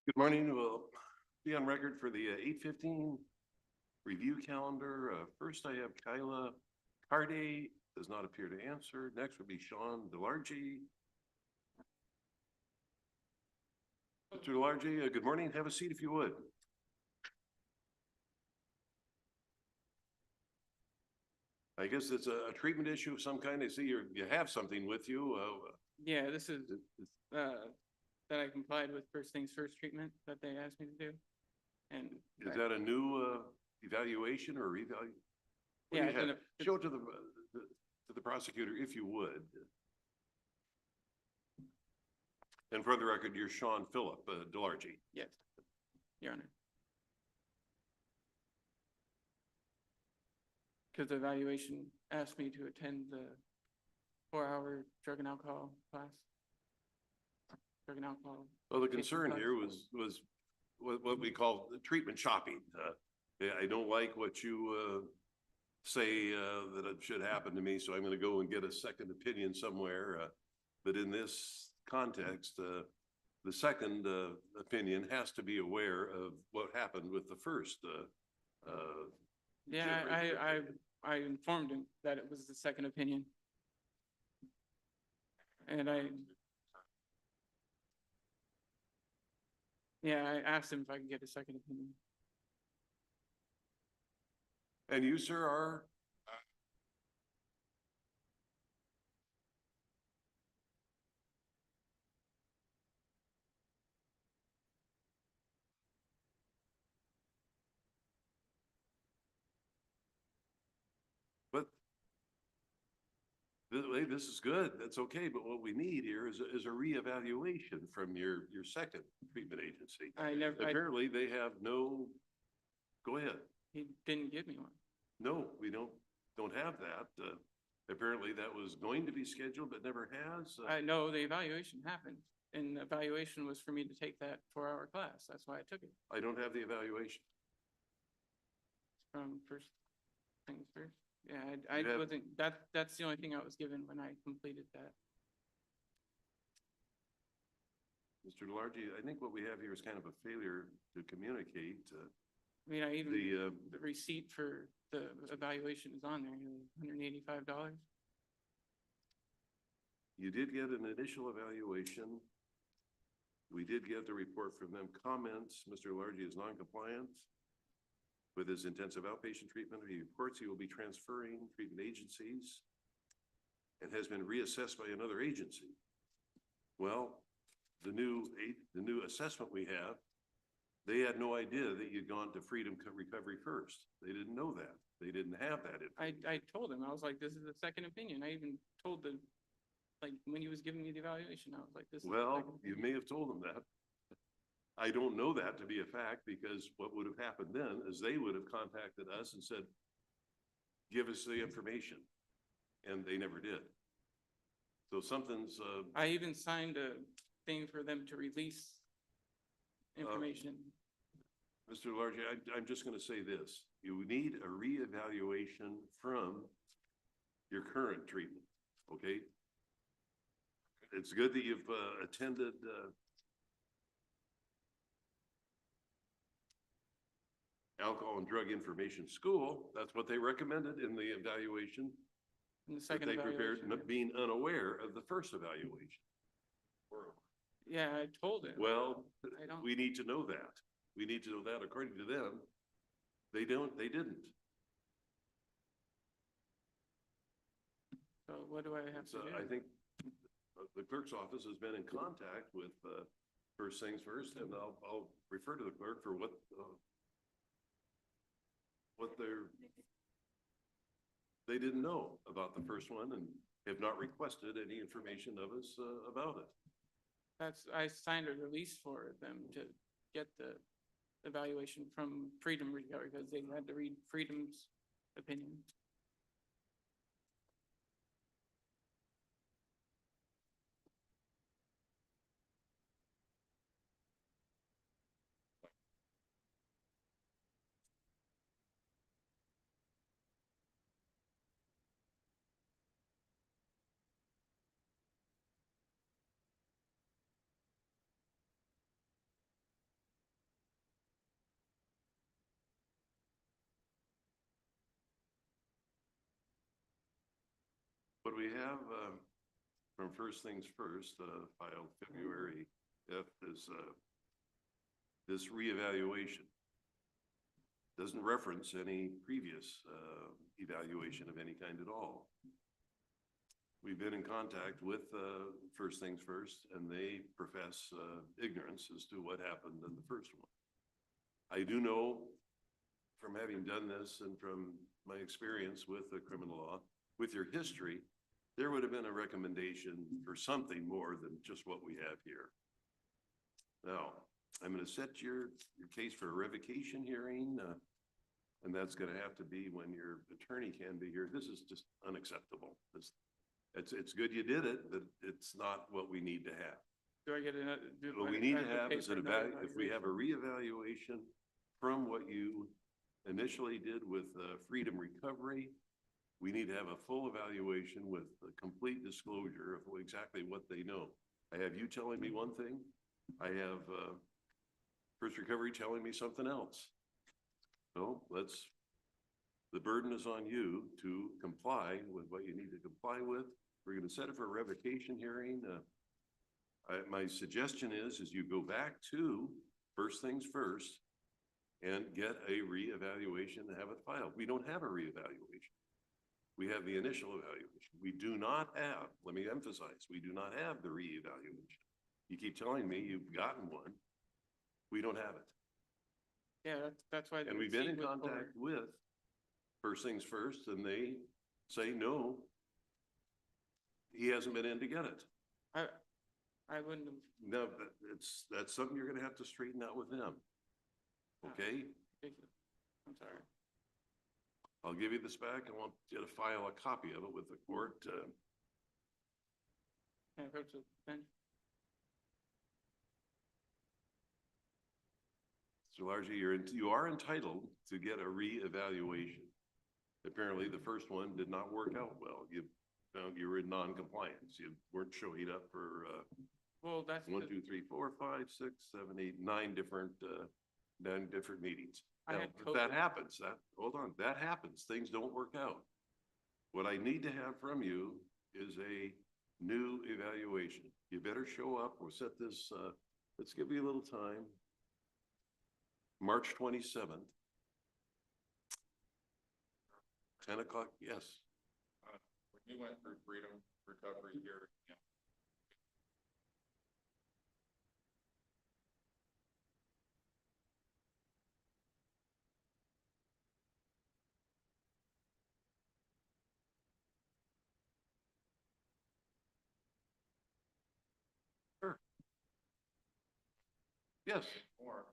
Good morning. We'll be on record for the 8:15 review calendar. First, I have Kyla Carde, does not appear to answer. Next would be Sean Delargy. Mr. Delargy, good morning. Have a seat if you would. I guess it's a treatment issue of some kind. I see you have something with you. Yeah, this is that I complied with first things first treatment that they asked me to do. And is that a new evaluation or revalue? Yeah, show it to the prosecutor if you would. And for the record, you're Sean Phillip Delargy. Yes, Your Honor. Because the evaluation asked me to attend the 4-hour drug and alcohol class. Drug and alcohol. Well, the concern here was what we call treatment shopping. I don't like what you say that it should happen to me, so I'm going to go and get a second opinion somewhere. But in this context, the second opinion has to be aware of what happened with the first. Yeah, I informed him that it was the second opinion. And I asked him if I could get a second opinion. And you, sir, are? But this is good. That's okay. But what we need here is a reevaluation from your second treatment agency. Apparently they have no. Go ahead. He didn't give me one. No, we don't have that. Apparently that was going to be scheduled, but never has. I know the evaluation happened, and the evaluation was for me to take that 4-hour class. That's why I took it. I don't have the evaluation. From first things first. Yeah, I wasn't, that's the only thing I was given when I completed that. Mr. Delargy, I think what we have here is kind of a failure to communicate. I mean, the receipt for the evaluation is on there, $185. You did get an initial evaluation. We did get the report from them. Comments, Mr. Delargy is non-compliant with his intensive outpatient treatment. He reports he will be transferring treatment agencies and has been reassessed by another agency. Well, the new assessment we have, they had no idea that you'd gone to Freedom Recovery first. They didn't know that. They didn't have that information. I told him, I was like, this is the second opinion. I even told like when he was giving me the evaluation, I was like, this is well, you may have told him that. I don't know that to be a fact, because what would have happened then is they would have contacted us and said, give us the information. And they never did. So something's... I even signed a thing for them to release information. Mr. Delargy, I'm just going to say this. You need a reevaluation from your current treatment, okay? It's good that you've attended alcohol and drug information school. That's what they recommended in the evaluation. In the second evaluation. Prepared, being unaware of the first evaluation. Yeah, I told him. Well, we need to know that. We need to know that. According to them, they didn't. So what do I have to do? I think the clerk's office has been in contact with first things first, and I'll refer to the clerk for what they didn't know about the first one and have not requested any information of us about it. I signed a release for them to get the evaluation from Freedom Recovery because they had to read Freedom's opinion. we have, from First Things First, filed February 5th, is, this reevaluation. Doesn't reference any previous, evaluation of any kind at all. We've been in contact with, First Things First, and they profess, ignorance as to what happened in the first one. I do know from having done this and from my experience with the criminal law, with your history, there would have been a recommendation for something more than just what we have here. Now, I'm going to set your case for a revocation hearing, and that's going to have to be when your attorney can be here. This is just unacceptable. It's good you did it, but it's not what we need to have. Do I get another? What we need to have is if we have a reevaluation from what you initially did with Freedom Recovery, we need to have a full evaluation with a complete disclosure of exactly what they know. I have you telling me one thing. I have First Recovery telling me something else. So the burden is on you to comply with what you need to comply with. We're going to set it for a revocation hearing. My suggestion is you go back to First Things First and get a reevaluation and have it filed. We don't have a reevaluation. We have the initial evaluation. We do not have, let me emphasize, we do not have the reevaluation. You keep telling me you've gotten one. We don't have it. Yeah, that's why. And we've been in contact with First Things First, and they say, no, he hasn't been in to get it. I wouldn't have. No, that's something you're gonna have to straighten out with them. Okay? I'm sorry. I'll give you this back. I want you to file a copy of it with the court. Can I go to the bench? So largely, you are entitled to get a reevaluation. Apparently, the first one did not work out well. You found you were in non-compliance. You weren't showing up for Well, that's 1, 2, 3, 4, 5, 6, 7, 8, 9 different meetings. Now, if that happens, hold on, that happens. Things don't work out. What I need to have from you is a new evaluation. You better show up. We'll set this, let's give you a little time. March 27th. 10 o'clock, yes. When you went through Freedom Recovery here, Sure. Yes. more.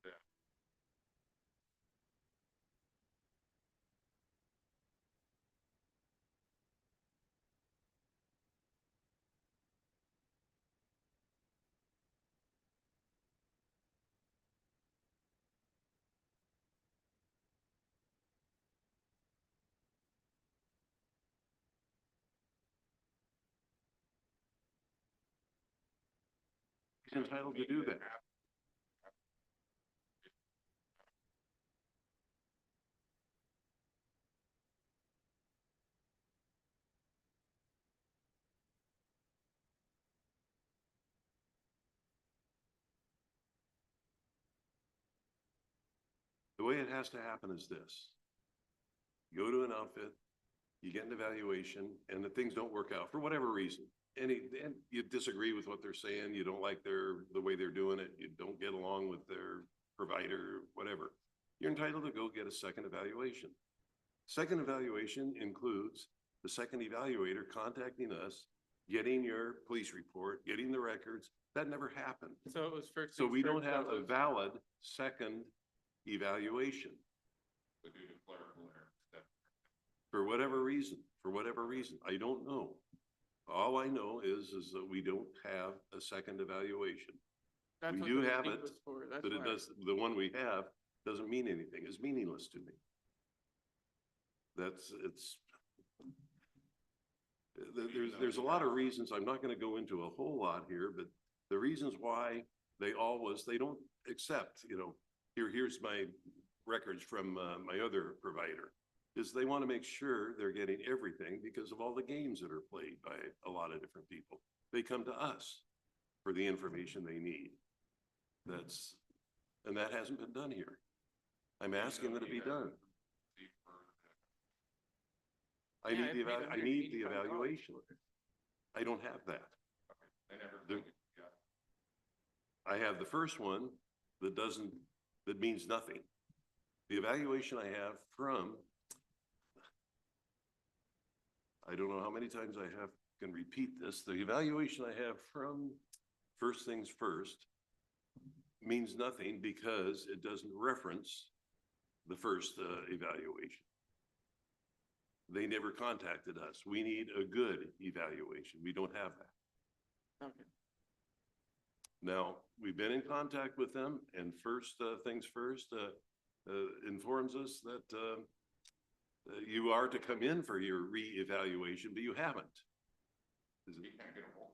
Yeah. He's entitled to do that. The way it has to happen is this. You go to an outfit, you get an evaluation, and the things don't work out for whatever reason. And you disagree with what they're saying, you don't like the way they're doing it, you don't get along with their provider, whatever. You're entitled to go get a second evaluation. Second evaluation includes the second evaluator contacting us, getting your police report, getting the records. That never happened. So it was first. So we don't first, have that a was- valid second evaluation. But due to clerical error, For whatever reason, I don't know. All I know is that we don't have a second evaluation. that's we what do the have receipt it, was for, that's But it why. does, the one we have doesn't mean anything. It's meaningless to me. There's a lot of reasons. I'm not going to go into a whole lot here, but the reasons why they don't accept, here's my records from my other provider. is they want to make sure they're getting everything because of all the games that are played by a lot of different people. They come to us for the information they need. And that hasn't been done here. I'm asking that it be done. I Yeah, need I the paid I need the $185 evaluation. for it. I don't have that. They never There- told you, yeah. I have the first one that means nothing. The evaluation I have from, I don't know how many times can repeat this. The evaluation I have from First Things First means nothing because it doesn't reference the first evaluation. They never contacted us. We need a good evaluation. We don't have that. Okay. Now, we've been in contact with them, and First Things First informs us that you are to come in for your reevaluation, but you haven't. You can't get a hold.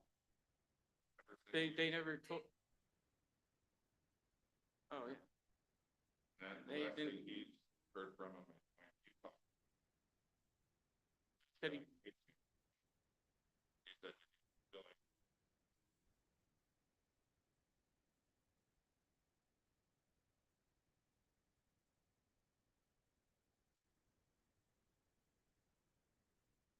They never told. Oh, yeah. Then the They last thing didn't- he heard from him. Said he, He said, billing.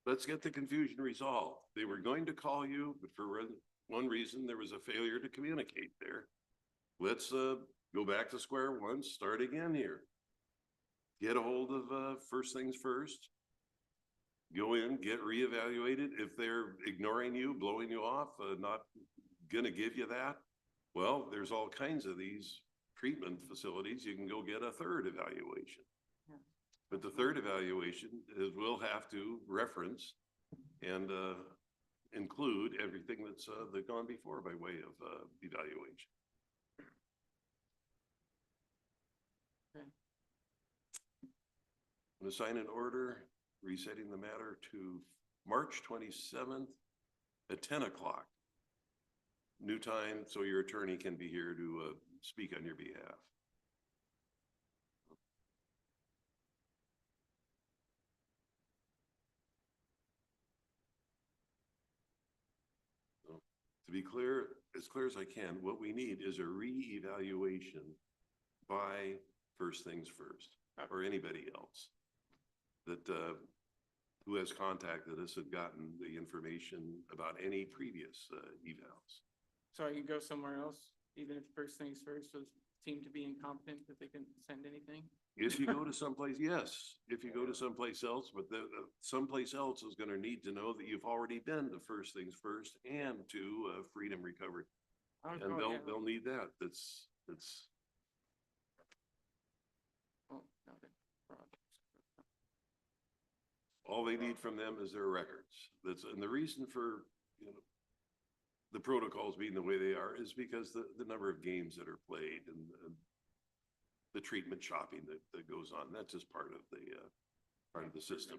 Let's get the confusion resolved. They were going to call you, but for one reason, there was a failure to communicate there. Let's go back to square one, start again here. Get a hold of First Things First. Go in, get reevaluated. If they're ignoring you, blowing you off, not gonna give you that, well, there's all kinds of these treatment facilities. You can go get a third evaluation. Yeah. But the third evaluation will have to reference and include everything that's gone before by way of evaluation. Okay. I'm gonna sign an order resetting the matter to March 27th at 10 o'clock. New time, so your attorney can be here to speak on your behalf. So, to be clear as I can, what we need is a re-evaluation by First Things First, or anybody else that who has contacted us and gotten the information about any previous evals. so I can go somewhere else, even if First Things First was seemed to be incompetent, that they couldn't send anything? If you go to someplace, yes, if you go to someplace else, but someplace else is gonna need to know that you've already been to First Things First and to Freedom Recovery. I was And going, yeah, they'll need that. That's, well, no, they're fraud. all they need from them is their records. And the reason for, the protocols being the way they are is because the number of games that are played and the treatment shopping that goes on, that's just part of the system.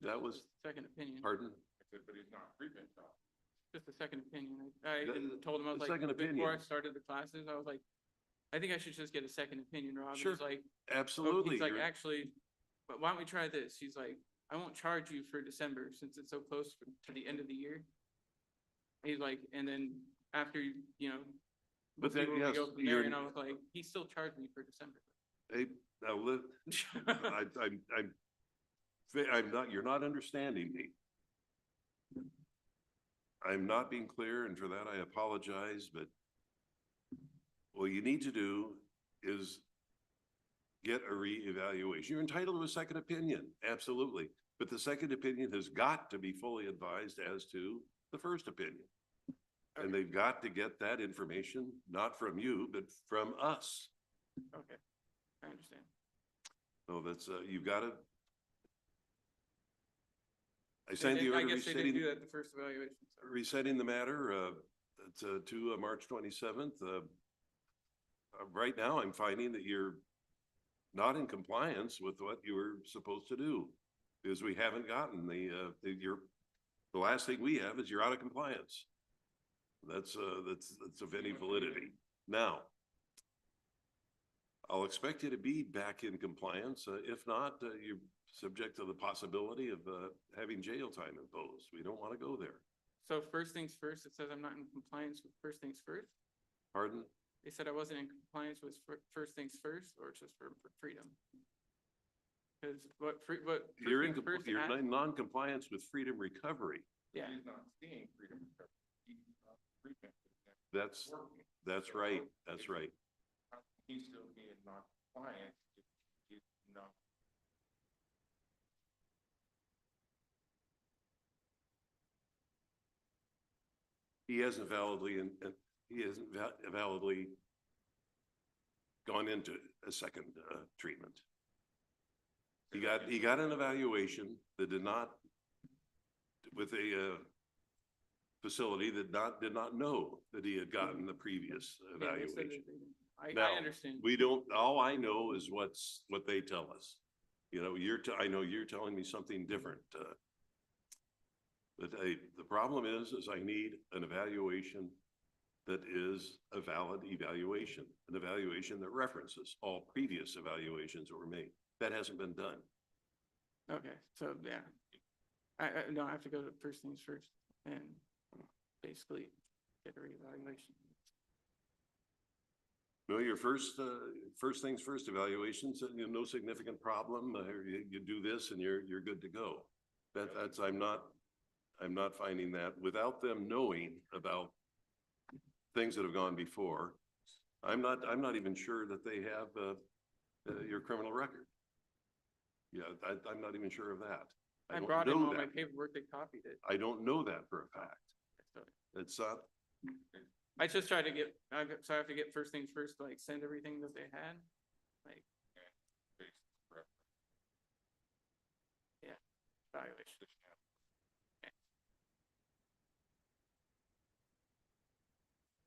That was, Second opinion, pardon? I said, but he's not treatment shop. just a second opinion. I The- told him, I was the like, second before I opinion. started the classes, I was like, I think I should just get a second opinion, Rob. And Sure. he's like, Absolutely. he's like, You're- actually, but why don't we try this? He's like, I won't charge you for December since it's so close to the end of the year. He's like, and then after, we'll But see then, where we yes, go from there. you're- And I was like, he still charged me for December. Hey, now, I'm not, you're not understanding me. I'm not being clear, and for that I apologize, but what you need to do is get a reevaluation. You're entitled to a second opinion, absolutely. But the second opinion has got to be fully advised as to the first opinion. And they've got to get that information, not from you, but from us. Okay, I understand. So that's, you've got to. I They signed the didn't- I order guess they didn't do resetting, that the first evaluation. So. resetting the matter, to March 27th. Right now, I'm finding that you're not in compliance with what you were supposed to do. Because we haven't gotten the last thing we have is you're out of compliance. That's of any validity. Now, I'll expect you to be back in compliance. If not, you're subject to the possibility of having jail time imposed. We don't want to go there. So first things first, it says I'm not in compliance with first things first. Pardon? They said I wasn't in compliance with first things first, or just for freedom? Because what first You're in, things first you're act- in non-compliance with freedom recovery. Yeah, He's not seeing freedom recovery. He's not treatment. That's Working. right. That's right. He's still being non-compliant if he's not. He hasn't validly gone into a second treatment. He got an evaluation that did not, with a facility that did not know that he had gotten the previous yeah, they said evaluation. that Now, I understand. We don't, all I know is what they tell us. You know, I know you're telling me something different. But the problem is I need an evaluation that is a valid evaluation, an evaluation that references all previous evaluations that were made. That hasn't been done. Okay, so yeah, no, I have to go to first things first and basically get a reevaluation. No, your first things first evaluations, no significant problem. You do this and you're good to go. I'm not finding that without them knowing about things that have gone before. I'm not even sure that they have your criminal record. Yeah, I'm not even sure of that. I don't brought in know all my that. paperwork, they copied it. I don't know that for a fact. So It's not, I just tried to get, so I have to get first things first, like send everything that they had, like, evaluation.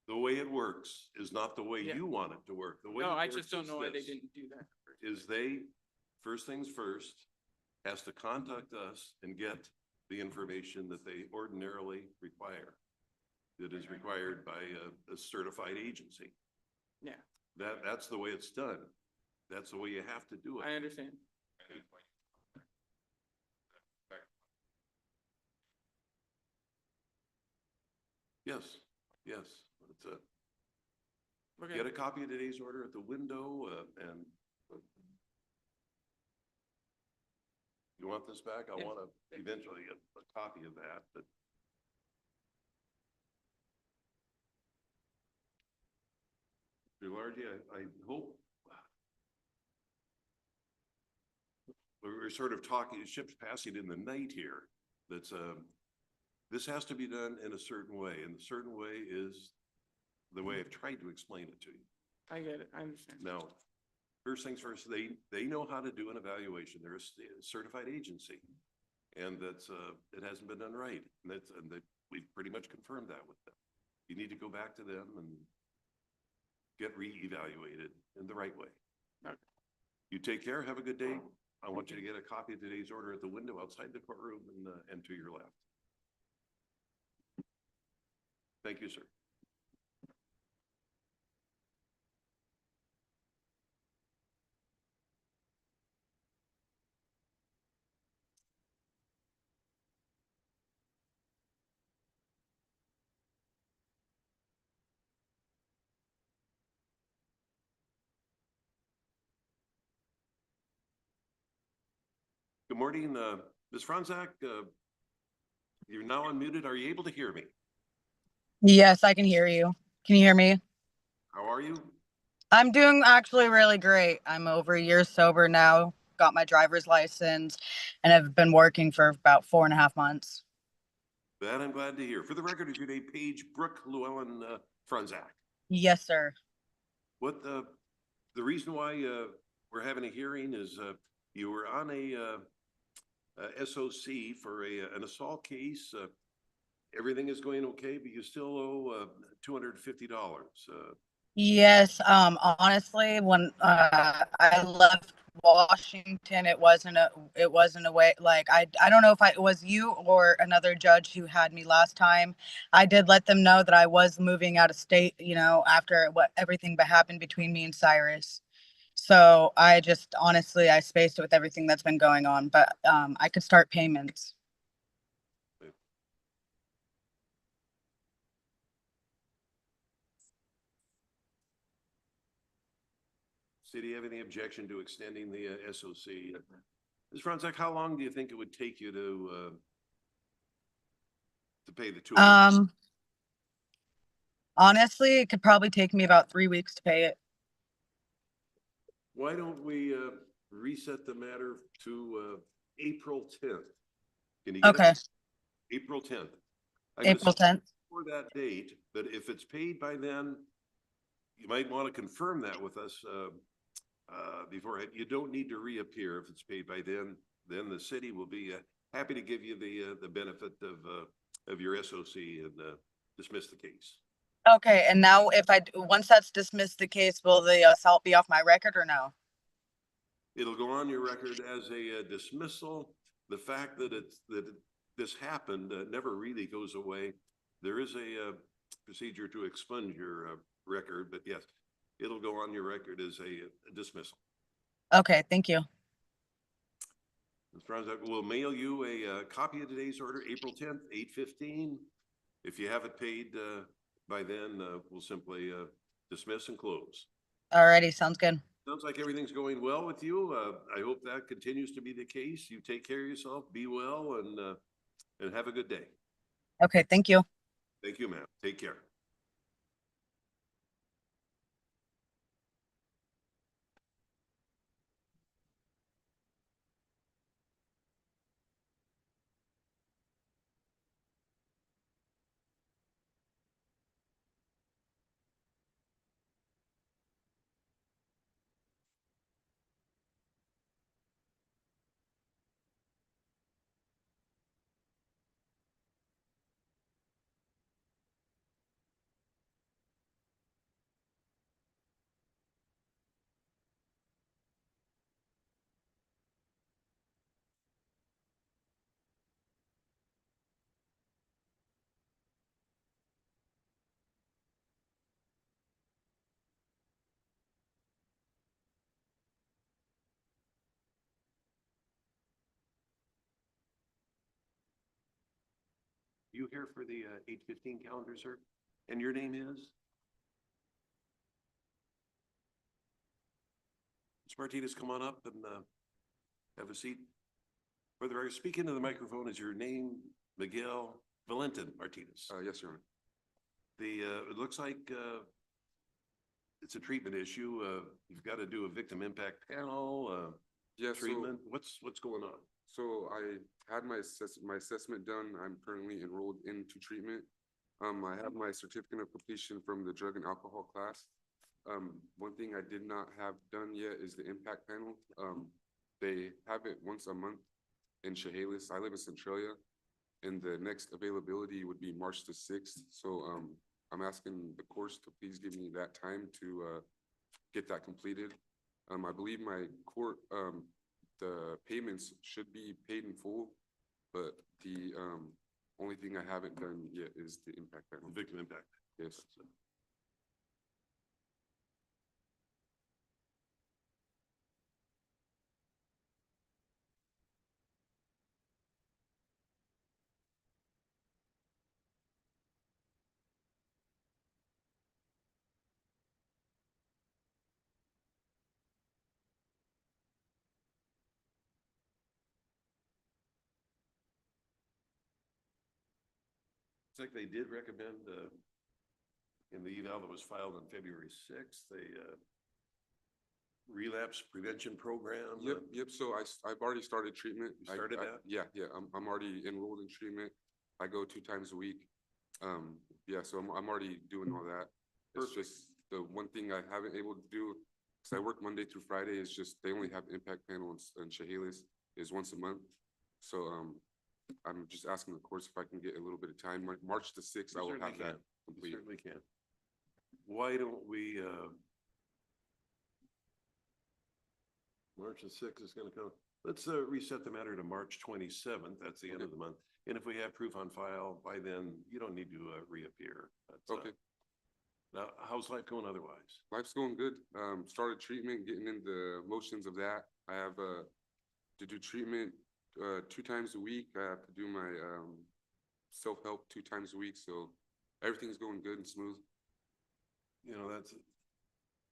the way it works is not the way Yeah. you want it to work. The way No, it I works just don't is know why they this, didn't do that. Is first things first, has to contact us and get the information that they ordinarily require. That is required by a certified agency. Yeah, That's the way it's done. That's the way you have to do I it. understand. Yes, yes. Okay. Get a copy of today's order at the window and you want this back? I Yeah. want to eventually get a copy of that, but Mr. Largy, I hope we're sort of talking, ships passing in the night here. That's this has to be done in a certain way, and the certain way is the way I've tried to explain it to you. I get it, I understand. Now, first things first, they know how to do an evaluation. They're a certified agency, and that's it hasn't been done right, and we've pretty much confirmed that with them. You need to go back to them and get re-evaluated in the right way. Okay. You take care. Have a good day. I want you to get a copy of today's order at the window outside the courtroom and to your left. Thank you, sir. Good morning, Ms. Franzak. You're now unmuted. Are you able to hear me? Yes, I can hear you. Can you hear me? How are you? I'm doing actually really great. I'm over a year sober now, got my driver's license, and I've been working for about 4.5 months. That I'm glad to hear. For the record, is your name Paige Brooke Llewellyn Franzak? Yes, sir. What the reason why we're having a hearing is you were on a SOC for an assault case. Everything is going okay, but you still owe $250. Yes, honestly, when I left Washington, it wasn't a way, like I don't know if it was you or another judge who had me last time. I did let them know that I was moving out of state, after everything that happened between me and Cyrus. So I just honestly, I spaced it with everything that's been going on, but I could start payments. So do you have any objection to extending the SOC? Ms. Franzek, how long do you think it would take you to pay the 200? Honestly, it could probably take me about 3 weeks to pay it. Why don't we reset the matter to April 10th? Can you get Okay, it? April 10th. April 10th. For that date, but if it's paid by then, you might want to confirm that with us beforehand. You don't need to reappear if it's paid by then. Then the city will be happy to give you the benefit of your SOC and dismiss the case. Okay, and now if once that's dismissed the case, will the assault be off my record or no? It'll go on your record as a dismissal. The fact that this happened never really goes away. There is a procedure to expunge your record, but yes, it'll go on your record as a dismissal. Okay, thank you. Ms. Franzek, we'll mail you a copy of today's order, April 10th, 8:15. If you have it paid by then, we'll simply dismiss and close. Alrighty, sounds good. Sounds like everything's going well with you. I hope that continues to be the case. You take care of yourself, be well, and have a good day. Okay, thank you. Thank you, ma'am. Take care. You here for the 8:15 calendar, sir? And your name is? Ms. Martinez, come on up and have a seat. Whether I speak into the microphone, is your name Miguel Valentin Martinez? Yes, Your Honor. It looks like it's a treatment issue. You've got to do a victim impact panel, Yeah, treatment. What's going on? so I had my assessment done. I'm currently enrolled into treatment. I have my certificate of completion from the drug and alcohol class. One thing I did not have done yet is the impact panel. They have it once a month in Chehalis. I live in Centralia, and the next availability would be March the 6th. So I'm asking the courts to please give me that time to get that completed. I believe my court, the payments should be paid in full, but the only thing I haven't done yet is the impact panel. Victim impact. Yes. It's like they did recommend in the eval that was filed on February 6th, a relapse prevention program. Yep. So I've already started treatment. You started that? Yeah. I'm already enrolled in treatment. I go 2 times a week. Yeah, so I'm already doing all that. It's just the one thing I haven't able to do, because I work Monday through Friday, is just they only have impact panel in Chehalis is once a month. So I'm just asking the courts if I can get a little bit of time. March the 6th, I will have that You complete. certainly can. Why don't we, March the 6th is going to come. Let's reset the matter to March 27th. That's the end of the month. And if we have proof on file by then, you don't need to reappear. That's, Okay. Now, how's life going otherwise? Life's going good. Started treatment, getting in the motions of that. I have to do treatment 2 times a week. I have to do my self-help 2 times a week. So everything's going good and smooth. You know,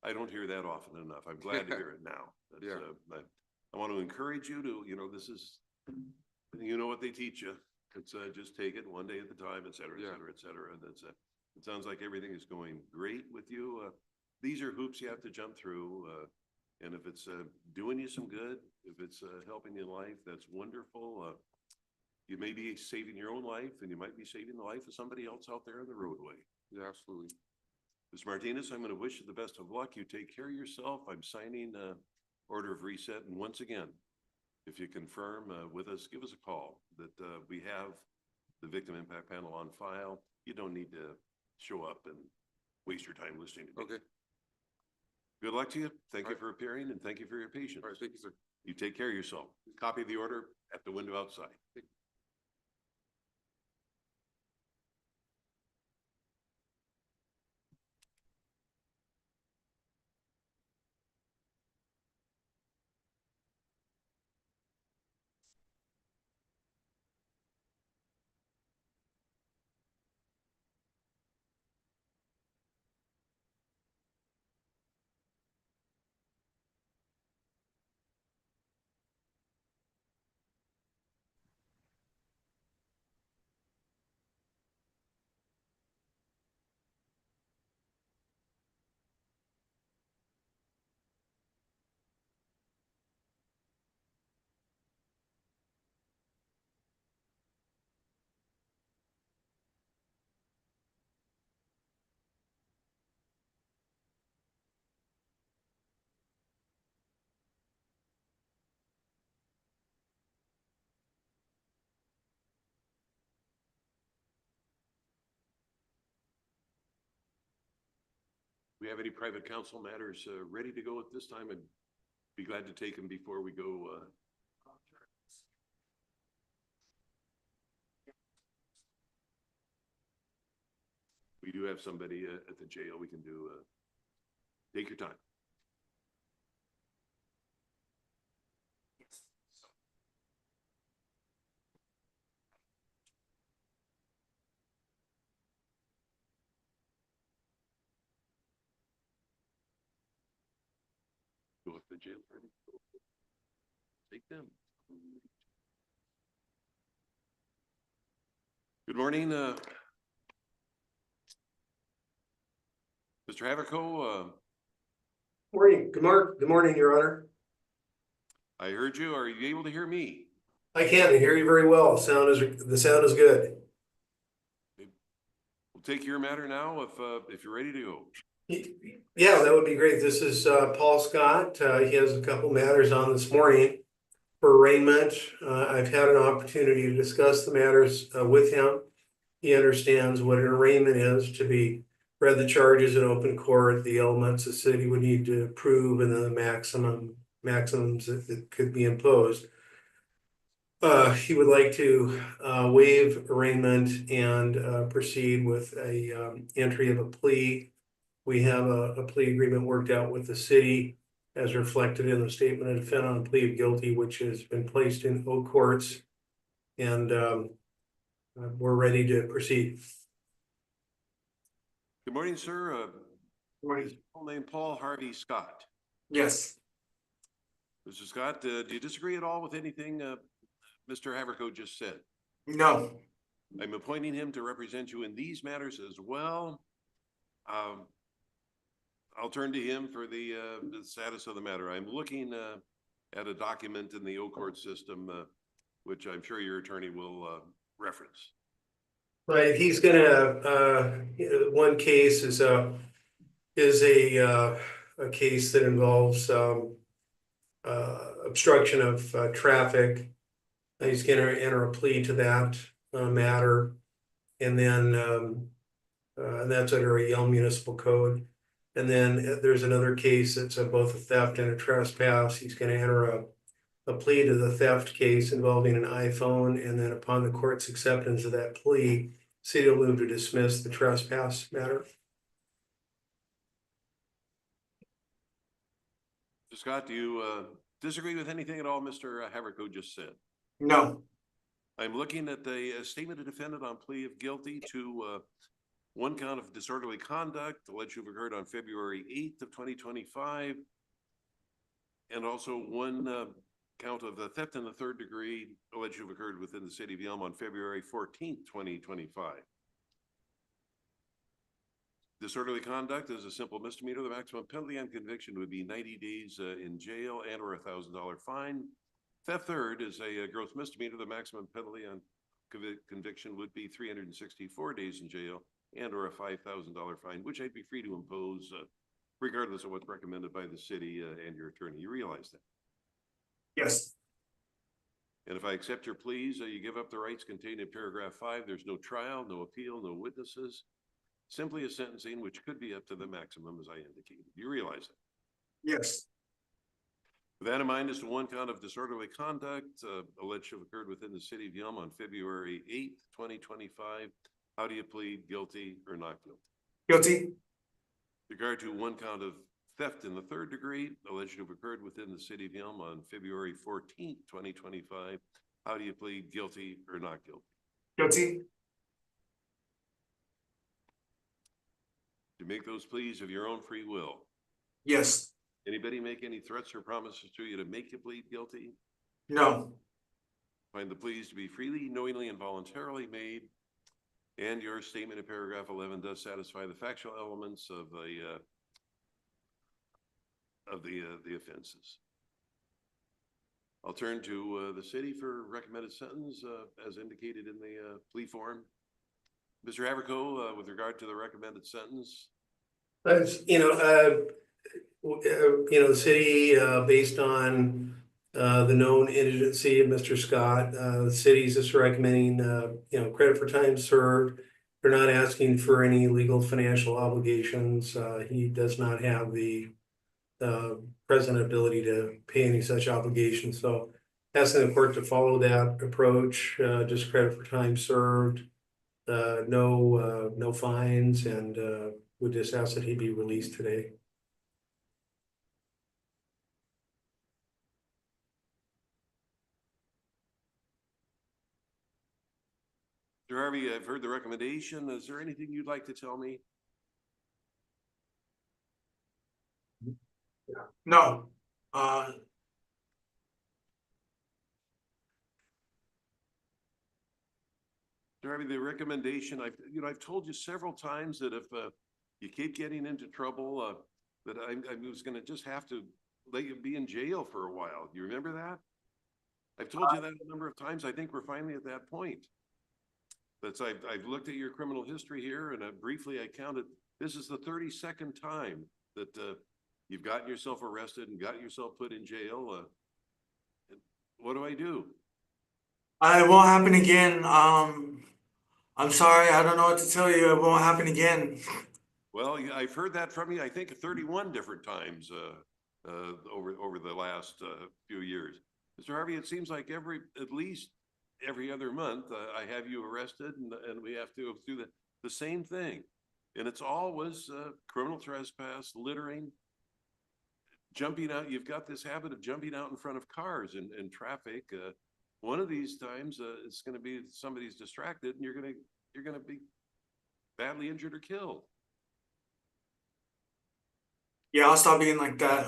I don't hear that often enough. I'm glad to hear it now. That's, Yeah. I want to encourage you to, you know, this is, you know what they teach you. It's just take it one day at a time, et cetera, et Yeah. cetera, et cetera. That's it sounds like everything is going great with you. These are hoops you have to jump through. And if it's doing you some good, if it's helping you in life, that's wonderful. You may be saving your own life, and you might be saving the life of somebody else out there on the roadway. Yeah, absolutely. Mr. Martinez, I'm going to wish you the best of luck. You take care of yourself. I'm signing order of reset. And once again, if you confirm with us, give us a call that we have the victim impact panel on file. You don't need to show up and waste your time listening to me. Okay. Good luck to you. Thank All you right. for appearing and thank you for your patience. All right. Thank you, sir. You take care of yourself. Copy of the order at the window outside. We have any private counsel matters ready to go at this time? I'd be glad to take them before we go. We do have somebody at the jail. We can do. Take your time. Go up to jail. Take them. Good morning, Mr. Haverco. Morning, good morning, Your Honor. I heard you. Are you able to hear me? I can hear you very well. The sound is good. We'll take your matter now if you're ready to go. Yeah, that would be great. This is Paul Scott. He has a couple matters on this morning for arraignment. I've had an opportunity to discuss the matters with him. He understands what an arraignment is, to be read the charges in open court, the elements the city would need to prove, and then the maximums that could be imposed. He would like to waive arraignment and proceed with a entry of a plea. We have a plea agreement worked out with the city as reflected in the statement of defense on a plea of guilty, which has been placed in O courts. And we're ready to proceed. Good morning, sir. Good morning. Full name Paul Harvey Scott. Yes. Mr. Scott, do you disagree at all with anything Mr. Haverco just said? No. I'm appointing him to represent you in these matters as well. I'll turn to him for the status of the matter. I'm looking at a document in the O court system, which I'm sure your attorney will reference. Right, he's gonna, one case is a case that involves obstruction of traffic. He's gonna enter a plea to that matter. And then and that's under a Yelm Municipal Code. And then there's another case that's both a theft and a trespass. He's gonna enter a plea to the theft case involving an iPhone, and then upon the court's acceptance of that plea, city will move to dismiss the trespass matter. Scott, do you disagree with anything at all Mr. Haverko just said? No. I'm looking at the statement of defendant on plea of guilty to one count of disorderly conduct alleged to have occurred on February 8th of 2025, and also one count of the theft in the third degree alleged to have occurred within the city of Yelm on February 14th, 2025. Disorderly conduct is a simple misdemeanor. The maximum penalty on conviction would be 90 days in jail and or $1,000 fine. Theft third is a gross misdemeanor. The maximum penalty on conviction would be 364 days in jail and or a $5,000 fine, which I'd be free to impose regardless of what's recommended by the city and your attorney. You realize that? Yes. And if I accept your pleas, you give up the rights contained in paragraph 5. There's no trial, no appeal, no witnesses. Simply a sentencing which could be up to the maximum as I indicated. You realize that? Yes. With that in mind, as to one count of disorderly conduct alleged to have occurred within the city of Yelm on February 8th, 2025, how do you plead guilty or not guilty? Guilty. With regard to one count of theft in the third degree alleged to have occurred within the city of Yelm on February 14th, 2025, how do you plead guilty or not guilty? Guilty. To make those pleas of your own free will. Yes. Anybody make any threats or promises to you to make you plead guilty? No. Find the pleas to be freely, knowingly, and voluntarily made, and your statement in paragraph 11 does satisfy the factual elements of the offenses. I'll turn to the city for recommended sentence as indicated in the plea form. Mr. Haverko, with regard to the recommended sentence. The city, based on the known indigency of Mr. Scott, the city's just recommending, credit for time served. They're not asking for any legal financial obligations. He does not have the present ability to pay any such obligations. So asking the court to follow that approach, just credit for time served, no fines, and would just ask that he be released today. Mr. Harvey, I've heard the recommendation. Is there anything you'd like to tell me? No. Mr. Harvey, the recommendation, I've told you several times that if you keep getting into trouble, that I was going to just have to let you be in jail for a while. Do you remember that? I've told you that a number of times. I think we're finally at that point. I've looked at your criminal history here, and briefly I counted. This is the 32nd time that you've gotten yourself arrested and got yourself put in jail. What do I do? It won't happen again. I'm sorry. I don't know what to tell you. It won't happen again. Well, I've heard that from you, I think 31 different times over the last few years. Mr. Harvey, it seems like at least every other month I have you arrested and we have to do the same thing. And it's always criminal trespass, littering, jumping out. You've got this habit of jumping out in front of cars in traffic. One of these times it's going to be somebody's distracted and you're going to be badly injured or killed. Yeah, I'll stop being like that.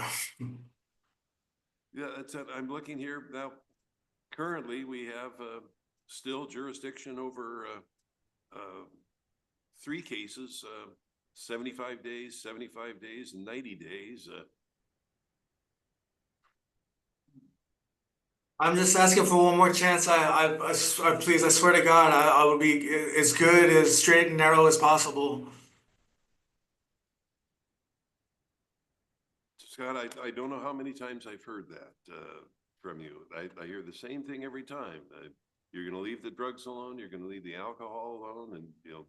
Yeah, that's it. I'm looking here now. Currently, we have still jurisdiction over 3 cases, 75 days, 75 days, 90 days. I'm just asking for one more chance. I please, I swear to God, I will be as good, as straight and narrow as possible. Scott, I don't know how many times I've heard that from you. I hear the same thing every time. You're going to leave the drugs alone. You're going to leave the alcohol alone, and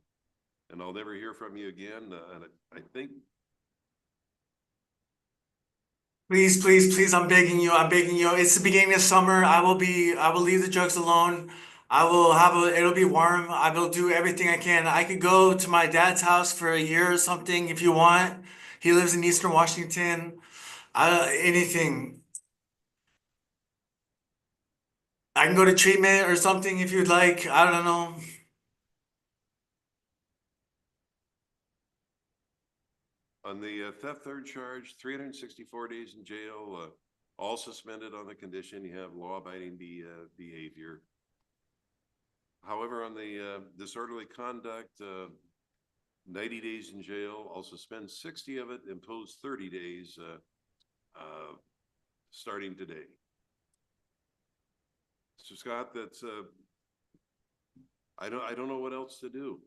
and I'll never hear from you again. And I think. Please, please, please, I'm begging you. I'm begging you. It's the beginning of summer. I will leave the drugs alone. It'll be warm. I will do everything I can. I could go to my dad's house for a year or something if you want. He lives in Eastern Washington. Anything. I can go to treatment or something if you'd like. I don't know. On the theft third charge, 364 days in jail, all suspended on the condition you have law-abiding behavior. However, on the disorderly conduct, 90 days in jail, I'll suspend 60 of it, impose 30 days starting today. So Scott, that's I don't know what else to do.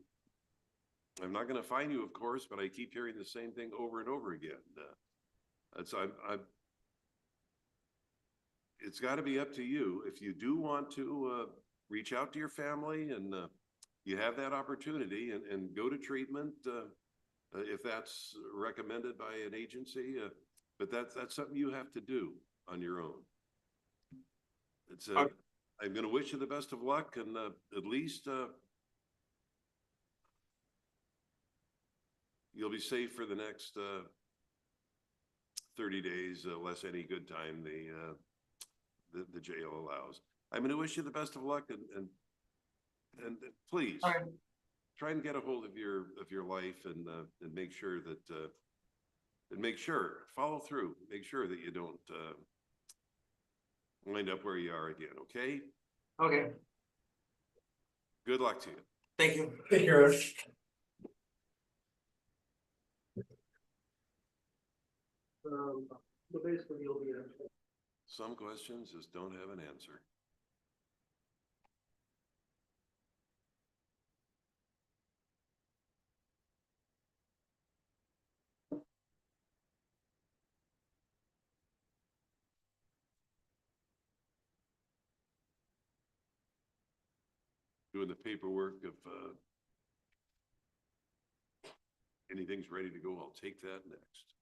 I'm not going to fine you, of course, but I keep hearing the same thing over and over again. It's got to be up to you. If you do want to reach out to your family and you have that opportunity and go to treatment if that's recommended by an agency, but that's something you have to do on your own. It's I'm going to wish you the best of luck, and at least you'll be safe for the next 30 days, less any good time the jail allows. I'm going to wish you the best of luck, and please try and get a hold of your life and make sure that follow through. Make sure that you don't wind up where you are again. Okay. Okay. Good luck to you. Thank you. Thank you, Ron. So basically you'll be answering. Some questions just don't have an answer. Doing the paperwork, if anything's ready to go, I'll take that next.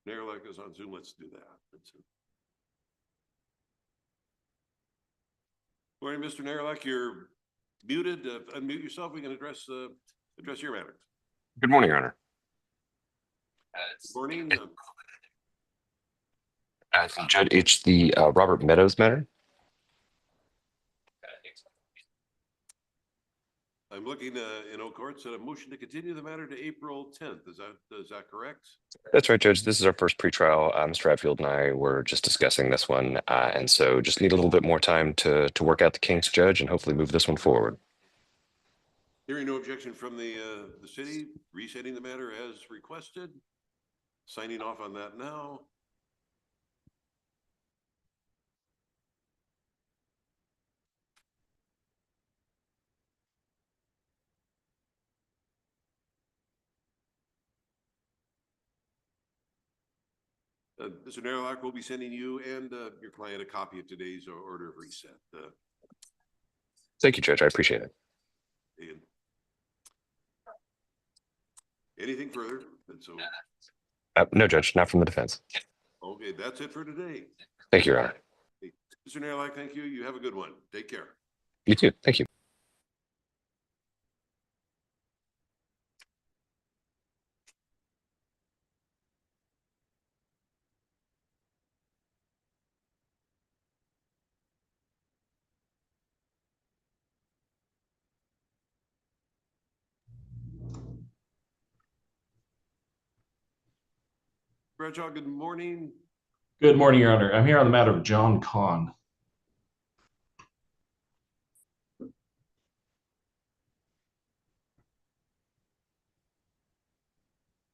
Narelak is on Zoom. Let's do that. Morning, Mr. Narelak. You're muted. Unmute yourself. We can address your matter. Good morning, Your Honor. Morning. Judge, it's the Robert Meadows matter. I'm looking in Oak Court, a motion to continue the matter to April 10th. Is that correct? That's right, Judge. This is our first pretrial. Mr. Radfield and I were just discussing this one, and so just need a little bit more time to work out the kinks, Judge, and hopefully move this one forward. Hearing no objection from the city, resetting the matter as requested. Signing off on that now. Mr. Narlock will be sending you and your client a copy of today's order of reset. Thank you, Judge. I appreciate it. And anything further? So, no, Judge, not from the defense. okay, that's it for today. Thank you, Your Honor. Mr. Narlock, thank you. You have a good one. Take care. You too. Thank you. Bradshaw, good morning. Good morning, Your Honor. I'm here on the matter of John Kahn.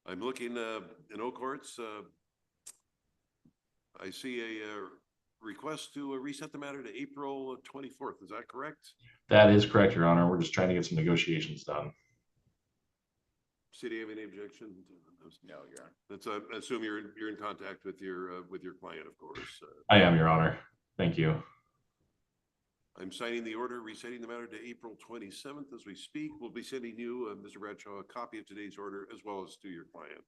I'm looking in Oak Courts. I see a request to reset the matter to April 24th. Is that correct? That is correct, Your Honor. We're just trying to get some negotiations done. City have any objection? No, Your Honor. Let's assume you're in contact with your client, of course. I am, Your Honor. Thank you. I'm signing the order, resetting the matter to April 27th as we speak. We'll be sending you, Mr. Bradshaw, a copy of today's order as well as to your client.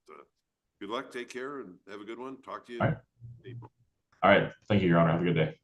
Good luck, take care, and have a good one. Talk to you. All right. in April. All right. Thank you, Your Honor. Have a good day.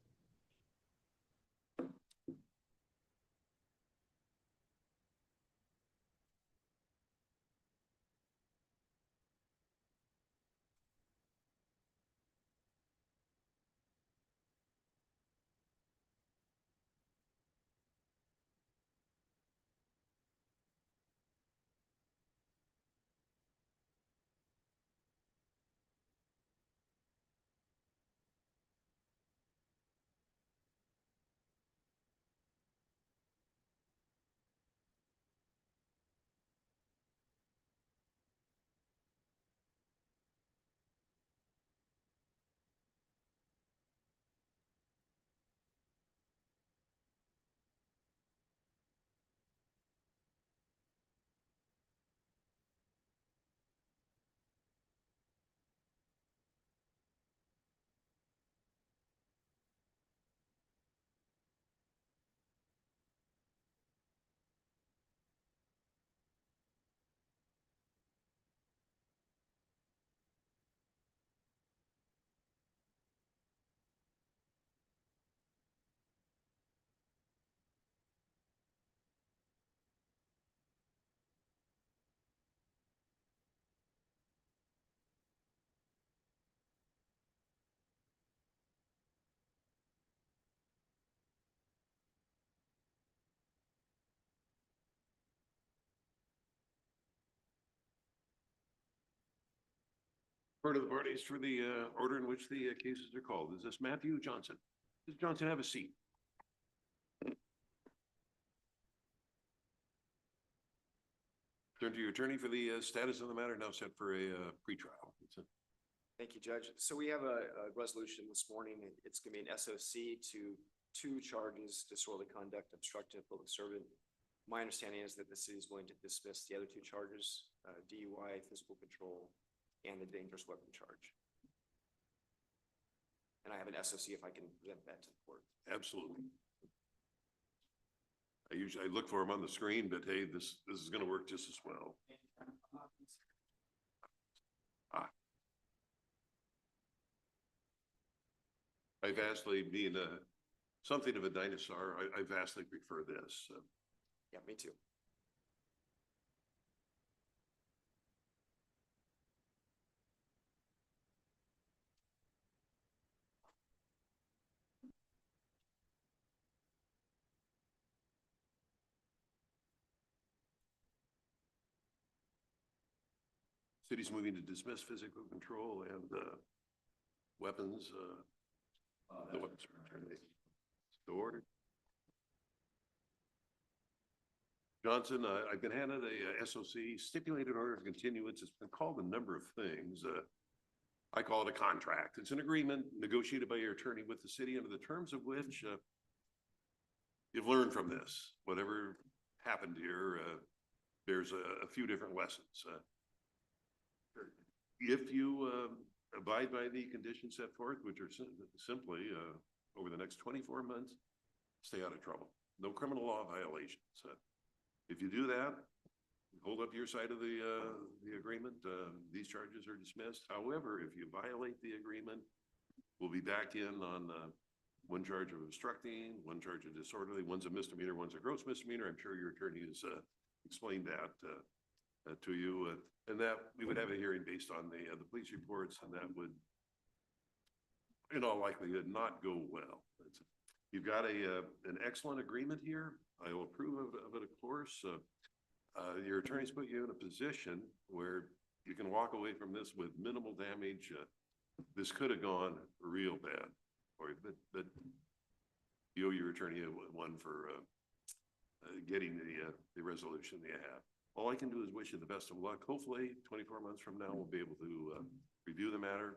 Part of the parties for the order in which the cases are called. Is this Matthew Johnson? Does Johnson have a seat? Turn to your attorney for the status of the matter now set for a pretrial. Thank you, Judge. So we have a resolution this morning. It's going to be an SOC to 2 charges: disorderly conduct, obstructing a public servant. My understanding is that the city is willing to dismiss the other 2 charges, DUI, physical control, and the dangerous weapon charge. And I have an SOC if I can present that to the court. Absolutely. I look for him on the screen, but hey, this is going to work just as well. I vastly, being something of a dinosaur, I vastly prefer this. Yeah, me too. City's moving to dismiss physical control and weapons. The weapons are returned. The order. Johnson, I've been handed a SOC, stipulated order of continuance. It's been called a number of things. I call it a contract. It's an agreement negotiated by your attorney with the city under the terms of which you've learned from this. Whatever happened here, there's a few different lessons. If you abide by the conditions set forth, which are simply over the next 24 months, stay out of trouble. No criminal law violations. If you do that, hold up your side of the agreement. These charges are dismissed. However, if you violate the agreement, we'll be back in on 1 charge of obstructing, 1 charge of disorderly. One's a misdemeanor, one's a gross misdemeanor. I'm sure your attorney has explained that to you, and that we would have a hearing based on the police reports, and that would, in all likelihood, not go well. You've got an excellent agreement here. I will approve of it, of course. Your attorney's put you in a position where you can walk away from this with minimal damage. This could have gone real bad, but you owe your attorney one for getting the resolution you have. All I can do is wish you the best of luck. Hopefully, 24 months from now, we'll be able to review the matter,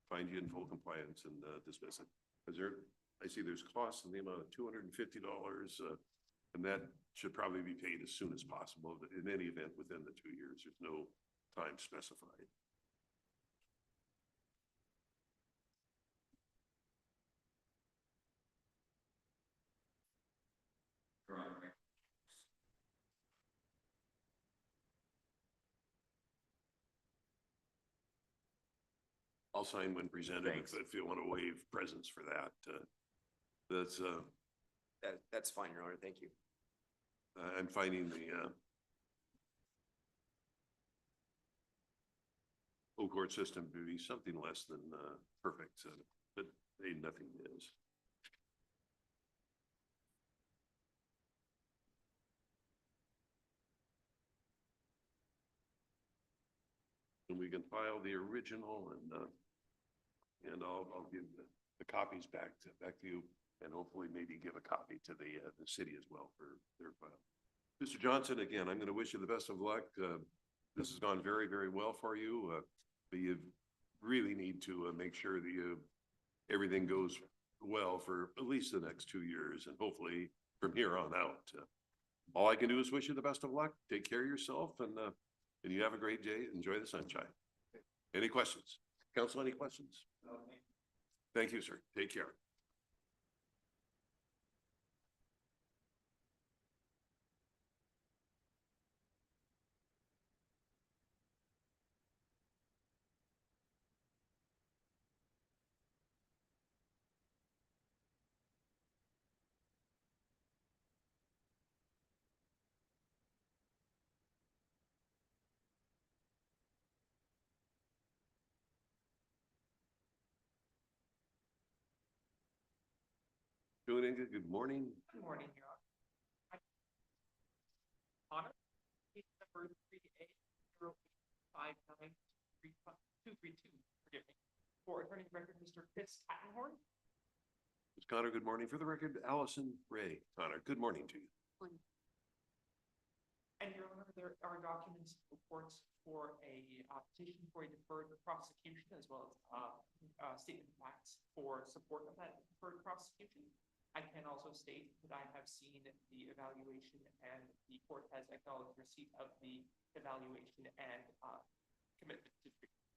find you in full compliance, and dismiss it. I see there's costs in the amount of $250, and that should probably be paid as soon as possible. But in any event, within the 2 years, there's no time specified. I'll sign when presented if you want to waive presence for that. That's fine, Your Honor. Thank you. I'm finding the whole court system to be something less than perfect, but nothing is. And we can file the original, and I'll give the copies back to you, and hopefully maybe give a copy to the city as well for their file. Mr. Johnson, again, I'm going to wish you the best of luck. This has gone very, very well for you, but you really need to make sure that everything goes well for at least the next 2 years, and hopefully from here on out. All I can do is wish you the best of luck. Take care of yourself, and you have a great day. Enjoy the sunshine. Any questions? Council, any questions? No. Thank you, sir. Take care. Julian, good morning. Good morning, Your Honor. Case number 3A-0859-232, forgive me, for attorney of record, Mr. Chris Tattenhorn. Ms. Connor, good morning. For the record, Allison Ray Connor, good morning to you. And Your Honor, there are documents, reports for a petition for a deferred prosecution, as well as statement of facts for support of that deferred prosecution. I can also state that I have seen the evaluation, and the court has acknowledged receipt of the evaluation and commitment to treatment.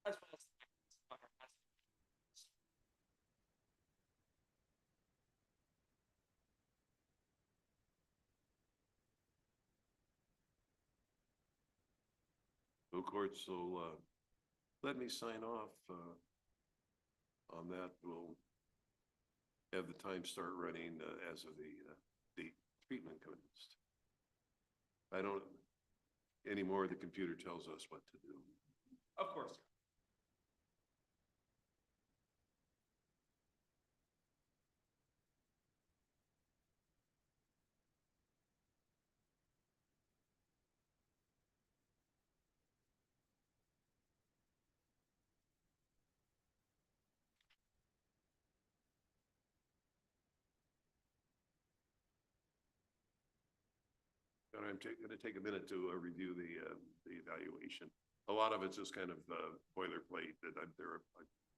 As well as No court, so let me sign off on that. We'll have the time start running as of the treatment commenced. I don't anymore. The computer tells us what to do. of course, sir. And I'm going to take a minute to review the evaluation. A lot of it's just kind of boilerplate. That there are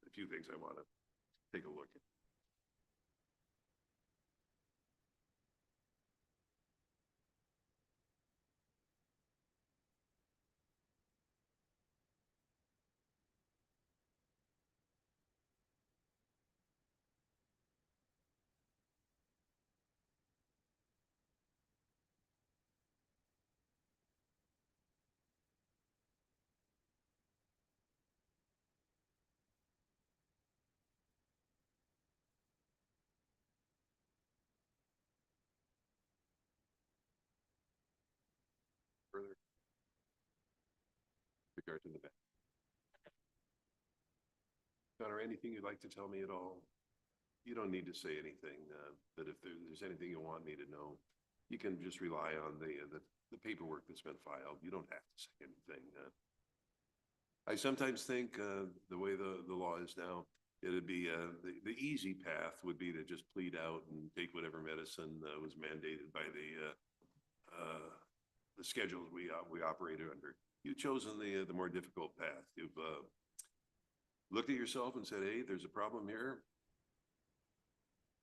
a few things I want to take a look at. Further regard to the back. Connor, anything you'd like to tell me at all? You don't need to say anything, but if there's anything you want me to know, you can just rely on the paperwork that's been filed. You don't have to say anything. I sometimes think, the way the law is now, it'd be, the easy path would be to just plead out and take whatever medicine, was mandated by the schedules we operated under. You've chosen the more difficult path. You've, looked at yourself and said, hey, there's a problem here.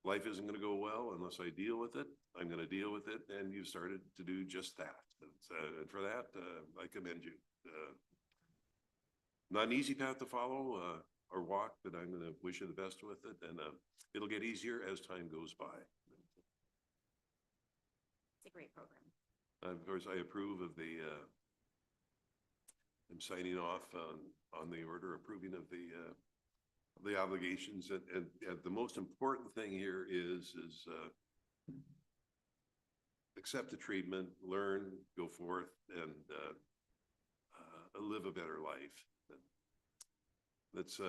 Life isn't going to go well unless I deal with it. I'm going to deal with it. And you've started to do just that. And for that, I commend you. Not an easy path to follow, or walk, but I'm going to wish you the best with it. And it'll get easier as time goes by. It's a great program. Of course, I approve of I'm signing off on the order approving of the obligations. And the most important thing here is accept the treatment, learn, go forth, and live a better life. That's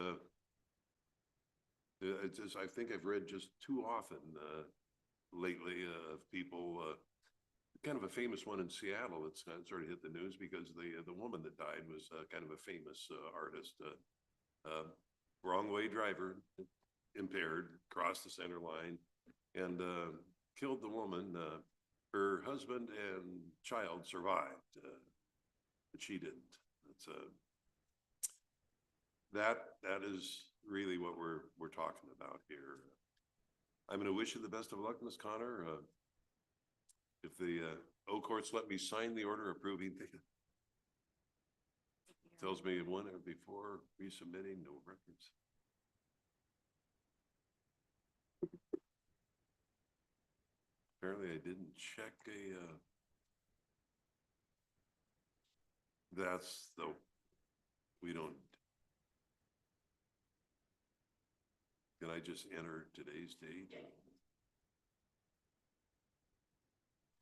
it's just, I think I've read just too often lately of people, kind of a famous one in Seattle. It's sort of hit the news because the woman that died was kind of a famous artist. Wrong way driver, impaired, crossed the center line, and killed the woman. Her husband and child survived, but she didn't. It's that is really what we're talking about here. I'm going to wish you the best of luck, Ms. Connor. If the O courts let me sign the order approving, tells me one or before resubmitting, no records. Apparently I didn't check we don't. Can I just enter today's date?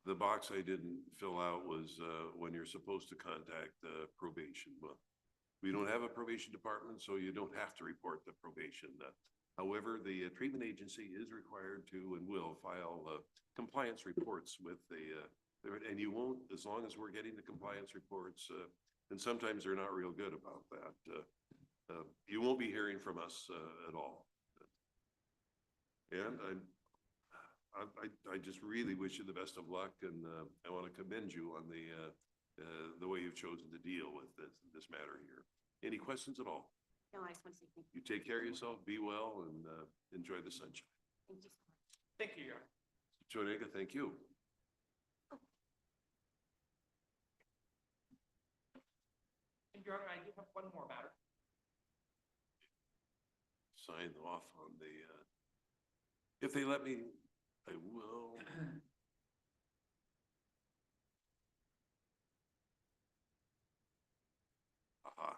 The box I didn't fill out was when you're supposed to contact probation. Well, we don't have a probation department, so you don't have to report the probation. However, the treatment agency is required to and will file compliance reports with and you won't, as long as we're getting the compliance reports, and sometimes they're not real good about that. You won't be hearing from us at all. And I just really wish you the best of luck, and I want to commend you on the way you've chosen to deal with this matter here. Any questions at all? No, I just want to say thank You you. take care of yourself, be well, and enjoy the sunshine. Thank you so much. Thank you, Your Honor. Chonega, thank you. And Your Honor, I do have one more matter. Sign off on if they let me, I will. Aha.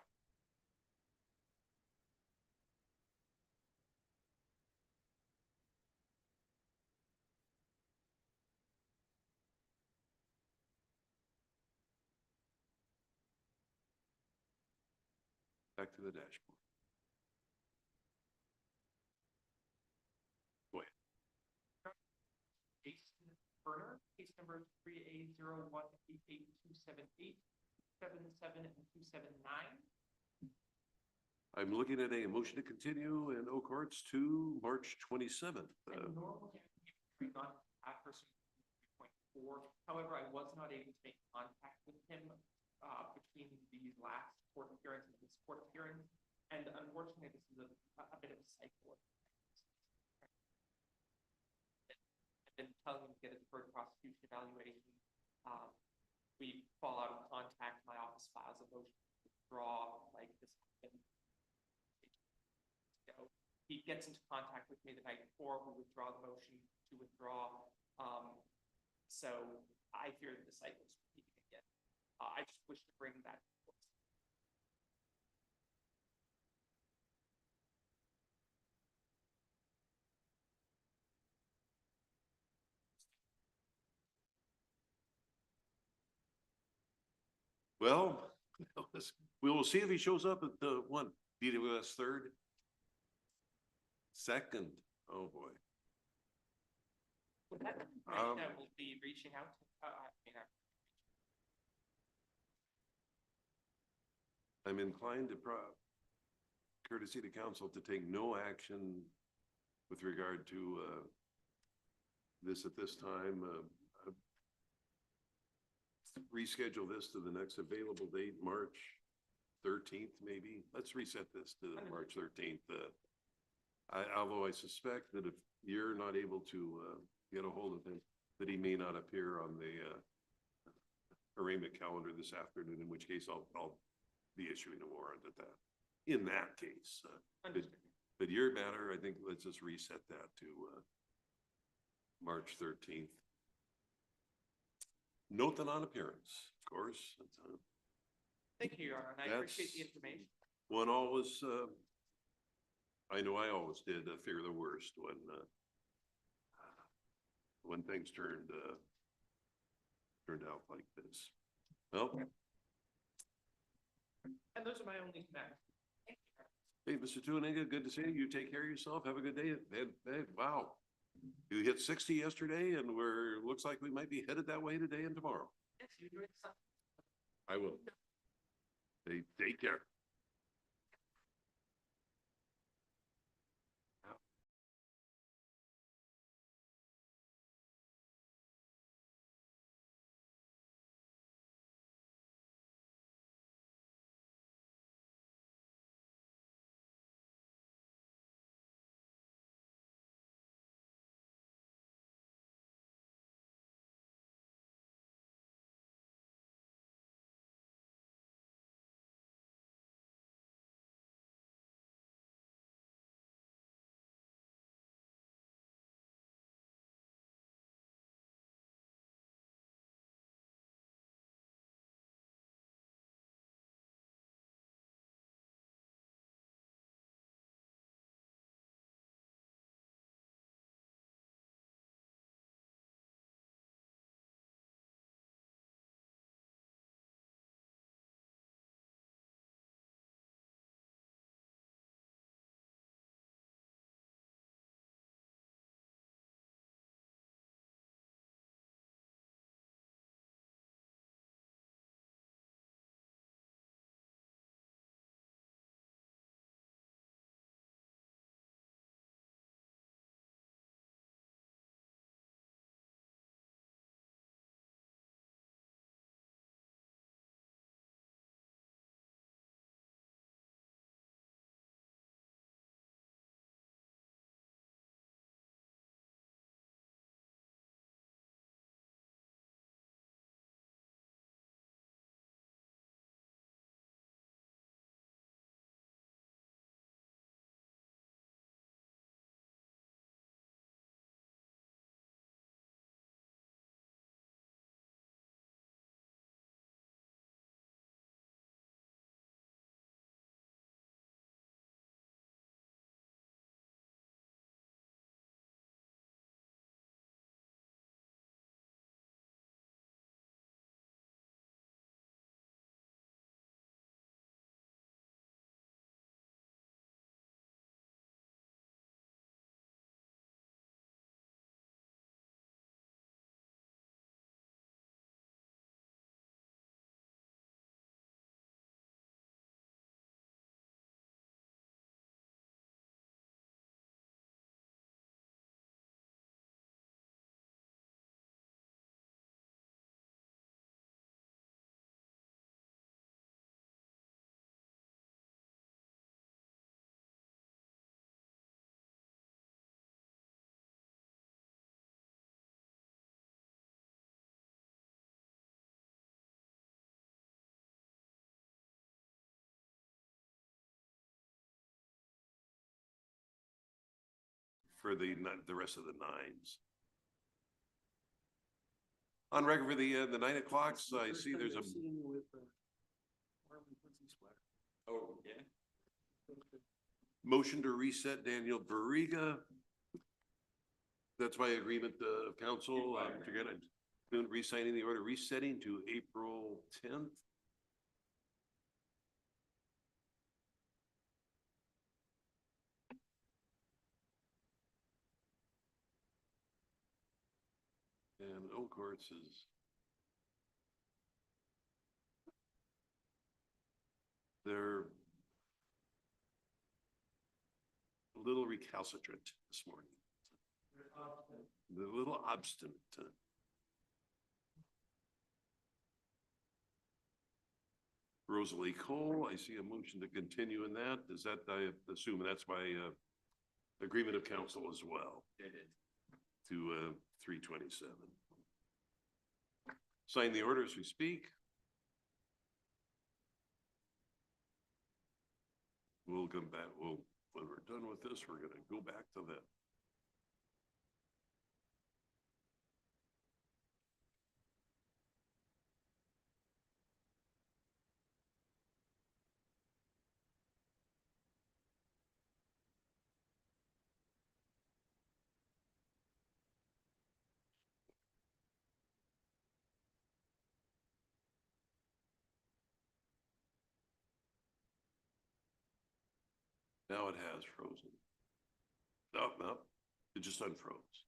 Back to the dashboard. Go ahead. Jason Berner, case number 3A01882787 and 279. I'm looking at a motion to continue in O courts to March 27th. And normally we not at person 3.4. However, I was not able to make contact with him between the last court appearance and this court appearance. And unfortunately, this is a bit of a cycle. I've been telling him to get a deferred prosecution evaluation. We fall out of contact. My office files a motion to withdraw, like this happened. He gets into contact with me the night before. We withdraw the motion to withdraw. So I fear that the cycle is repeating again. I just wish to bring that forth. Well, we will see if he shows up at the DWS 3rd. 2nd. Oh boy. With that information, I will be reaching out, I'm inclined to courtesy to council to take no action with regard to this at this time. Reschedule this to the next available date, March 13th, maybe. Let's reset this to March 13th. Although I suspect that if you're not able to get a hold of him, that he may not appear on the arraignment calendar this afternoon, in which case I'll be issuing a warrant at that. In that case, but your matter, I think let's just reset that to March 13th. Note the non-appearance, of course. thank you, Your Honor, and I appreciate the information. One always, I know I always did fear the worst when things turned out like this. Well, And those are my only matters. Thank you. hey, Mr. Tuaninga, good to see you. You take care of yourself. Have a good day. Wow. You hit 60 yesterday and looks like we might be headed that way today and tomorrow. Yes, you enjoyed the sun. I will. Hey, take care. For the rest of the nines. On record for the 9 o'clocks, I see there's a. Oh, yeah. Motion to reset Daniel Barriga. That's by agreement of council. Forget it. Re-signing the order, resetting to April 10th. And Oak Courts is. They're a little recalcitrant this morning. They're a little obstinate. Rosalie Cole, I see a motion to continue in that. Is that, I assume that's by agreement of council as well? It is. To 327. Sign the order as we speak. We'll come back. When we're done with this, we're gonna go back to that. Now it has frozen. No, it just unfroze.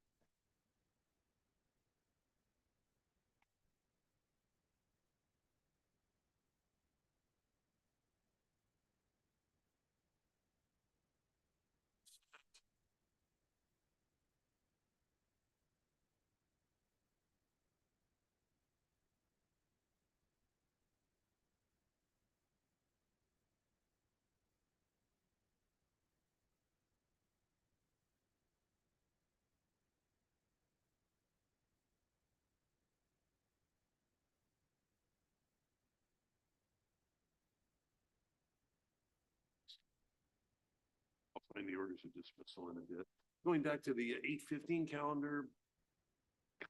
I'll find the orders of dismissal in a bit. Going back to the 8:15 calendar,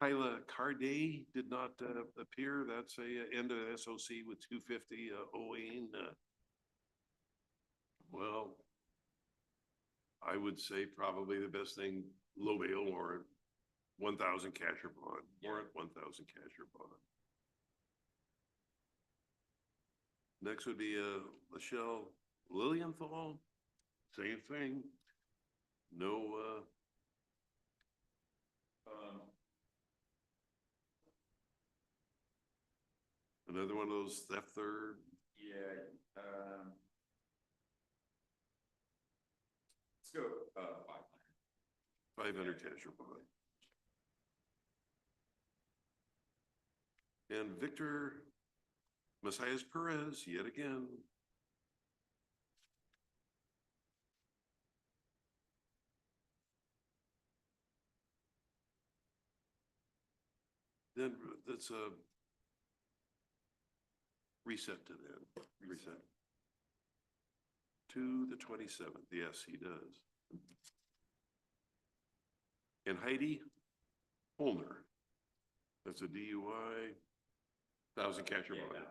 Kyla Carday did not appear. That's a end of SOC with 250 owing. Well, I would say probably the best thing, low bail warrant, 1,000 cash or bond, warrant 1,000 cash or bond. Next would be Michelle Lilienthal, same thing. No, another one of those theft third. Yeah, let's go, 500 cash or bond. And Victor Messias Perez, yet again. Then that's a reset to then, reset. To the 27th, yes, he does. And Heidi Holner, that's a DUI, 1,000 cash or bond.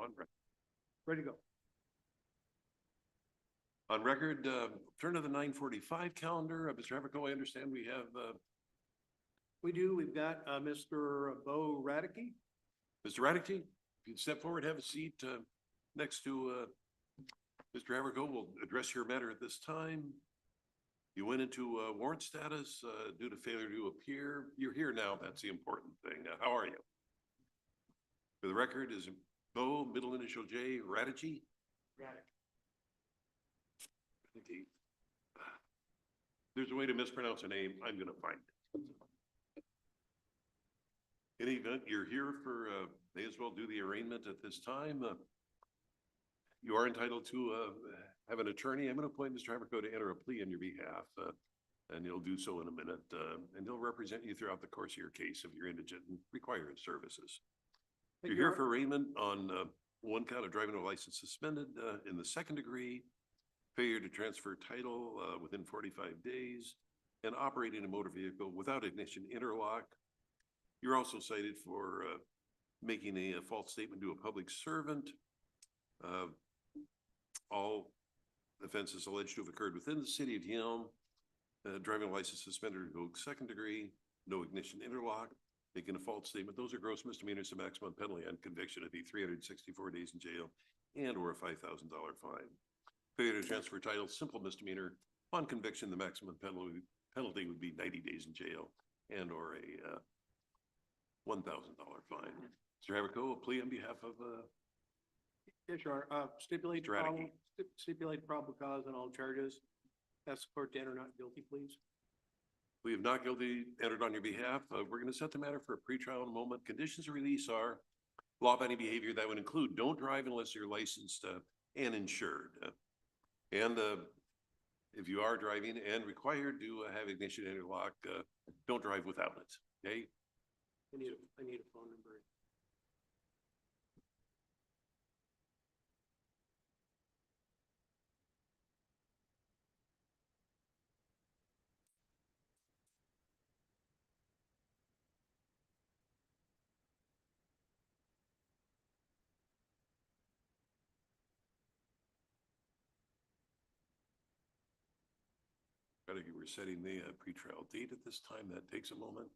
On record. Ready to go. On record, turn to the 9:45 calendar. Mr. Haverko, I understand we have, We do. We've got Mr. Bo Radke. Mr. Radke, if you'd step forward, have a seat, next to, Mr. Haverko. We'll address your matter at this time. You went into, warrant status, due to failure to appear. You're here now. That's the important thing. How are you? For the record, is Bo, middle initial J, Radke? Okay. There's a way to mispronounce a name. I'm gonna find it. In any event, you're here for, may as well do the arraignment at this time. You are entitled to, have an attorney. I'm gonna appoint Mr. Haverko to enter a plea on your behalf, and he'll do so in a minute, and he'll represent you throughout the course of your case if you're indigent and require his services. You're here for arraignment on, one count of driving a license suspended, in the second degree, failure to transfer title, within 45 days, and operating a motor vehicle without ignition interlock. You're also cited for, making a false statement to a public servant. All offenses alleged to have occurred within the city of Yelm. Driving a license suspended revoked second degree, no ignition interlock, making a false statement. Those are gross misdemeanors. The maximum penalty on conviction would be 364 days in jail and or a $5,000 fine. Failure to transfer title, simple misdemeanor. On conviction, the maximum penalty would be 90 days in jail and or a $1,000 fine. Mr. Haverko, a plea on behalf of, Yes, Your Honor. Stipulate Radke. stipulate probable cause on all charges. Ask the court to enter not guilty, please. we have not guilty entered on your behalf. We're going to set the matter for a pretrial in a moment. Conditions of release are law-abiding behavior that would include don't drive unless you're licensed and insured. And if you are driving and required to have ignition interlock, don't drive without it. Okay. I need a phone number. We're setting the pretrial date at this time. That takes a moment.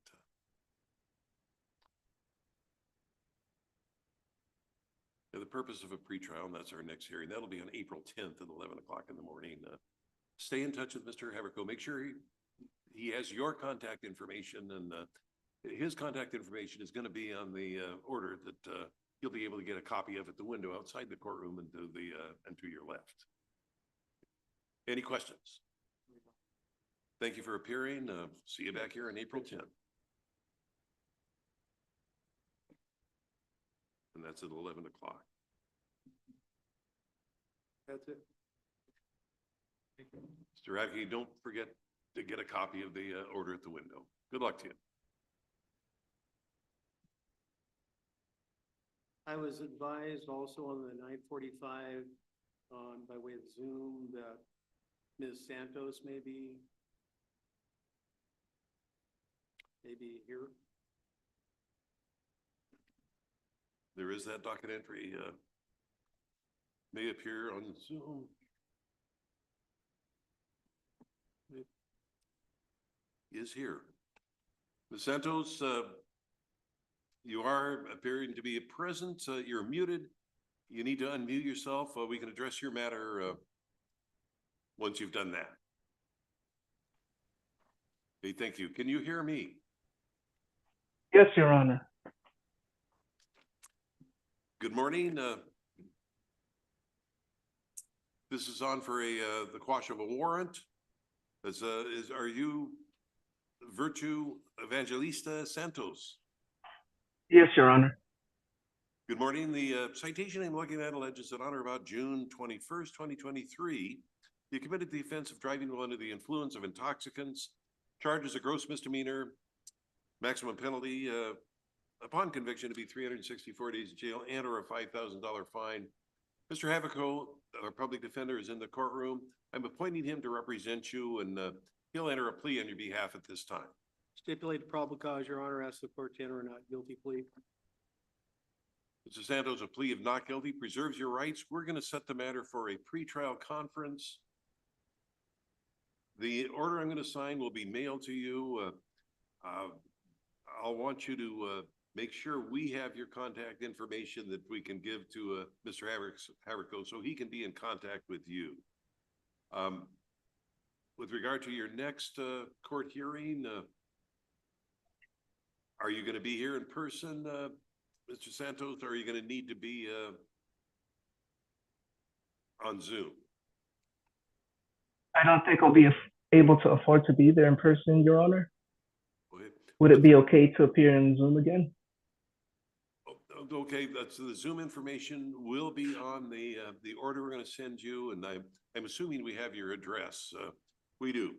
For the purpose of a pretrial, and that's our next hearing, that'll be on April 10th at 11 o'clock in the morning. Stay in touch with Mr. Haverko. Make sure he has your contact information, and his contact information is going to be on the order that you'll be able to get a copy of at the window outside the courtroom and to your left. Any questions? Thank you for appearing. See you back here on April 10th. And that's at 11 o'clock. That's it. Mr. Radke, don't forget to get a copy of the order at the window. Good luck to you. I was advised also on the 9:45 by way of Zoom that Ms. Santos may be here. There is that docket entry, may appear on Zoom. It is here. Ms. Santos, you are appearing to be present. You're muted. You need to unmute yourself. We can address your matter once you've done that. Okay, thank you. Can you hear me? Yes, Your Honor. Good morning. This is on for the quash of a warrant. Are you Virtue Evangelista Santos? Yes, Your Honor. Good morning. The citation I'm looking at alleges that on or about June 21st, 2023, you committed the offense of driving while under the influence of intoxicants. Charges a gross misdemeanor. Maximum penalty upon conviction to be 364 days in jail and or a $5,000 fine. Mr. Haverko, our public defender, is in the courtroom. I'm appointing him to represent you, and he'll enter a plea on your behalf at this time. Stipulate probable cause, Your Honor. Ask the court to enter a not guilty plea. Mr. Santos, a plea of not guilty preserves your rights. We're going to set the matter for a pretrial conference. The order I'm going to sign will be mailed to you. I'll want you to make sure we have your contact information that we can give to Mr. Haverko so he can be in contact with you. With regard to your next court hearing, are you going to be here in person, Mr. Santos, or are you going to need to be on Zoom? I don't think I'll be able to afford to be there in person, Your Honor. Okay. Would it be okay to appear in Zoom again? Okay, that's the Zoom information will be on the order we're going to send you, and I'm assuming we have your address. We do.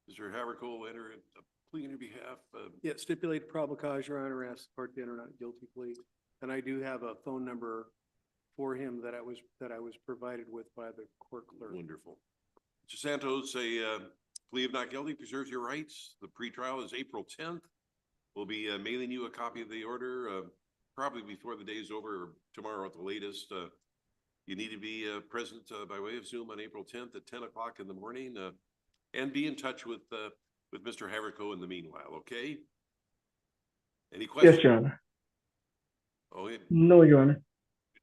Mr. Haverko will enter a plea on your behalf. Yeah, stipulated probable cause, Your Honor, ask the court to enter not guilty plea. And I do have a phone number for him that I was provided with by the court clerk. Wonderful. Mr. Santos, a plea of not guilty preserves your rights. The pretrial is April 10th. We'll be mailing you a copy of the order probably before the day is over, or tomorrow at the latest. You need to be present by way of Zoom on April 10th at 10 o'clock in the morning, and be in touch with Mr. Haverko in the meanwhile, okay? Any questions? Yes, Your Honor. Okay. No, Your Honor.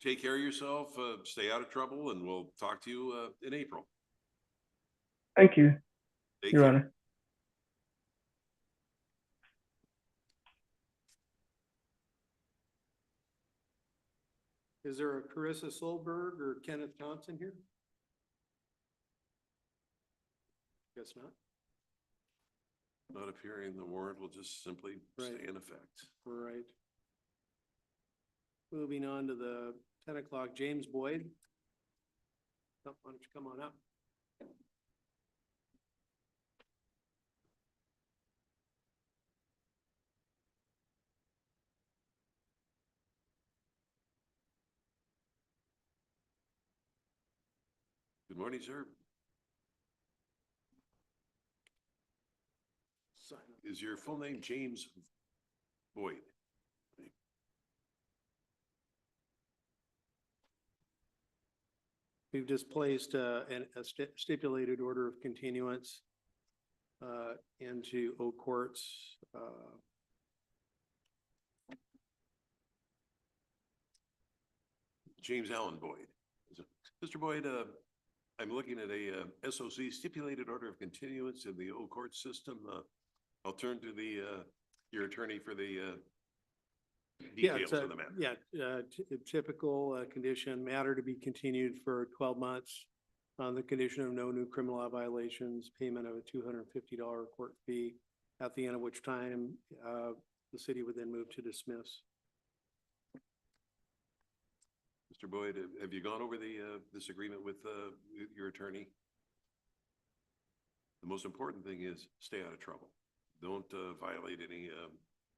Take care of yourself, stay out of trouble, and we'll talk to you in April. Thank you, Take Your care. Honor. Is there a Carissa Solberg or Kenneth Johnson here? Guess not. Not appearing, the warrant will just simply stay in effect. Right. Moving on to the 10 o'clock, James Boyd. Oh, why don't you come on up? Good morning, sir. Is your full name James Boyd? We've just placed a stipulated order of continuance into Oak Courts. James Allen Boyd. Mr. Boyd, I'm looking at a SOC stipulated order of continuance in the Old Court system. I'll turn to your attorney for the details of the matter. Yeah, typical condition, matter to be continued for 12 months on the condition of no new criminal law violations, payment of a $250 court fee, at the end of which time the city would then move to dismiss. Mr. Boyd, have you gone over this agreement with your attorney? The most important thing is stay out of trouble. Don't violate any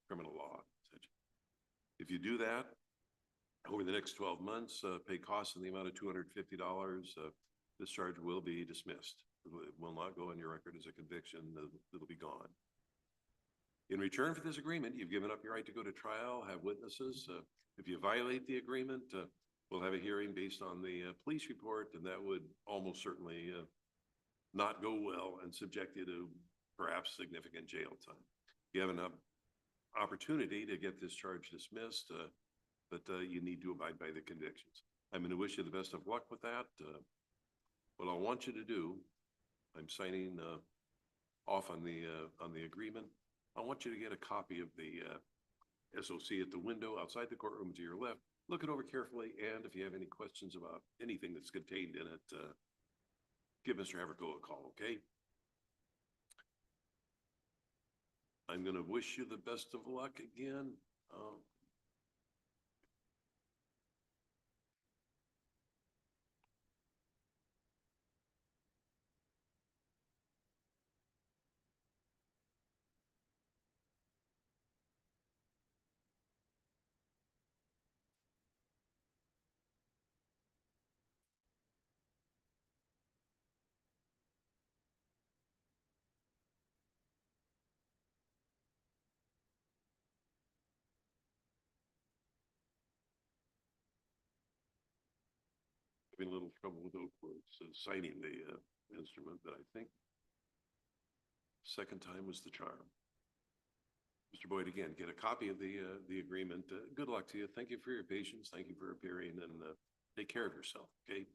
criminal law. If you do that, over the next 12 months, pay costs in the amount of $250, this charge will be dismissed. It will not go on your record as a conviction. It'll be gone. In return for this agreement, you've given up your right to go to trial, have witnesses. If you violate the agreement, we'll have a hearing based on the police report, and that would almost certainly not go well and subject you to perhaps significant jail time. You have an opportunity to get this charge dismissed, but you need to abide by the convictions. I'm going to wish you the best of luck with that. What I want you to do, I'm signing off on the agreement. I want you to get a copy of the SOC at the window outside the courtroom to your left. Look it over carefully, and if you have any questions about anything that's contained in it, give Mr. Haverko a call, okay? I'm going to wish you the best of luck again. having a little trouble with Oakwood's signing the instrument, but I think second time was the charm. Mr. Boyd, again, get a copy of the agreement. Good luck to you. Thank you for your patience. Thank you for appearing, and take care of yourself, okay?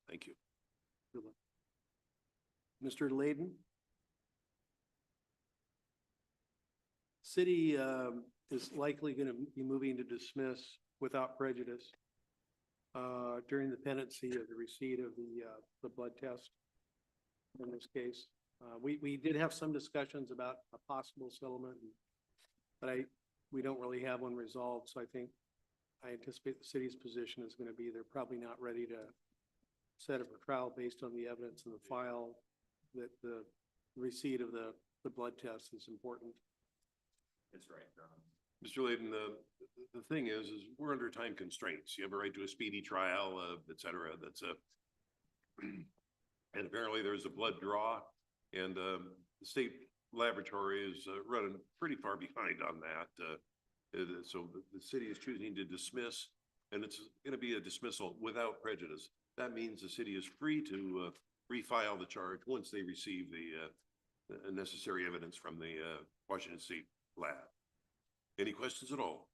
Thank you. Good luck. Mr. Layden? City is likely going to be moving to dismiss without prejudice during the pendency of the receipt of the blood test in this case. We did have some discussions about a possible settlement, but we don't really have one resolved, so I anticipate the city's position is going to be they're probably not ready to set up a trial based on the evidence in the file, that the receipt of the blood test is important. That's right, Your Honor. Mr. Layden, the thing is we're under time constraints. You have a right to a speedy trial, et cetera. That's and apparently there's a blood draw, and the state laboratory is running pretty far behind on that. So the city is choosing to dismiss, and it's going to be a dismissal without prejudice. That means the city is free to refile the charge once they receive the necessary evidence from the Washington State lab. Any questions at all?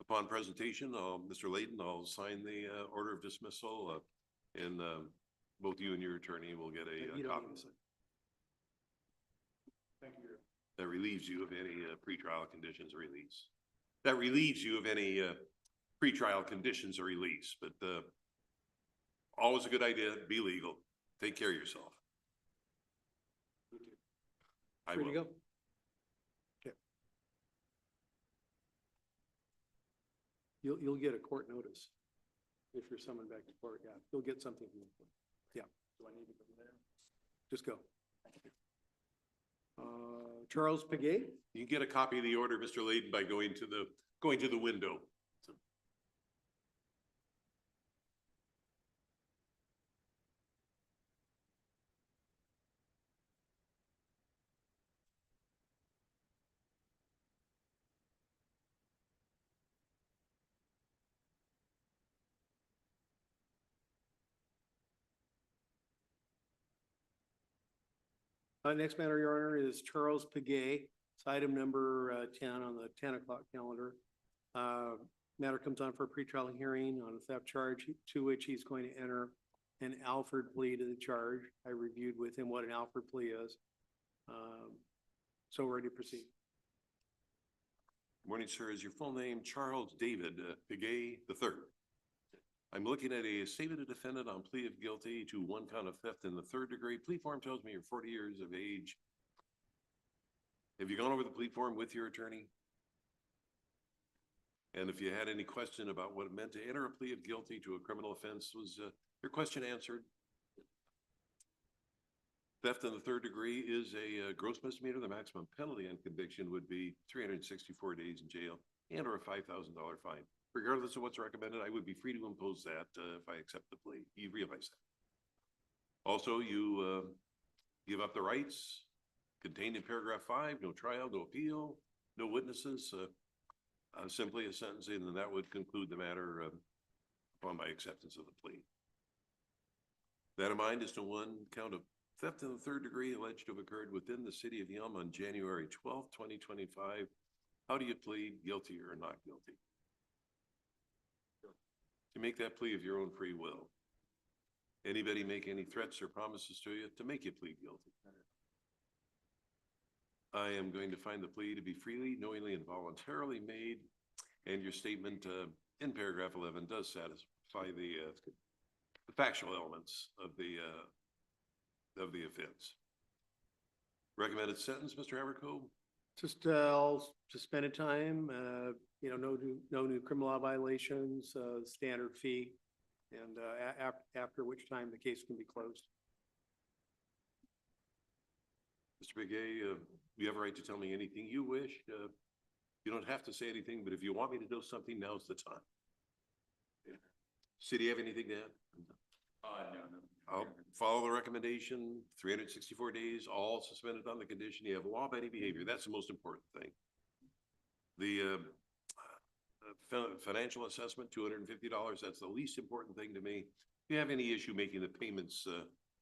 Upon presentation, Mr. Layden, I'll sign the order of dismissal, and both you and your attorney will get a copy. Thank you. That relieves you of any pretrial conditions or release. That relieves you of any pretrial conditions or release, but always a good idea. Be legal. Take care of yourself. I Free to will. go. Okay. You'll get a court notice if you're summoned back to court. Yeah, you'll get something from the court. Yeah. Do I need to go there? Just go. Charles Paget? You can get a copy of the order, Mr. Layden, by going to the window. Next matter, Your Honor, is Charles Paget. It's item number 10 on the 10 o'clock calendar. Matter comes on for a pretrial hearing on a theft charge to which he's going to enter an Alford plea to the charge. I reviewed with him what an Alford plea is. So we're ready to proceed. Good morning, sir. Is your full name Charles David Paget III? I'm looking at a statement of defendant on plea of guilty to one count of theft in the third degree. Plea form tells me you're 40 years of age. Have you gone over the plea form with your attorney? And if you had any question about what it meant to enter a plea of guilty to a criminal offense, was your question answered? Theft in the third degree is a gross misdemeanor. The maximum penalty on conviction would be 364 days in jail and or a $5,000 fine. Regardless of what's recommended, I would be free to impose that if I accept the plea. You realize that. Also, you give up the rights contained in paragraph 5, no trial, no appeal, no witnesses, simply a sentencing, and that would conclude the matter upon my acceptance of the plea. That in mind is to one count of theft in the third degree alleged to have occurred within the city of Yelm on January 12th, 2025. How do you plead, guilty or not guilty? To make that plea of your own free will. Anybody make any threats or promises to you to make you plead guilty? I am going to find the plea to be freely, knowingly, and voluntarily made, and your statement in paragraph 11 does satisfy the factual elements of the offense. Recommended sentence, Mr. Havercove? Just all suspended time, no new criminal law violations, standard fee, and after which time the case can be closed. Mr. Begay, you have a right to tell me anything you wish. You don't have to say anything, but if you want me to know something, now's the time. City, have anything to add? No. I'll follow the recommendation, 364 days, all suspended on the condition you have law-abiding behavior. That's the most important thing. The financial assessment, $250. That's the least important thing to me. If you have any issue making the payments,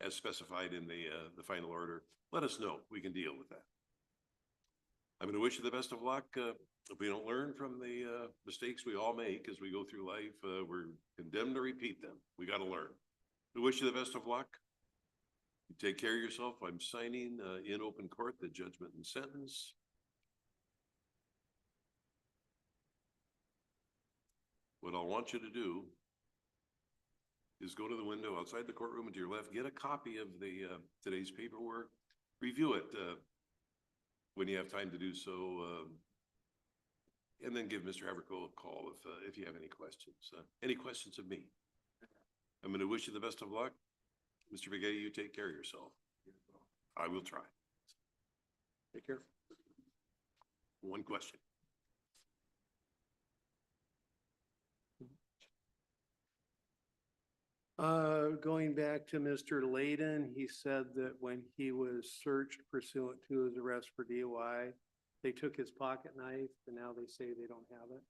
as specified in the final order, let us know. We can deal with that. I'm going to wish you the best of luck. If we don't learn from the mistakes we all make as we go through life, we're condemned to repeat them. We got to learn. We wish you the best of luck. You take care of yourself. I'm signing in open court the judgment and sentence. What I want you to do is go to the window outside the courtroom and to your left, get a copy of the today's paperwork, review it when you have time to do so, and then give Mr. Haverko a call if you have any questions. Any questions of me? I'm going to wish you the best of luck. Mr. Begay, you take care of yourself. I will try. Take care. One question. Going back to Mr. Layden, he said that when he was searched pursuant to his arrest for DUI, they took his pocket knife and now they say they don't have it.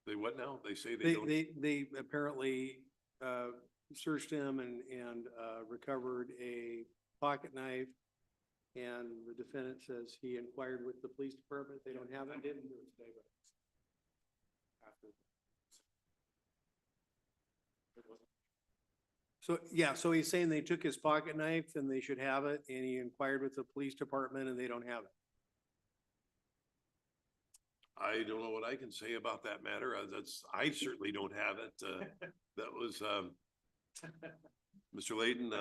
They what now? They say they don't. They apparently searched him and recovered a pocket knife. And the defendant says he inquired with the police department. They don't have it. I didn't do it today, but after. So, yeah, so he's saying they took his pocket knife and they should have it, and he inquired with the police department and they don't have it. I don't know what I can say about that matter. I certainly don't have it. That was, Mr. Layden,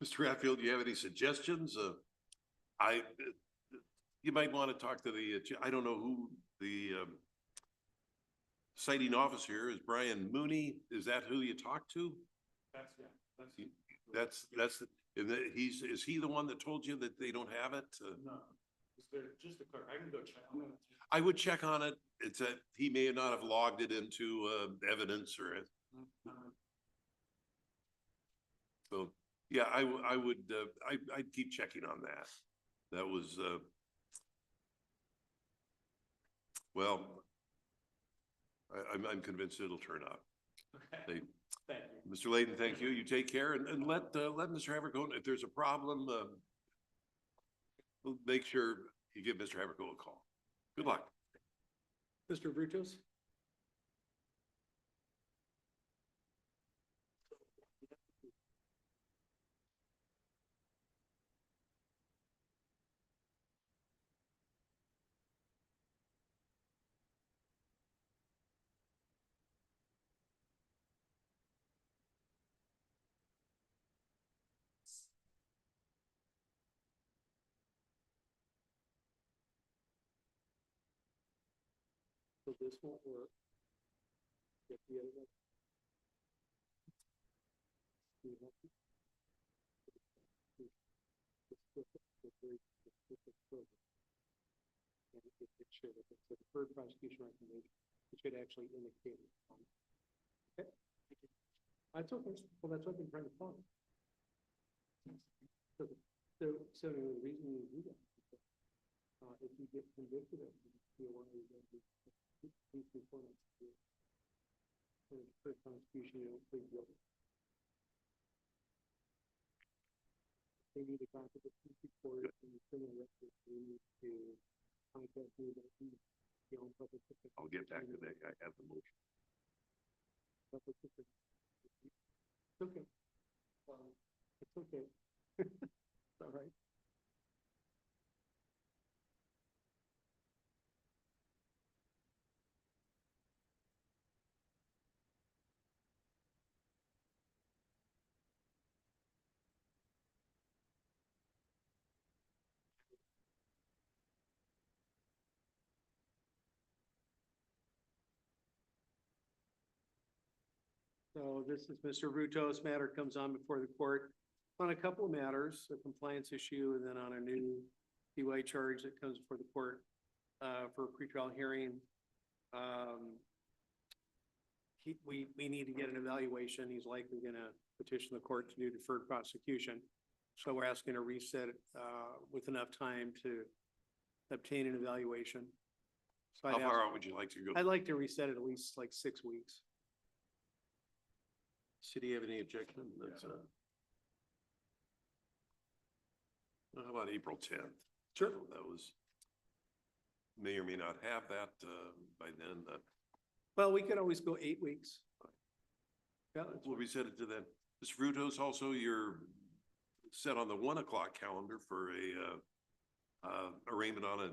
Mr. Hatfield, do you have any suggestions? You might want to talk to I don't know who the citing officer is. Brian Mooney. Is that who you talk to? That's is he the one that told you that they don't have it? No, just the clerk. I can go check on it. I would check on it. It's that he may not have logged it into evidence or. So yeah, I would I'd keep checking on that. That was well, I'm convinced it'll turn up. Okay. Thank you. Mr. Layden, thank you. You take care and let Mr. Haverko, if there's a problem, we'll make sure you give Mr. Haverko a call. Good luck. Mr. Brutos? So this won't work. Get the other one. And it should, if it's a deferred prosecution recommendation, it should actually indicate it. Okay? That's okay. Well, that's what I'm trying to find. So the reason you do that, if you get convicted of it, you're one of these components. For prosecution, you don't plead guilty. They need to contact the police report and the criminal record. They need to contact me about the own public. I'll get back to that. I have the motion. It's okay. It's okay. It's all right. So this is Mr. Ruto's matter comes on before the court on a couple of matters, a compliance issue, and then on a new DUI charge that comes before the court for a pretrial hearing. We need to get an evaluation. He's likely gonna petition the court to do deferred prosecution. So we're asking to reset it, with enough time to obtain an evaluation. So How I'd far ask- out would you like to go? I'd like to reset it at least like 6 weeks. City have any objection? That's, how about April 10th? Sure. That was, may or may not have that, by then, Well, we could always go 8 weeks. Yeah, that's we'll reset it to then. Ms. Frutos, also you're set on the 1 o'clock calendar for a, arraignment on a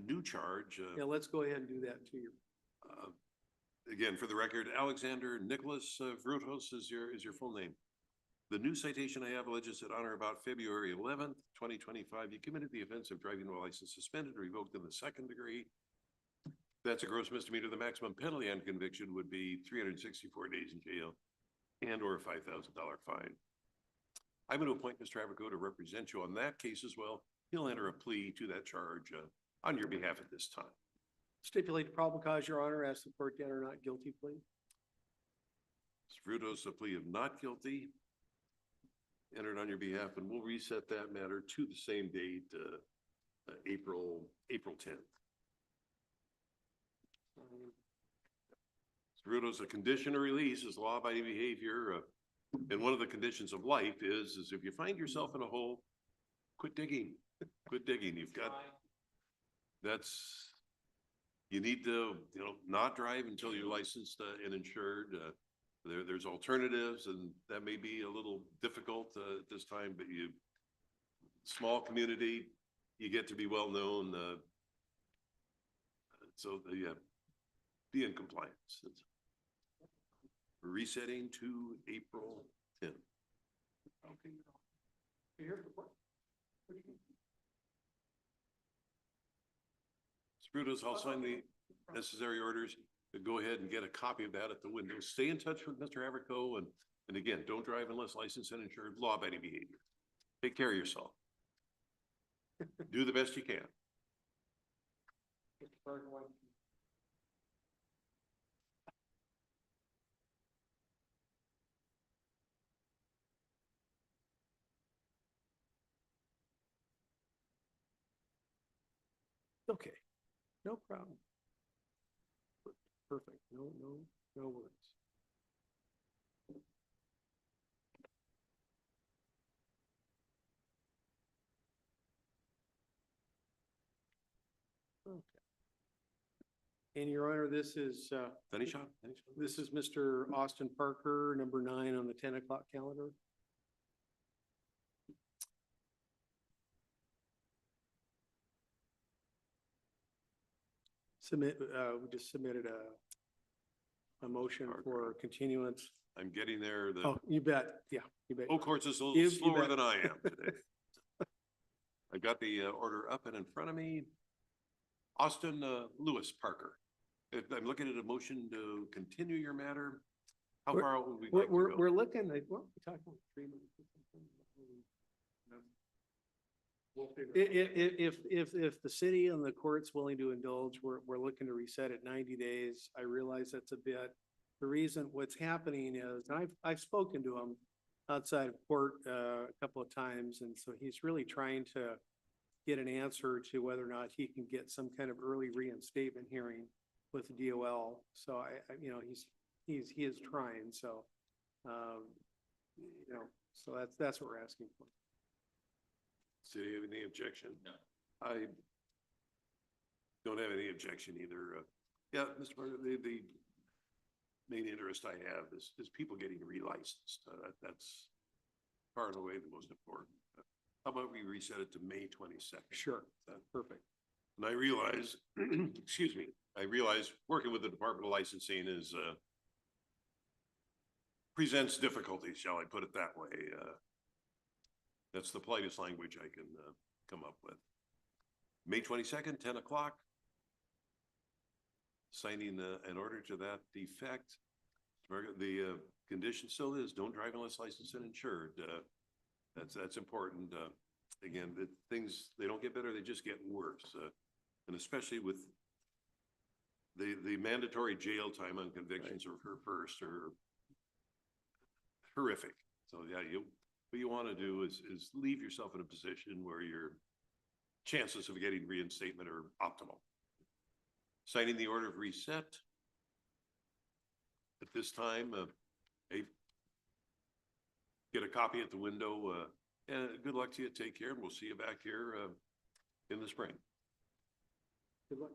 new charge. yeah, let's go ahead and do that to you. Again, for the record, Alexander Nicholas Frutos is your full name. The new citation I have alleges that on or about February 11th, 2025, you committed the offense of driving while license suspended or revoked in the 2nd degree. That's a gross misdemeanor. The maximum penalty on conviction would be 364 days in jail and or a $5,000 fine. I'm going to appoint Mr. Averco to represent you on that case as well. He'll enter a plea to that charge on your behalf at this time. Stipulate the probable cause, Your Honor, ask the court to enter not guilty plea. Mr. Frutos, a plea of not guilty entered on your behalf, and we'll reset that matter to the same date, April 10th. Mr. Frutos, a condition of release is law-abiding behavior, and one of the conditions of life is if you find yourself in a hole, quit digging. Quit digging. You've got, you need to, not drive until you're licensed and insured. There's alternatives, and that may be a little difficult at this time, but small community, you get to be well known. So be in compliance. We're resetting to April 10th. Okay. You here for what? Brutus, I'll sign the necessary orders. Go ahead and get a copy of that at the window. Stay in touch with Mr. Averco, and again, don't drive unless licensed and insured, law-abiding behavior. Take care of yourself. Do the best you can. Okay, no problem. Perfect. No worries. Okay. And Your Honor, this is, Finish up. this is Mr. Austin Parker, number 9 on the 10 o'clock calendar. We just submitted a motion for continuance. I'm getting there. Oh, you bet. Yeah, you bet. Of course, it's a You little slower bet. than I am today. I got the order up and in front of me. Austin Lewis Parker. If I'm looking at a motion to continue your matter, how far out would we like to go? We're looking, like, what are we talking about? 3 months? If the city and the court's willing to indulge, we're looking to reset it 90 days. I realize that's a bit. The reason what's happening is, and I've spoken to him outside of court a couple of times, and so he's really trying to get an answer to whether or not he can get some kind of early reinstatement hearing with the DOL. So he is trying, so, so that's what we're asking for. City have any objection? No. I don't have any objection either. Yeah, Mr. Parker, the main interest I have is people getting relicensed. That's far and away the most important. How about we reset it to May 22nd? Sure, that's perfect. And I realize, excuse me, I realize working with the Department of Licensing is presents difficulties, shall I put it that way? That's the politest language I can come up with. May 22nd, 10 o'clock. Signing an order to that effect. The condition still is don't drive unless licensed and insured. That's important. Again, things, they don't get better, they just get worse. And especially with the mandatory jail time on convictions or for first are horrific. So yeah, what you want to do is leave yourself in a position where your chances of getting reinstatement are optimal. Signing the order of reset. At this time, hey, get a copy at the window, and good luck to you. Take care, and we'll see you back here in the spring. Good luck.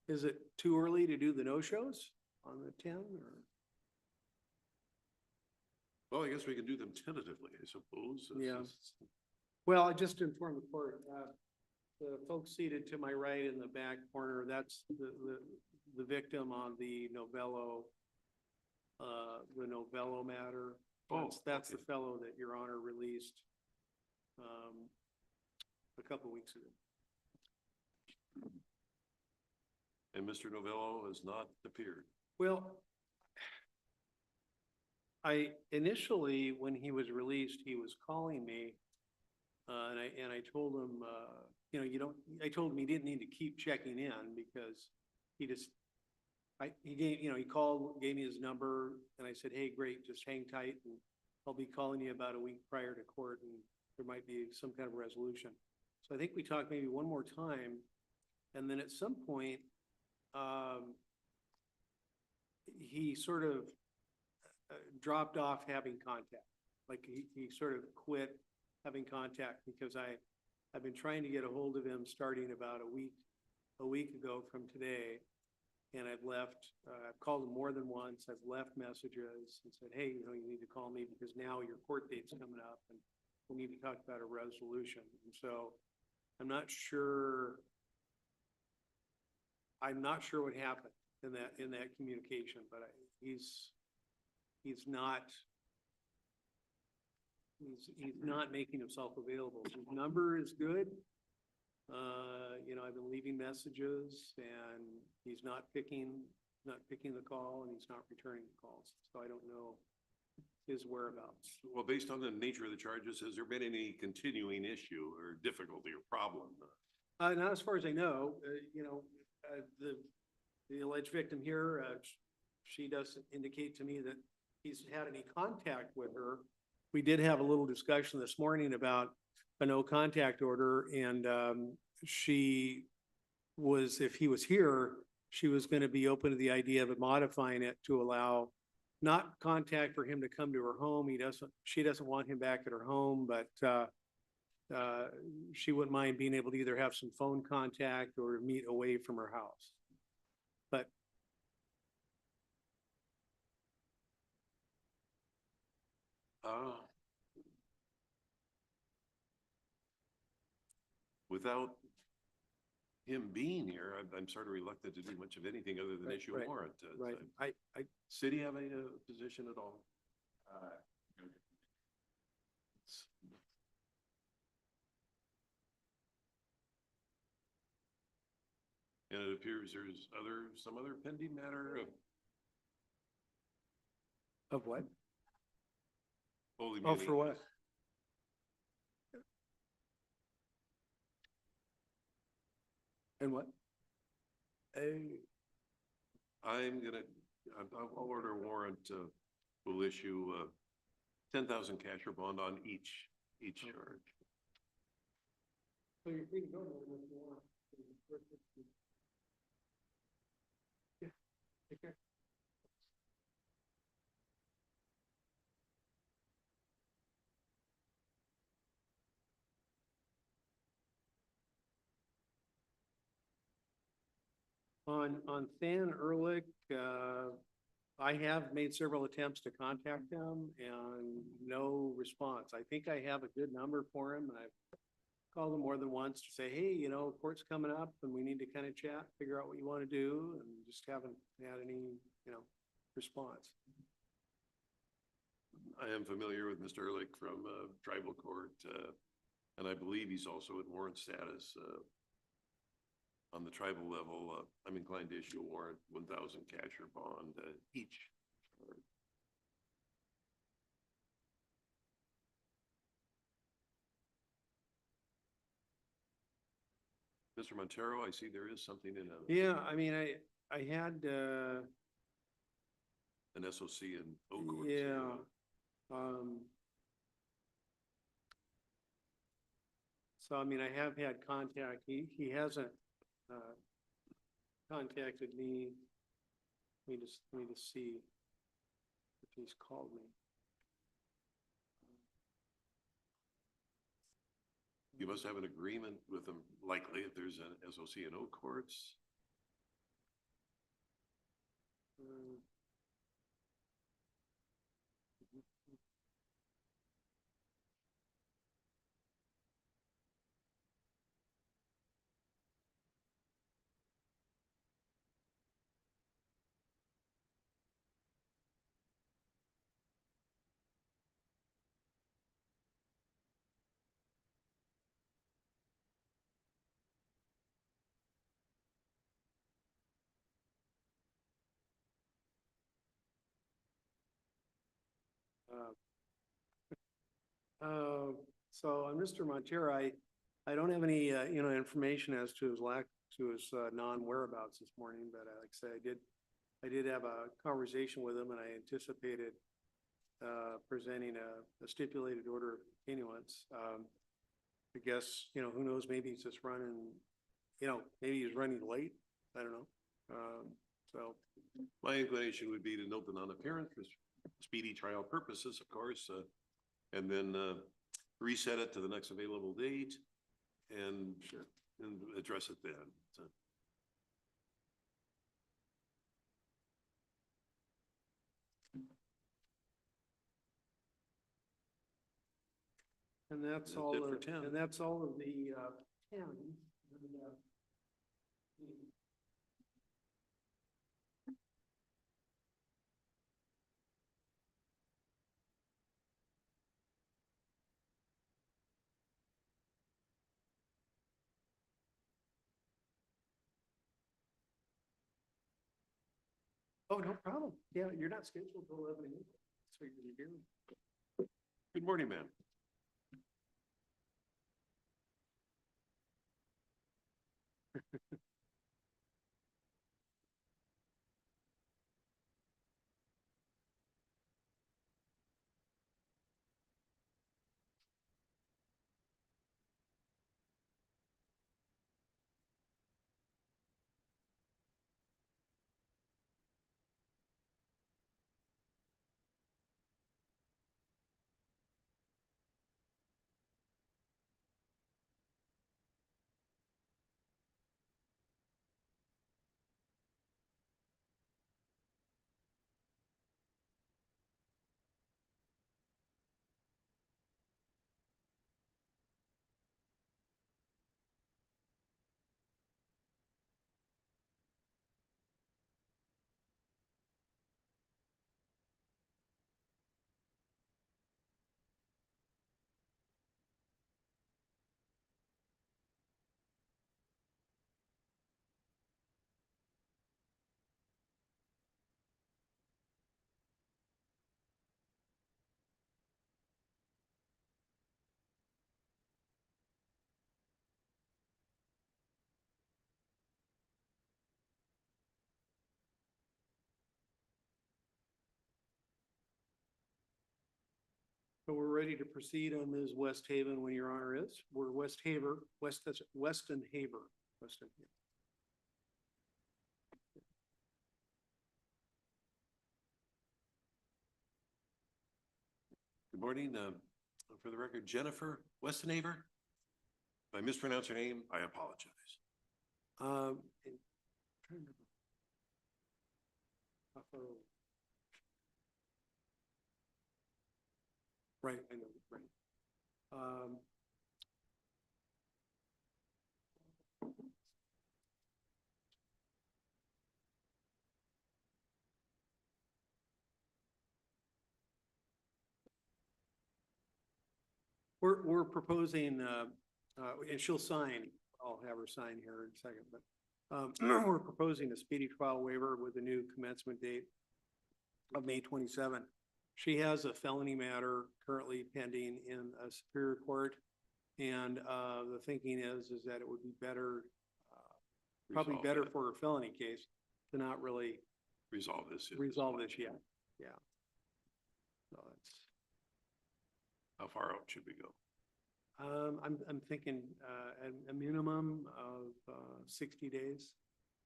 Is it too early to do the no-shows on the 10 or? Well, I guess we can do them tentatively, I suppose. Yeah. Well, I just informed the court, the folks seated to my right in the back corner, that's the victim on the Novello matter. That's the fellow that Your Honor released a couple weeks ago. And Mr. Novello has not appeared. Well, initially, when he was released, he was calling me, and I told him, I told him he didn't need to keep checking in because he called, gave me his number, and I said, hey, great, just hang tight, and I'll be calling you about a week prior to court, and there might be some kind of resolution. So I think we talked maybe one more time, and then at some point, he sort of dropped off having contact. Like he sort of quit having contact because I've been trying to get a hold of him starting about a week ago from today. And I've called him more than once. I've left messages and said, hey, you need to call me because now your court date's coming up and we need to talk about a resolution. And so I'm not sure what happened in that communication, but he's not making himself available. His number is good. I've been leaving messages and he's not picking the call and he's not returning the calls. So I don't know his whereabouts. Well, based on the nature of the charges, has there been any continuing issue or difficulty or problem? Not as far as I know. The alleged victim here, she doesn't indicate to me that he's had any contact with her. We did have a little discussion this morning about a no contact order, and she was, if he was here, she was going to be open to the idea of modifying it to allow not contact for him to come to her home. She doesn't want him back at her home, but she wouldn't mind being able to either have some phone contact or meet away from her house. But without him being here, I'm sort of reluctant to do much of anything other than issue a warrant. right, City have a position at all? And it appears there's some other pending matter of what? Holy Oh, for what? And what? I'll order a warrant, we'll issue 10,000 cash or bond on each charge. So you're free to go there if you want. Yeah, take care. On Than Ehrlich, I have made several attempts to contact him and no response. I think I have a good number for him, and I've called him more than once to say, hey, court's coming up and we need to kind of chat, figure out what you want to do, and just haven't had any, response. I am familiar with Mr. Ehrlich from tribal court, and I believe he's also in warrant status on the tribal level. I'm inclined to issue a warrant, 1,000 cash or bond each. Mr. Montero, I see there is something in a. Yeah, I mean, I had, An SOC in Oak. yeah, um. So I mean, I have had contact, he hasn't, contacted me. Let me just see if he's called me. You must have an agreement with them, likely if there's an SOC in Oak Courts. So on Mr. Montero, I don't have any, information as to his non-whereabouts this morning, but like I say, I did have a conversation with him and I anticipated, presenting a stipulated order of continuance. I guess, who knows, maybe he's just running, maybe he's running late. I don't know. So My inclination would be to note the non-appearance for speedy trial purposes, of course, and then reset it to the next available date and address it then. So, and that's That's all, it for 10. and that's all of the, 10. And, oh, no problem. Yeah, you're not scheduled till 11 a.m. So you're here. Good morning, ma'am. So we're ready to proceed on Ms. West Haven when Your Honor is. We're Weston Haver. Weston Haver. Good morning. For the record, Jennifer Westenhaver. If I mispronounce her name, I apologize. Um, Right, I know, right. We're proposing, and she'll sign, I'll have her sign here in a second, but we're proposing a speedy trial waiver with a new commencement date of May 27. She has a felony matter currently pending in a Superior Court. And the thinking is that it would be better, probably Resolve better that. for her felony case to not really Resolve this. resolve this yet. Yeah. So it's, How far out should we go? I'm thinking, a minimum of, 60 days.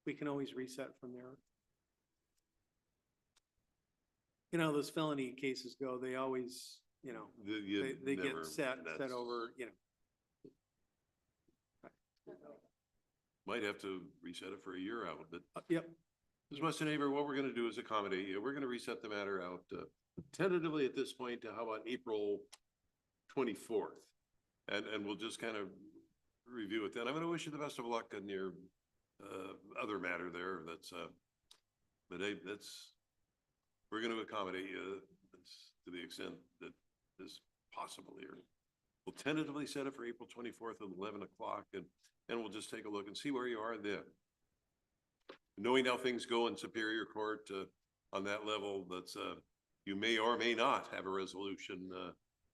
We can always reset from there. You know, those felony cases go, they always, you know, they get set over, you know. Might have to reset it for a year out, but Yep. Ms. Weston Haver, what we're gonna do is accommodate you. We're gonna reset the matter out tentatively at this point to how about April 24th? And we'll just kind of review it then. I'm gonna wish you the best of luck on your other matter there. But we're gonna accommodate you to the extent that is possible here. We'll tentatively set it for April 24th at 11 o'clock and we'll just take a look and see where you are then. Knowing how things go in Superior Court on that level, you may or may not have a resolution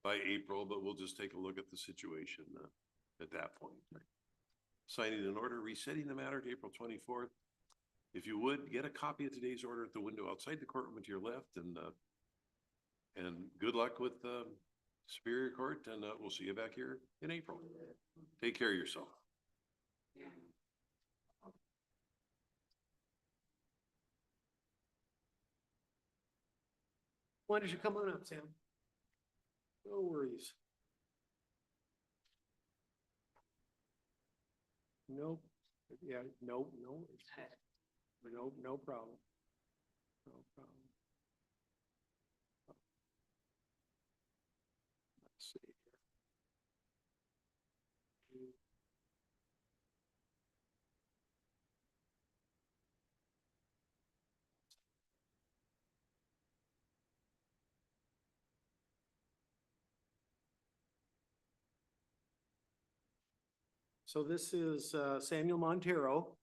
by April, but we'll just take a look at the situation at that point. Signing an order, resetting the matter to April 24th. If you would, get a copy of today's order at the window outside the courtroom to your left, and good luck with Superior Court, and we'll see you back here in April. Take care of yourself. Why don't you come on up, Sam? No worries. Nope. Yeah, no, no problem. No problem. Let's see here. So this is Samuel Montero.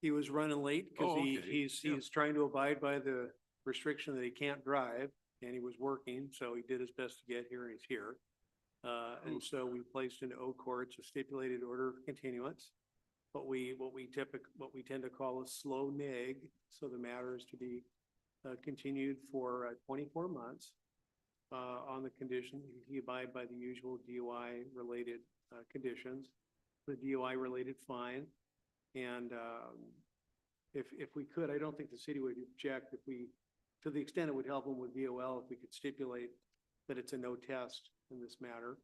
He was running late because Oh, okay. he's trying to abide by the restriction that he can't drive, and he was working, so he did his best to get here, and he's here. And so we placed into O courts a stipulated order of continuance. What we tend to call a slow neg, so the matter is to be continued for 24 months on the condition he abide by the usual DUI related conditions, the DUI related fine. And if we could, I don't think the city would object if we, to the extent it would help them with VOL, if we could stipulate that it's a no test in this matter.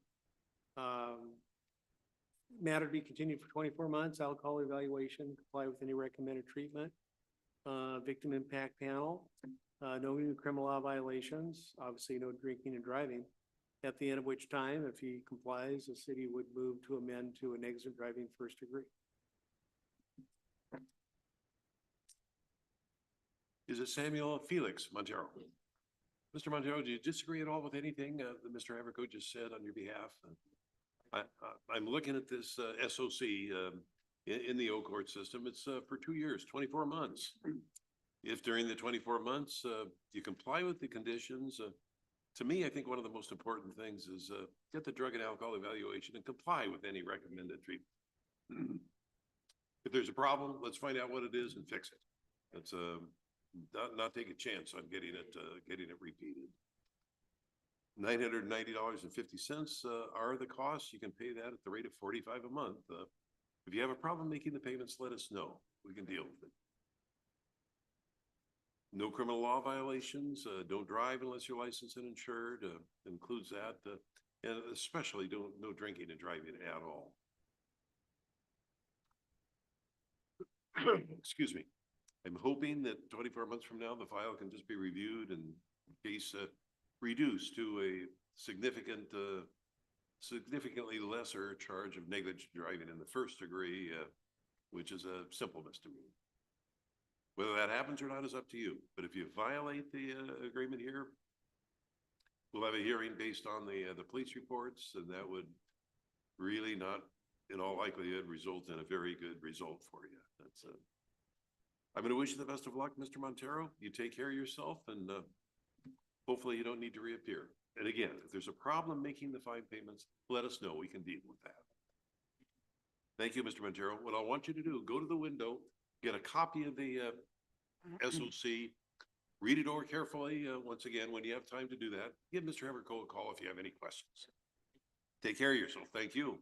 Matter to be continued for 24 months, alcohol evaluation, comply with any recommended treatment, victim impact panel, no new criminal law violations, obviously no drinking and driving. At the end of which time, if he complies, the city would move to amend to a negligent driving first degree. Is it Samuel Felix Montero? Mr. Montero, do you disagree at all with anything that Mr. Haverco just said on your behalf? I'm looking at this SOC in the O court system. It's for 2 years, 24 months. If during the 24 months you comply with the conditions, to me, I think one of the most important things is get the drug and alcohol evaluation and comply with any recommended treatment. If there's a problem, let's find out what it is and fix it. Let's not take a chance on getting it repeated. $990.50 are the costs. You can pay that at the rate of $45 a month. If you have a problem making the payments, let us know. We can deal with it. No criminal law violations. Don't drive unless you're licensed and insured. Includes that, and especially no drinking and driving at all. Excuse me. I'm hoping that 24 months from now, the file can just be reviewed and case reduced to a significantly lesser charge of negligent driving in the first degree, which is a simple misdemeanor. Whether that happens or not is up to you. But if you violate the agreement here, we'll have a hearing based on the police reports, and that would really not, in all likelihood, result in a very good result for you. That's I'm going to wish you the best of luck, Mr. Montero. You take care of yourself, and hopefully you don't need to reappear. And again, if there's a problem making the fine payments, let us know. We can deal with that. Thank you, Mr. Montero. What I want you to do, go to the window, get a copy of the SOC. Read it over carefully. Once again, when you have time to do that, give Mr. Everco a call if you have any questions. Take care of yourself. Thank you.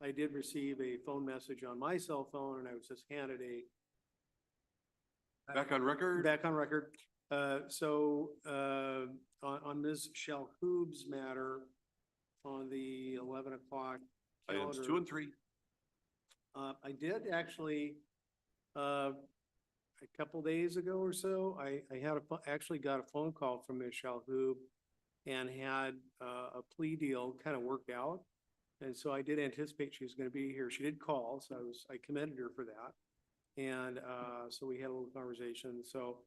I did receive a phone message on my cell phone and I was just handed Back on record? back on record. On Ms. Shalhoub's matter, on the 11 o'clock Items calendar. 2 and 3. I did actually, a couple days ago or so, I actually got a phone call from Ms. Shalhoub and had a plea deal kind of worked out. And so I did anticipate she was going to be here. She did call, so I commended her for that. And so we had a little conversation. So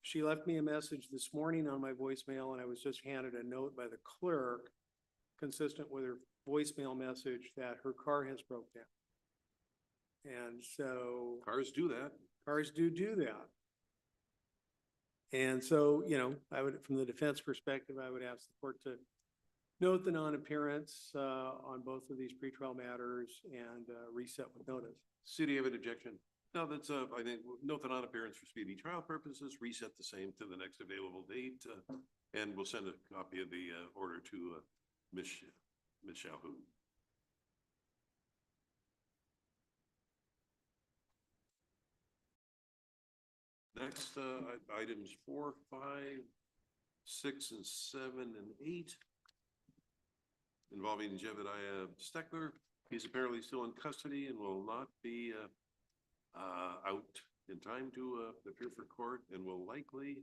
she left me a message this morning on my voicemail, and I was just handed a note by the clerk consistent with her voicemail message that her car has broke down. And so Cars do that. cars do that. And so, I would, from the defense perspective, I would ask the court to note the non-appearance on both of these pretrial matters and reset with notice. City have an objection? No, that's, I think, note the non-appearance for speedy trial purposes, reset the same to the next available date, and we'll send a copy of the order to Ms. Shalhoub. Next, items 4, 5, 6, and 7, and 8 involving Jebediah Steckler. He's apparently still in custody and will not be out in time to appear for court and will likely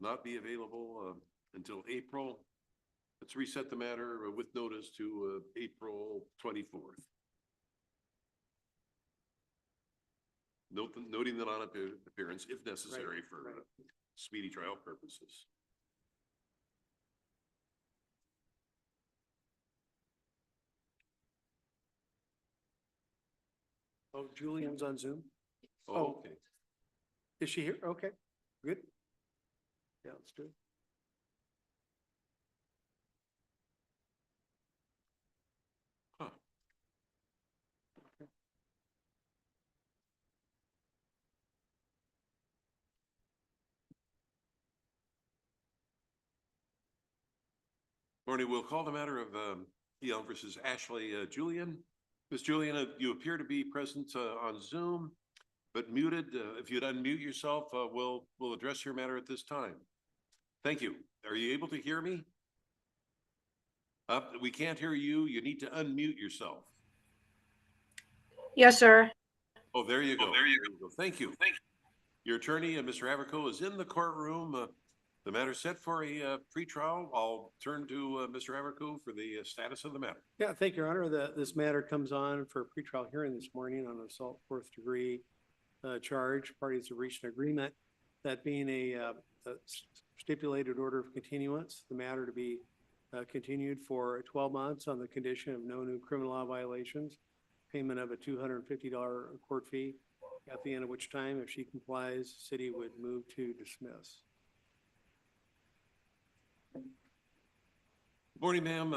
not be available until April. Let's reset the matter with notice to April 24th. Noting the non-appearance if necessary for speedy trial purposes. Oh, Julian's on Zoom? Oh, okay. Is she here? Okay, good. Yeah, let's do it. Huh. Morning, we'll call the matter of Yelm versus Ashley Julian. Ms. Julian, you appear to be present on Zoom, but muted. If you'd unmute yourself, we'll address your matter at this time. Thank you. Are you able to hear me? We can't hear you. You need to unmute yourself. Yes, sir. Oh, there you go. There you go. Thank you. Your attorney, Mr. Averco, is in the courtroom. The matter set for a pretrial. I'll turn to Mr. Averco for the status of the matter. Yeah, thank you, Your Honor. This matter comes on for a pretrial hearing this morning on assault 4th degree charge. Parties have reached an agreement, that being a stipulated order of continuance, the matter to be continued for 12 months on the condition of no new criminal law violations, payment of a $250 court fee, at the end of which time, if she complies, city would move to dismiss. Morning, ma'am.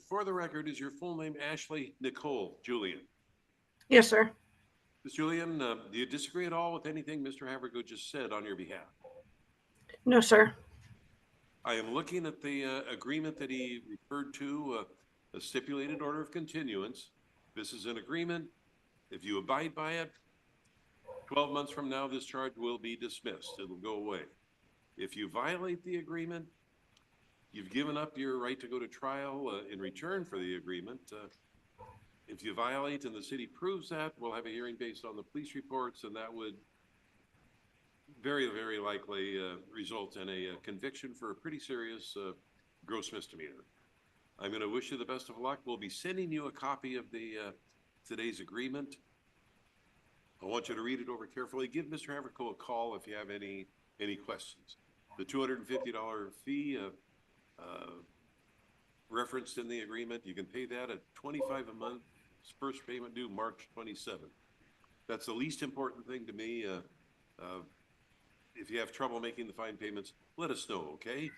For the record, is your full name Ashley Nicole Julian? Yes, sir. Ms. Julian, do you disagree at all with anything Mr. Havergo just said on your behalf? No, sir. I am looking at the agreement that he referred to, a stipulated order of continuance. This is an agreement. If you abide by it, 12 months from now, this charge will be dismissed. It'll go away. If you violate the agreement, you've given up your right to go to trial in return for the agreement. If you violate and the city proves that, we'll have a hearing based on the police reports, and that would very, very likely result in a conviction for a pretty serious gross misdemeanor. I'm going to wish you the best of luck. We'll be sending you a copy of the today's agreement. I want you to read it over carefully. Give Mr. Haverco a call if you have any questions. The $250 fee referenced in the agreement, you can pay that at $25 a month. First payment due March 27th. That's the least important thing to me. If you have trouble making the fine payments, let us know, okay?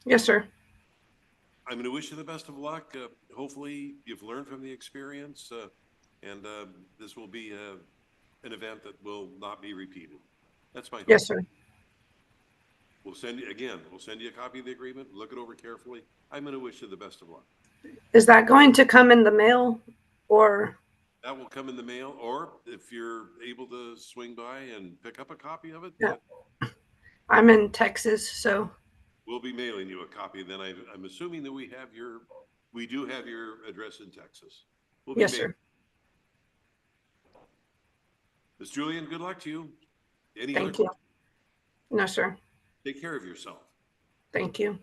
Yes, sir. I'm going to wish you the best of luck. Hopefully you've learned from the experience, and this will be an event that will not be repeated. That's my hope. Yes, sir. We'll send you a copy of the agreement. Look it over carefully. I'm going to wish you the best of luck. Is that going to come in the mail or? That will come in the mail, or if you're able to swing by and pick up a copy of it, Yeah. I'm in Texas, so. we'll be mailing you a copy. Then I'm assuming that we do have your address in Texas. We'll be Yes, mailing. sir. Ms. Julian, good luck to you. Any Thank other you. questions? No, sir. Take care of yourself. Thank you.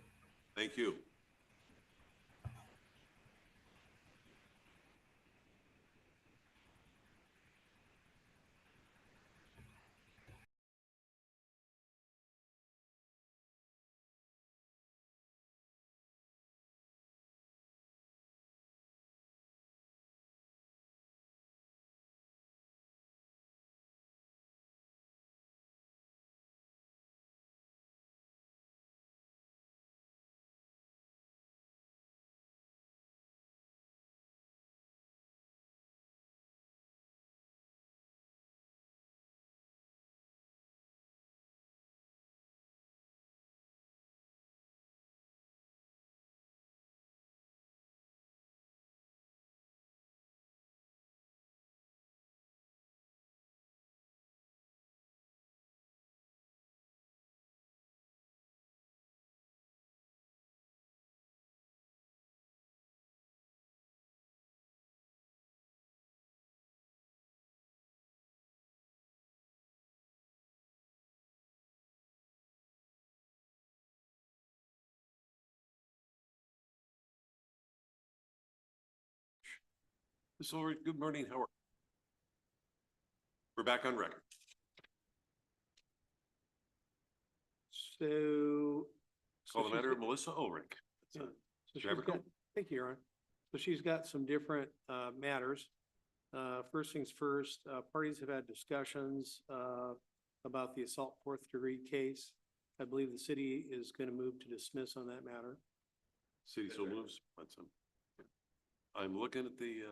Thank you. Ms. Ulrich, good morning. How are you? We're back on record. So. Call the matter of Melissa Ulrich. So she's Trevor, got- Thank you, Your Honor. So she's got some different matters. First things first, parties have had discussions about the assault fourth degree case. I believe the city is going to move to dismiss on that matter. City so moves. I'm looking at the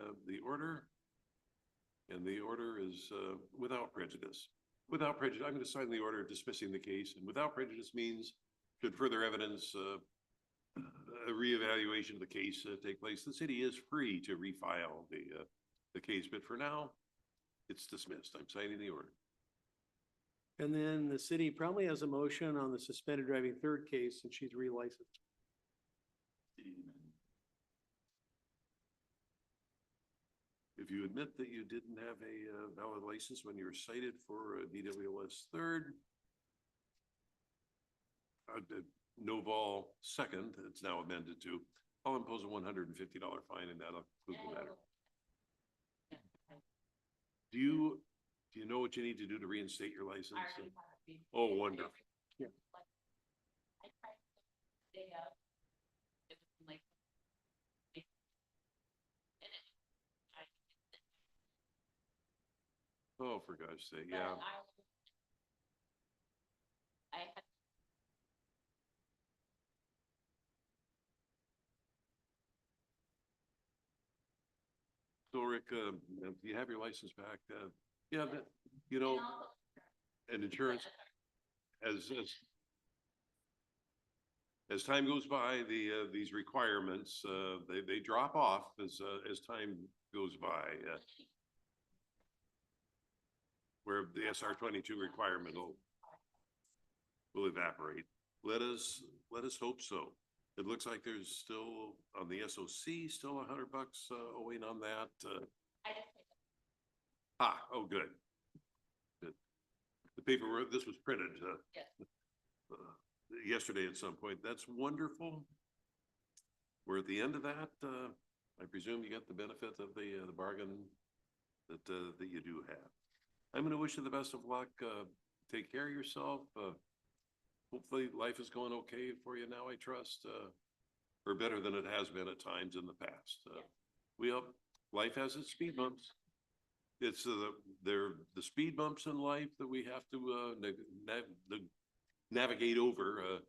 order, and the order is without prejudice. Without prejudice, I'm going to sign the order dismissing the case, and without prejudice means should further evidence a reevaluation of the case take place, the city is free to refile the case, but for now, it's dismissed. I'm signing the order. And then the city probably has a motion on the suspended driving third case, and she's relicensed. If you admit that you didn't have a valid license when you were cited for a DWLS third, no ball second, it's now amended to, I'll impose a $150 fine, and that'll conclude the matter. Do you know what you need to do to reinstate your license? Oh, wonderful. Yeah. Oh, for gosh sake, yeah. So Rick, if you have your license back, yeah, that, you know, and insurance, as time goes by, these requirements, they drop off as time goes by. Where the SR 22 requirement will evaporate. Let us hope so. It looks like there's still on the SOC, still $100 owing on that. Oh, good. Good. The paperwork, this was printed yesterday at some point. That's wonderful. We're at the end of that. I presume you got the benefit of the bargain that you do have. I'm going to wish you the best of luck. Take care of yourself. Hopefully life is going okay for you now, I trust, or better than it has been at times in the past. Life has its speed bumps. It's the speed bumps in life that we have to navigate over.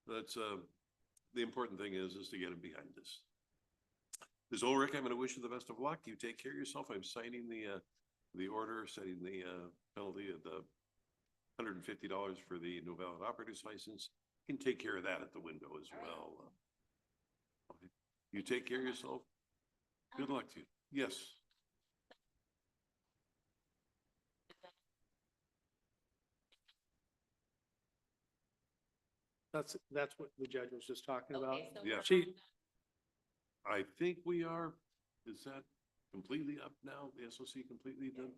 That's the important thing is to get them behind us. Ms. Ulrich, I'm going to wish you the best of luck. You take care of yourself. I'm signing the order, setting the penalty of the $150 for the no valid operator's license. You can take care of that at the window as well. You take care of yourself. Good luck to you. Yes. That's what the judge was just talking about. Yeah. I think we are. Is that completely up now? The SOC completely done?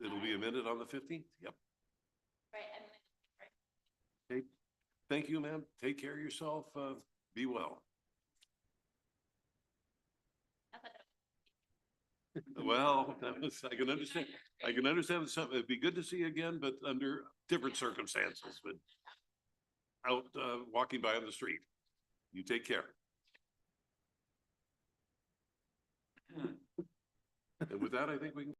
It'll be amended on the 15th? Yep. Okay. Thank you, ma'am. Take care of yourself. Be well. Well, I can understand. I can understand something. It'd be good to see you again, but under different circumstances, but out walking by on the street. You take care. And with that, I think we can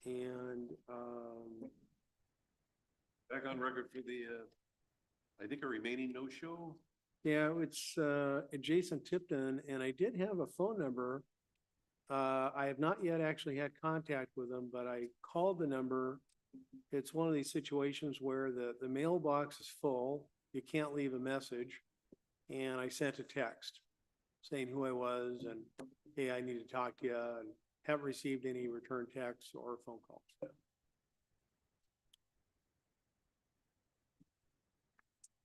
And, Back on record for the, I think a remaining no-show. yeah, it's, Jason Tipton, and I did have a phone number. I have not yet actually had contact with him, but I called the number. It's one of these situations where the mailbox is full, you can't leave a message. And I sent a text saying who I was and, hey, I need to talk to you, and haven't received any return texts or phone calls.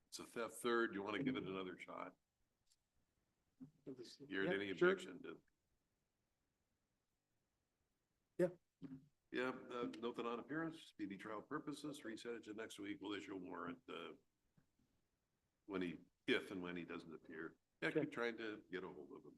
It's a theft third. You want to give it another shot? You're Yeah, at any sure. objection to? Yeah. Yeah, note the non-appearance, speedy trial purposes, reset it to next week. We'll issue a warrant, when if and when he doesn't appear. Yeah, keep trying to get a hold of him.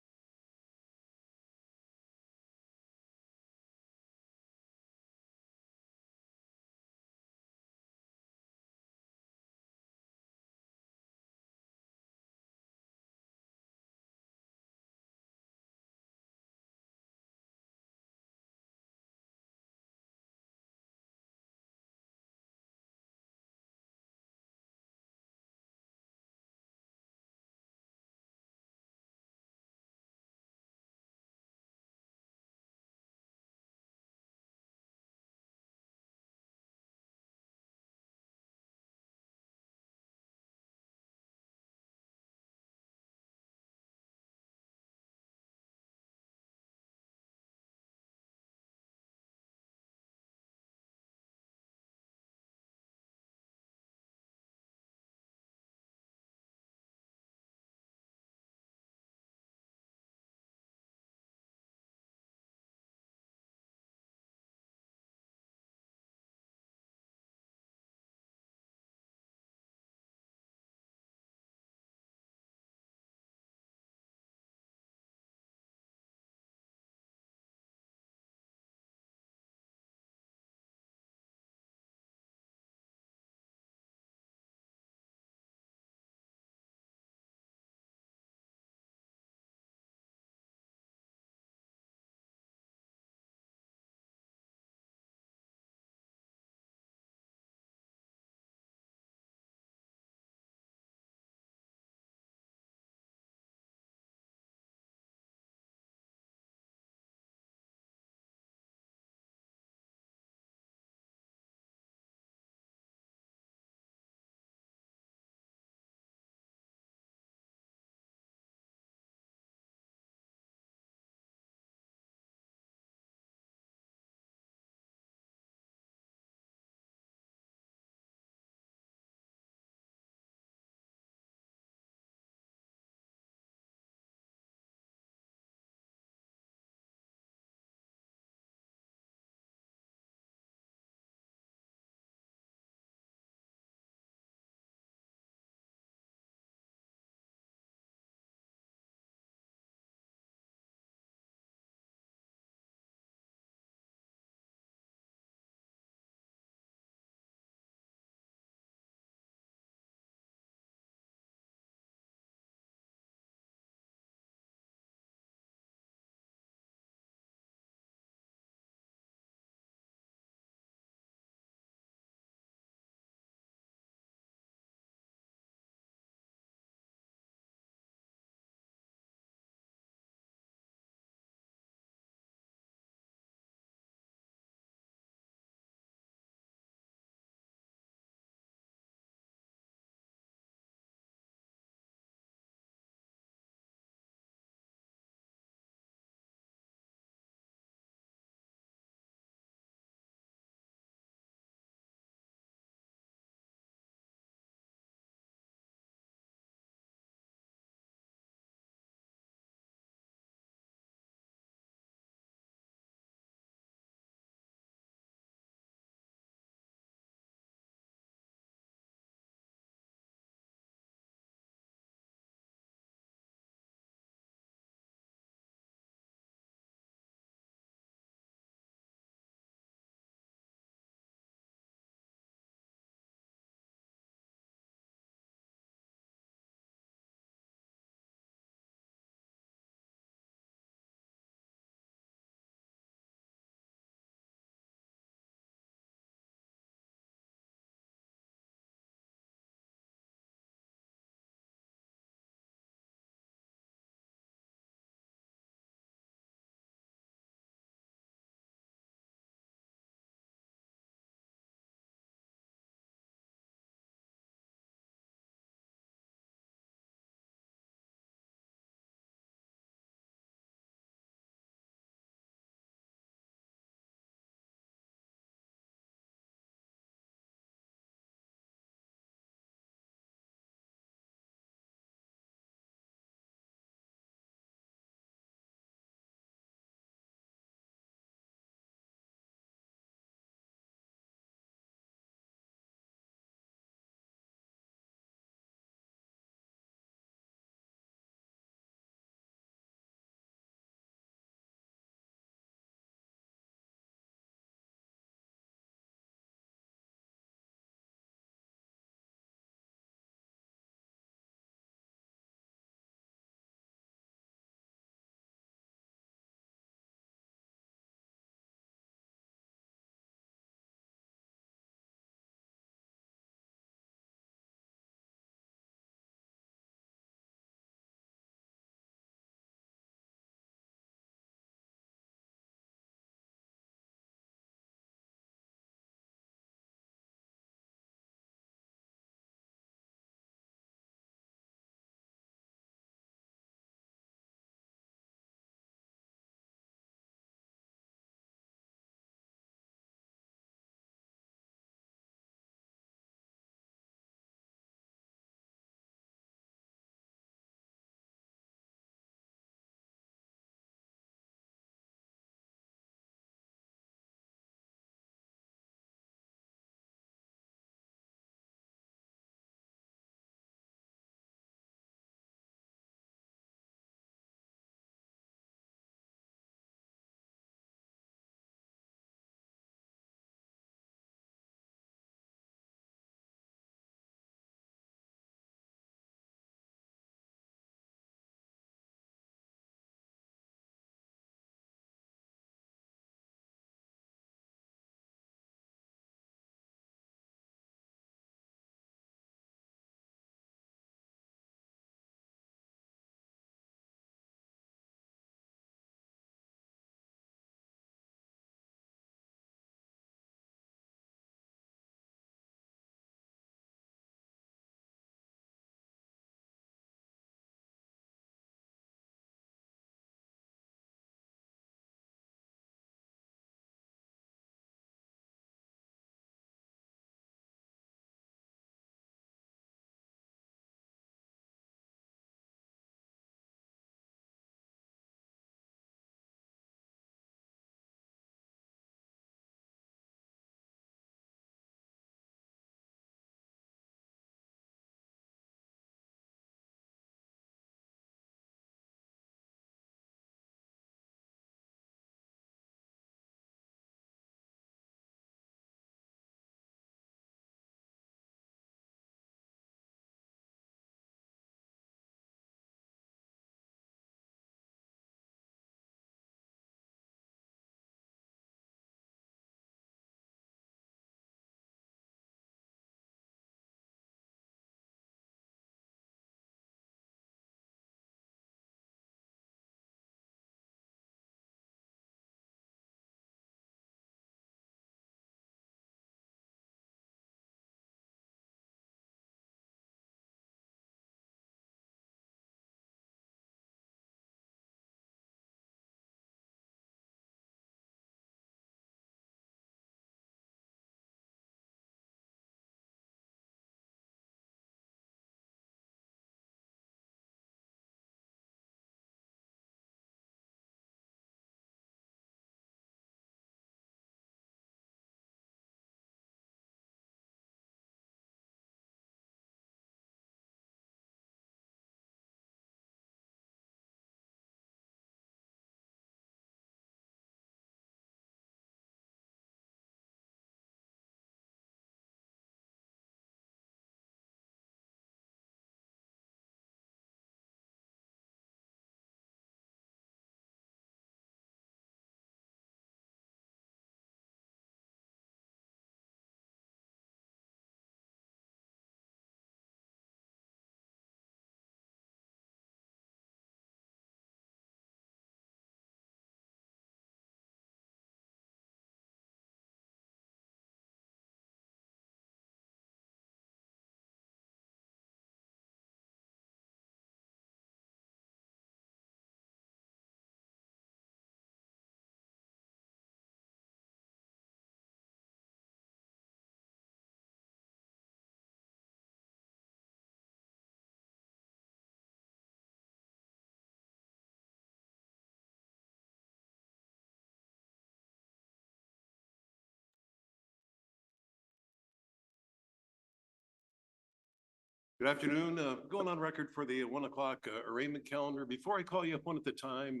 Good afternoon. Going on record for the 1 o'clock arraignment calendar. Before I call you up one at a time,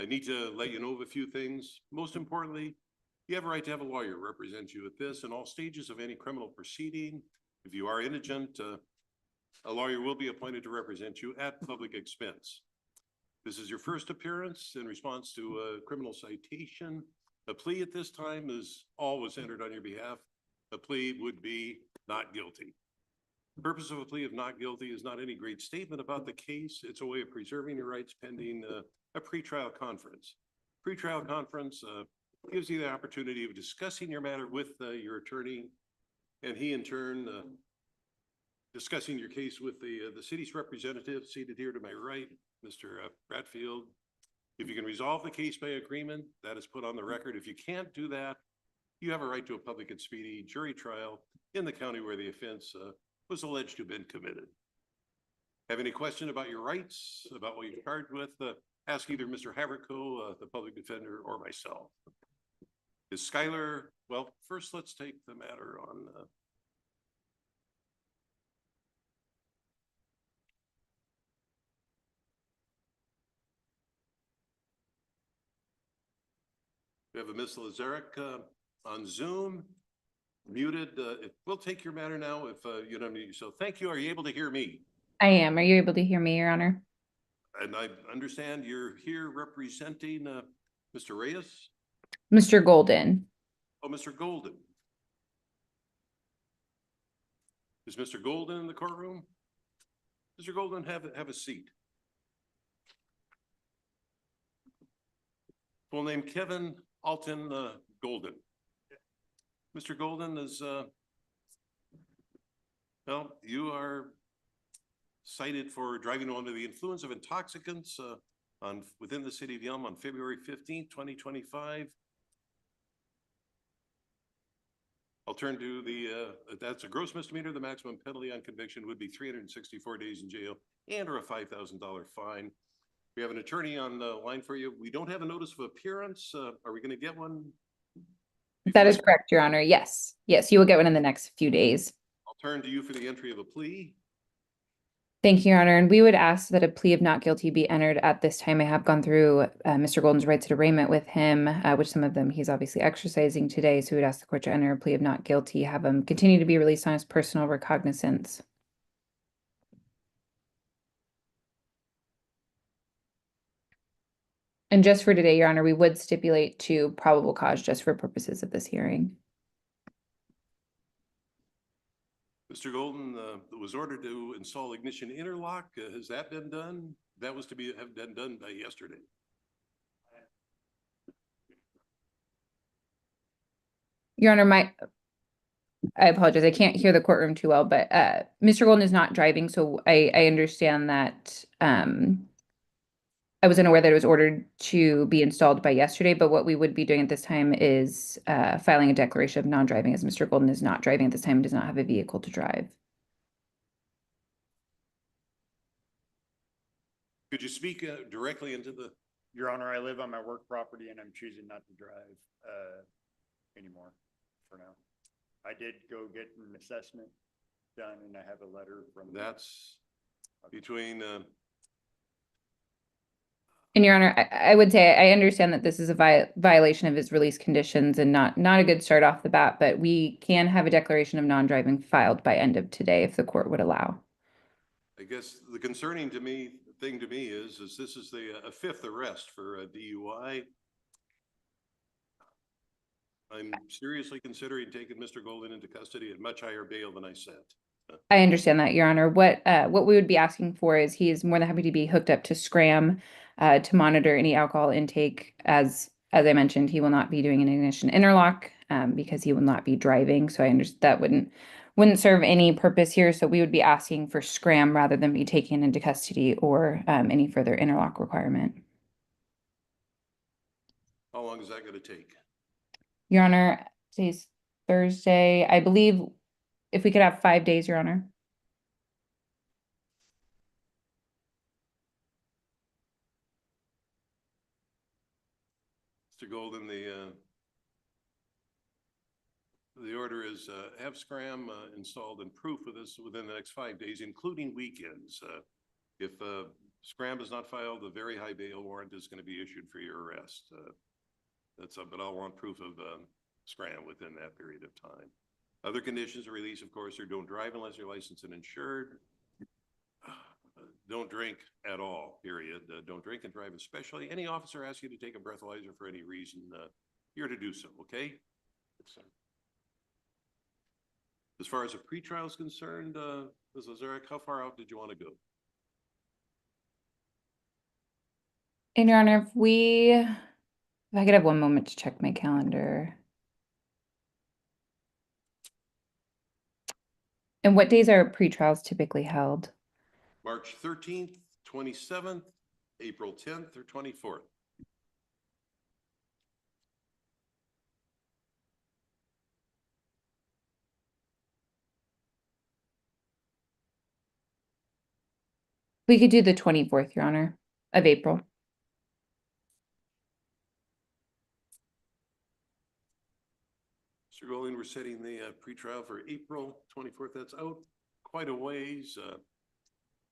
I need to let you know of a few things. Most importantly, you have a right to have a lawyer represent you at this and all stages of any criminal proceeding. If you are indigent, a lawyer will be appointed to represent you at public expense. This is your first appearance in response to a criminal citation. A plea at this time is always entered on your behalf. A plea would be not guilty. The purpose of a plea of not guilty is not any great statement about the case. It's a way of preserving your rights pending a pretrial conference. Pretrial conference gives you the opportunity of discussing your matter with your attorney, and he in turn discussing your case with the city's representative seated here to my right, Mr. Bradfield. If you can resolve the case by agreement, that is put on the record. If you can't do that, you have a right to a public and speedy jury trial in the county where the offense was alleged to have been committed. Have any question about your rights, about what you're charged with? Ask either Mr. Haverco, the public defender, or myself. Is Skylar, well, first let's take the matter on. We have a Ms. Lazarek on Zoom, muted. We'll take your matter now if you don't need. So thank you. Are you able to hear me? I am. Are you able to hear me, Your Honor? And I understand you're here representing Mr. Reyes? Mr. Golden. Oh, Mr. Golden. Is Mr. Golden in the courtroom? Mr. Golden, have a seat. Full name Kevin Alton Golden. Mr. Golden is, well, you are cited for driving under the influence of intoxicants within the city of Yelm on February 15th, 2025. I'll turn to that's a gross misdemeanor. The maximum penalty on conviction would be 364 days in jail and or a $5,000 fine. We have an attorney on the line for you. We don't have a notice of appearance. Are we going to get one? That is correct, Your Honor. Yes. Yes, you will get one in the next few days. I'll turn to you for the entry of a plea. Thank you, Your Honor. And we would ask that a plea of not guilty be entered at this time. I have gone through Mr. Golden's rights at arraignment with him, which some of them he's obviously exercising today. So we would ask the court to enter a plea of not guilty, have him continue to be released on his personal recognizance. And just for today, Your Honor, we would stipulate to probable cause just for purposes of this hearing. Mr. Golden was ordered to install ignition interlock. Has that been done? That was to have been done by yesterday. Your Honor, I apologize. I can't hear the courtroom too well, but Mr. Golden is not driving, so I understand that I was unaware that it was ordered to be installed by yesterday, but what we would be doing at this time is filing a declaration of non-driving, as Mr. Golden is not driving at this time and does not have a vehicle to drive. Could you speak directly into the? Your Honor, I live on my work property and I'm choosing not to drive anymore for now. I did go get an assessment done and I have a letter from. That's between. And Your Honor, I would say I understand that this is a violation of his release conditions and not a good start off the bat, but we can have a declaration of non-driving filed by end of today if the court would allow. I guess the concerning thing to me is this is a fifth arrest for a DUI. I'm seriously considering taking Mr. Golden into custody at much higher bail than I set. I understand that, Your Honor. What we would be asking for is he is more than happy to be hooked up to Scram to monitor any alcohol intake. As I mentioned, he will not be doing an ignition interlock because he will not be driving. So I understand that wouldn't serve any purpose here. So we would be asking for Scram rather than be taken into custody or any further interlock requirement. How long is that going to take? Your Honor, today's Thursday. I believe if we could have 5 days, Your Honor. Mr. Golden, The order is, have Scram, installed and proof of this within the next 5 days, including weekends. If, Scram is not filed, a very high bail warrant is going to be issued for your arrest. That's, but I'll want proof of, Scram within that period of time. Other conditions of release, of course, are don't drive unless you're licensed and insured. Don't drink at all, period. Don't drink and drive, especially. Any officer asks you to take a breathalyzer for any reason, you're to do so, okay? As far as a pretrial is concerned, Ms. Lazarek, how far out did you want to go? And Your Honor, if I could have one moment to check my calendar. And what days are pre-trials typically held? March 13th, 27th, April 10th, or 24th? We could do the 24th, Your Honor, of April. Mr. Golding, we're setting the pretrial for April 24th. That's out quite a ways.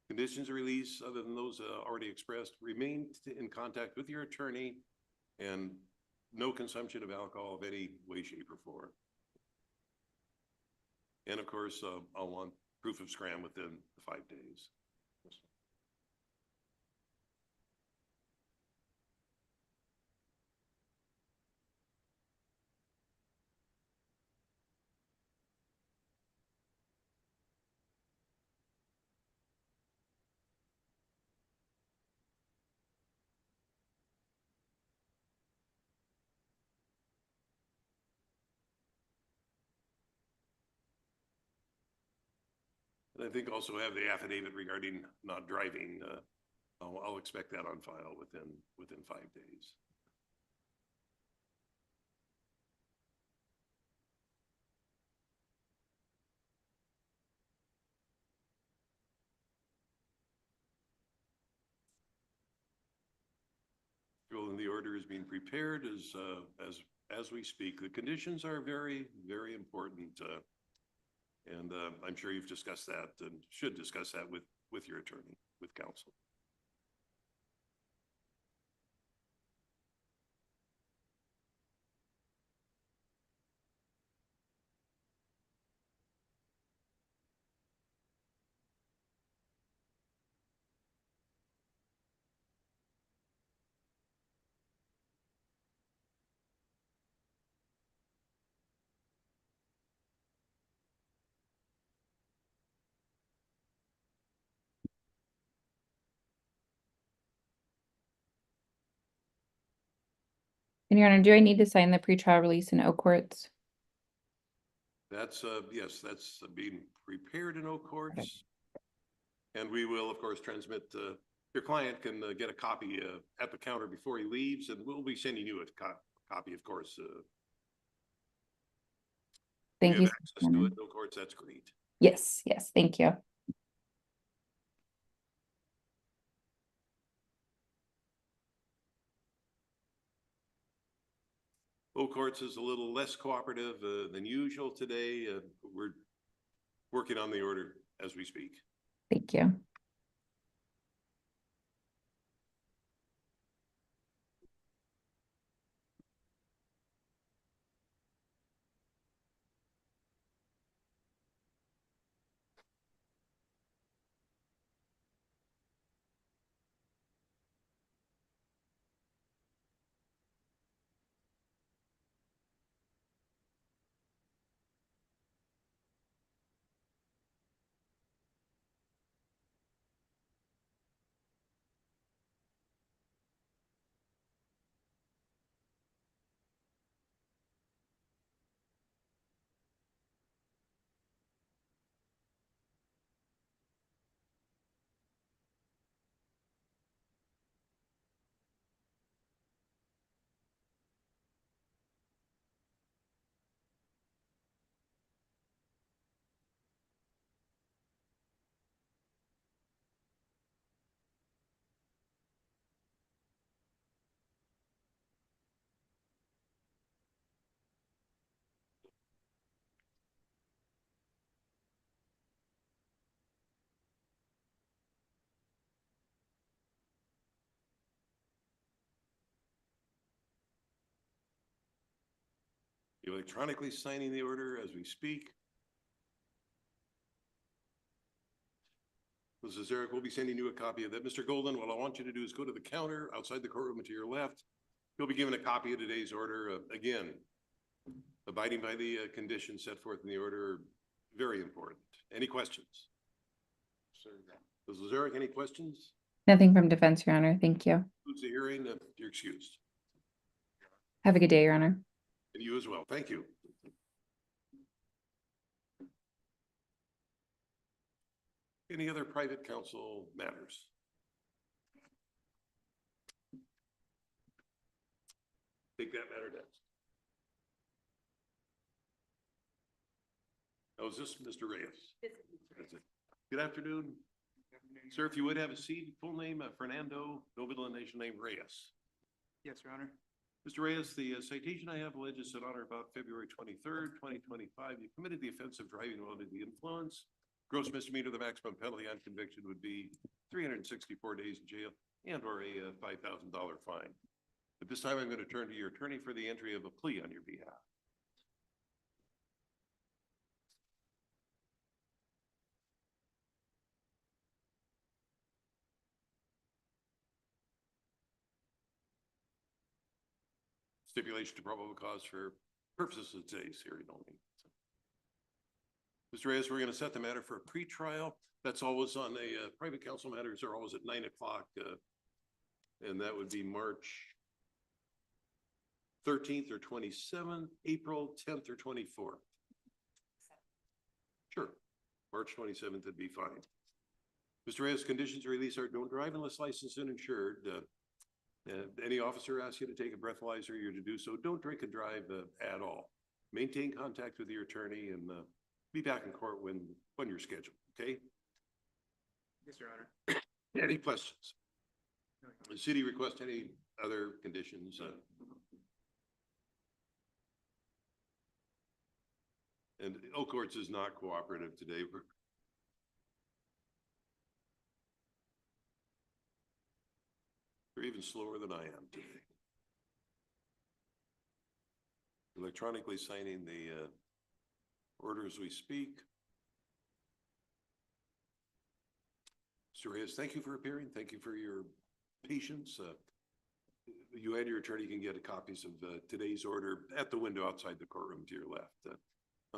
Conditions of release, other than those already expressed, remain in contact with your attorney, and no consumption of alcohol of any way, shape, or form. And of course, I'll want proof of Scram within the 5 days. And I think also have the affidavit regarding not driving. I'll expect that on file within 5 days. And the order is being prepared as we speak. The conditions are very, very important. And I'm sure you've discussed that and should discuss that with your attorney, with counsel. And Your Honor, do I need to sign the pretrial release in Oak Courts? That's, yes, that's being prepared in Oak Courts. And we will, of course, transmit, your client can get a copy at the counter before he leaves, and we'll be sending you a copy, of course. Thank you. Have access to it in Oak Courts, that's great. Yes, yes, thank you. Oak Courts is a little less cooperative than usual today. We're working on the order as we speak. Thank you. Electronically signing the order as we speak. Mrs. Zarek will be sending you a copy of that. Mr. Golden, what I want you to do is go to the counter outside the courtroom and to your left. You'll be given a copy of today's order. Again, abiding by the conditions set forth in the order, very important. Any questions? Mrs. Zarek, any questions? Nothing from defense, Your Honor. Thank you. Concludes the hearing. You're excused. Have a good day, Your Honor. And you as well. Thank you. Any other private counsel matters? Take that matter next. Oh, is this Mr. Reyes? That's it. Good afternoon. Sir, if you would have a seat, full name, Fernando, no middle initial name, Reyes. Yes, Your Honor. Mr. Reyes, the citation I have alleges that on or about February 23rd, 2025, you committed the offense of driving while under the influence. Gross misdemeanor, the maximum penalty on conviction would be 364 days in jail and or a $5,000 fine. At this time, I'm going to turn to your attorney for the entry of a plea on your behalf. Stipulation to probable cause for purposes of today's hearing only. Mr. Reyes, we're going to set the matter for a pretrial. That's always on a private counsel matters are always at 9 o'clock. And that would be March 13th or 27th, April 10th or 24th. Sure. March 27th would be fine. Mr. Reyes, conditions of release are don't drive unless licensed and insured. Any officer asks you to take a breathalyzer, you're to do so. Don't drink and drive at all. Maintain contact with your attorney and be back in court when you're scheduled, okay? Yes, Your Honor. Any questions? The city request any other conditions? And Oak Courts is not cooperative today. They're even slower than I am today. Electronically signing the order as we speak. Mr. Reyes, thank you for appearing. Thank you for your patience. You and your attorney can get copies of today's order at the window outside the courtroom to your left.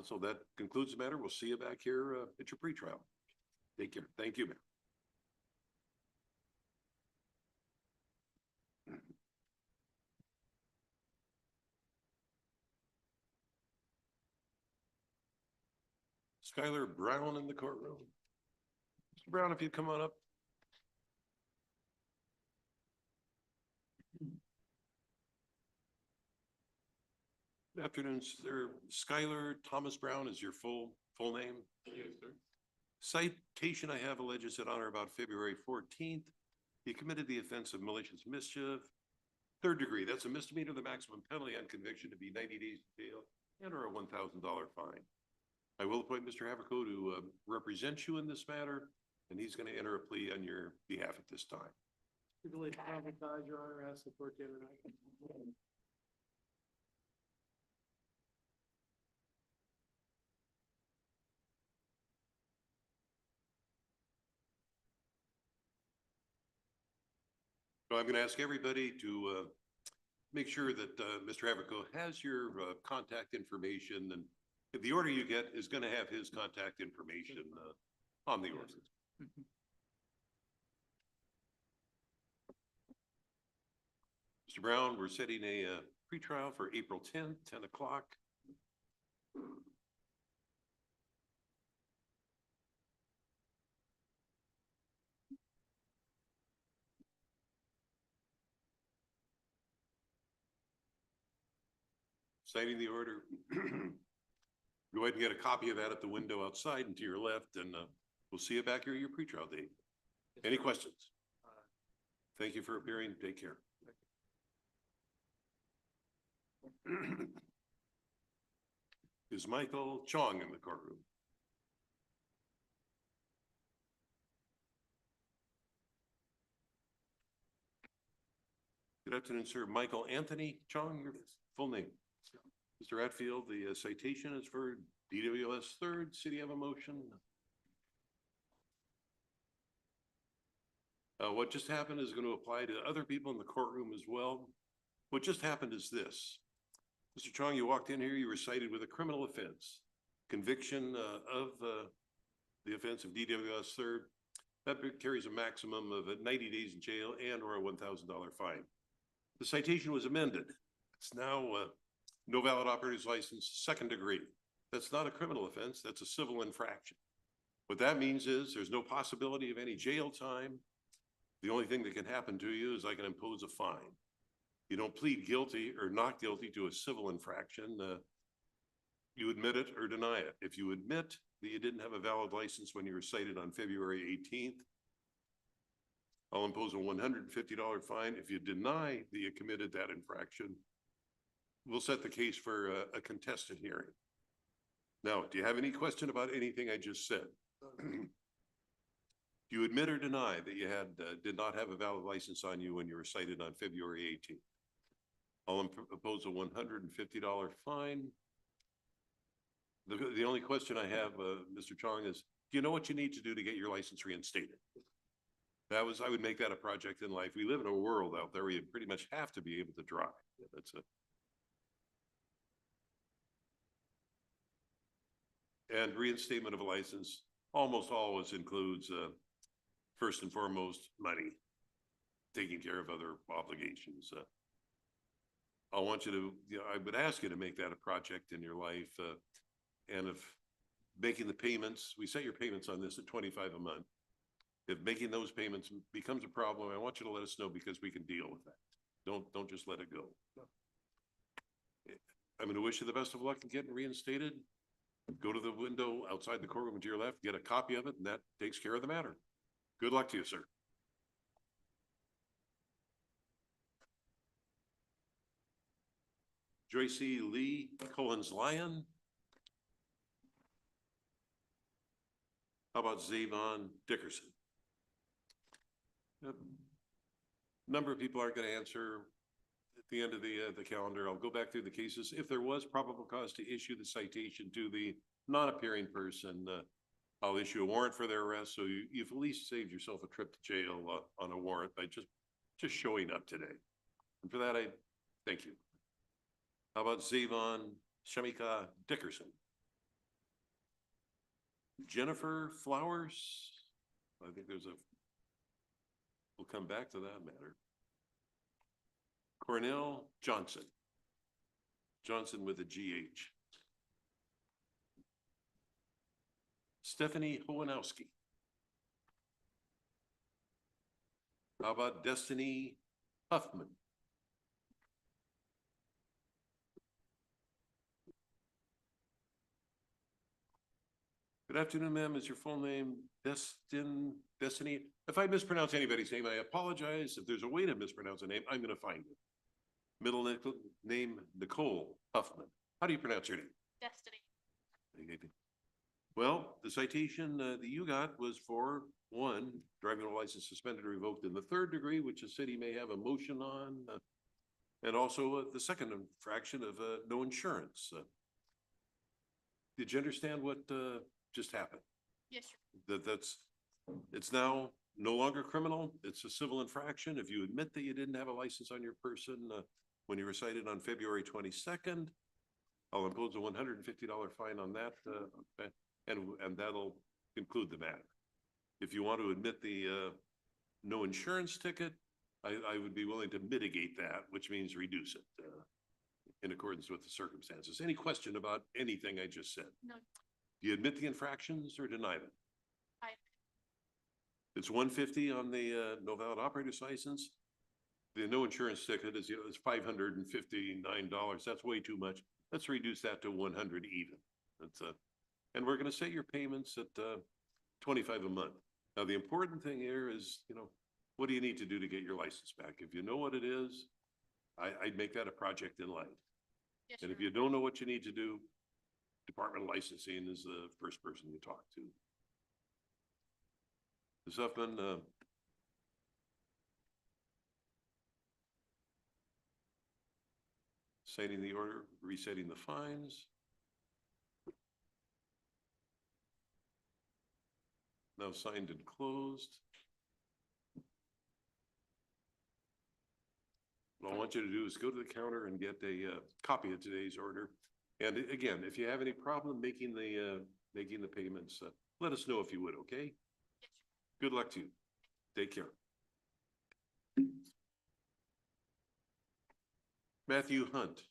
So that concludes the matter. We'll see you back here at your pretrial. Take care. Thank you, ma'am. Skylar Brown in the courtroom. Mr. Brown, if you'd come on up. Good afternoon, sir. Skylar Thomas Brown is your full name? Yes, sir. Citation I have alleges that on or about February 14th, he committed the offense of malicious mischief. 3rd degree, that's a misdemeanor. The maximum penalty on conviction to be 90 days in jail and or a $1,000 fine. I will appoint Mr. Haverco to represent you in this matter, and he's going to enter a plea on your behalf at this time. Your Honor, ask the court to enter. So I'm going to ask everybody to make sure that Mr. Haverco has your contact information, and the order you get is going to have his contact information on the order. Mr. Brown, we're setting a pretrial for April 10th, 10 o'clock. Signing the order. Go ahead and get a copy of that at the window outside and to your left, and we'll see you back here at your pretrial date. Any questions? Thank you for appearing. Take care. Is Michael Chong in the courtroom? Good afternoon, sir. Michael Anthony Chong, your full name? Mr. Hatfield, the citation is for DWS third. City have a motion? What just happened is going to apply to other people in the courtroom as well. What just happened is this. Mr. Chong, you walked in here, you were cited with a criminal offense. Conviction of the offense of DWS third. That carries a maximum of 90 days in jail and or a $1,000 fine. The citation was amended. It's now no valid operator's license, second degree. That's not a criminal offense, that's a civil infraction. What that means is there's no possibility of any jail time. The only thing that can happen to you is I can impose a fine. You don't plead guilty or not guilty to a civil infraction. You admit it or deny it. If you admit that you didn't have a valid license when you were cited on February 18th, I'll impose a $150 fine. If you deny that you committed that infraction, we'll set the case for a contested hearing. Now, do you have any question about anything I just said? Do you admit or deny that you did not have a valid license on you when you were cited on February 18th? I'll impose a $150 fine. The only question I have, Mr. Chong, is do you know what you need to do to get your license reinstated? I would make that a project in life. We live in a world out there where you pretty much have to be able to drive. That's it. And reinstatement of a license almost always includes, first and foremost, money, taking care of other obligations. I want you to, I would ask you to make that a project in your life. And if making the payments, we set your payments on this at $25 a month. If making those payments becomes a problem, I want you to let us know because we can deal with that. Don't just let it go. I'm going to wish you the best of luck in getting reinstated. Go to the window outside the courtroom to your left, get a copy of it, and that takes care of the matter. Good luck to you, sir. Joyce Lee Cohen's Lion. How about Zavon Dickerson? Number of people aren't going to answer at the end of the calendar. I'll go back through the cases. If there was probable cause to issue the citation to the non-appearing person, I'll issue a warrant for their arrest. So you've at least saved yourself a trip to jail on a warrant by just showing up today. And for that, I thank you. How about Zavon Shamika Dickerson? Jennifer Flowers? I think we'll come back to that matter. Cornell Johnson. Johnson with a GH. Stephanie Howanowski. How about Destiny Huffman? Good afternoon, ma'am. Is your full name Destiny? If I mispronounce anybody's name, I apologize. If there's a way to mispronounce a name, I'm going to find it. Middle name, Nicole Huffman. How do you pronounce your name? Destiny. Well, the citation that you got was for one, driving license suspended or revoked in the third degree, which the city may have a motion on, and also the second infraction of no insurance. Did you understand what just happened? Yes, sir. It's now no longer criminal. It's a civil infraction. If you admit that you didn't have a license on your person when you were cited on February 22nd, I'll impose a $150 fine on that, and that'll conclude the matter. If you want to admit the no insurance ticket, I would be willing to mitigate that, which means reduce it in accordance with the circumstances. Any question about anything I just said? No. Do you admit the infractions or deny them? I It's $150 on the no valid operator's license. The no insurance ticket is $559. That's way too much. Let's reduce that to 100 even. That's and we're going to set your payments at $25 a month. Now the important thing here is, what do you need to do to get your license back? If you know what it is, I'd make that a project in life. Yes, And sir. if you don't know what you need to do, Department of Licensing is the first person you talk to. Ms. Huffman, Signing the order, resetting the fines. Now signed and closed. What I want you to do is go to the counter and get a copy of today's order. And again, if you have any problem making the payments, let us know if you would, okay? Good luck to you. Take care. Matthew Hunt.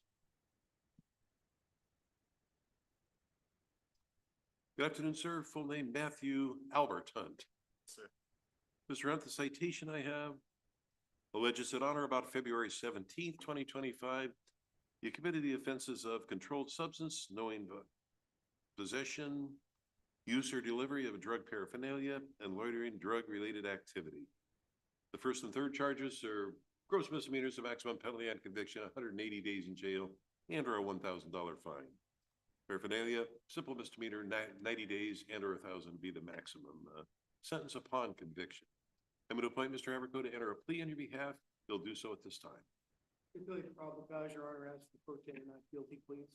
Good afternoon, sir. Full name Matthew Albert Hunt. Sir. Mr. Hunt, the citation I have alleges that on or about February 17th, 2025, you committed the offenses of controlled substance, knowing possession, use or delivery of drug paraphernalia, and loitering drug-related activity. The first and third charges are gross misdemeanors, a maximum penalty on conviction, 180 days in jail, and or a $1,000 fine. Paraphernalia, simple misdemeanor, 90 days, and or 1,000 be the maximum sentence upon conviction. I'm going to appoint Mr. Haverco to enter a plea on your behalf. He'll do so at this time. Stipulated to probable cause, Your Honor, ask the pro tem not guilty, please.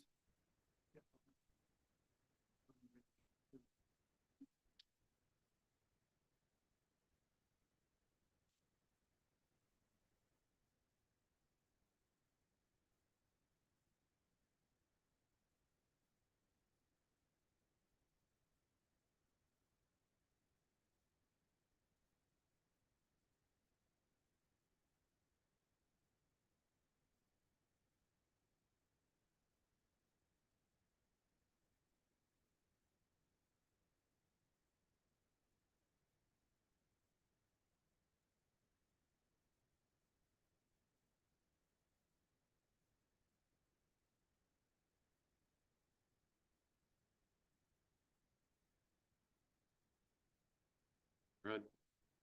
Right.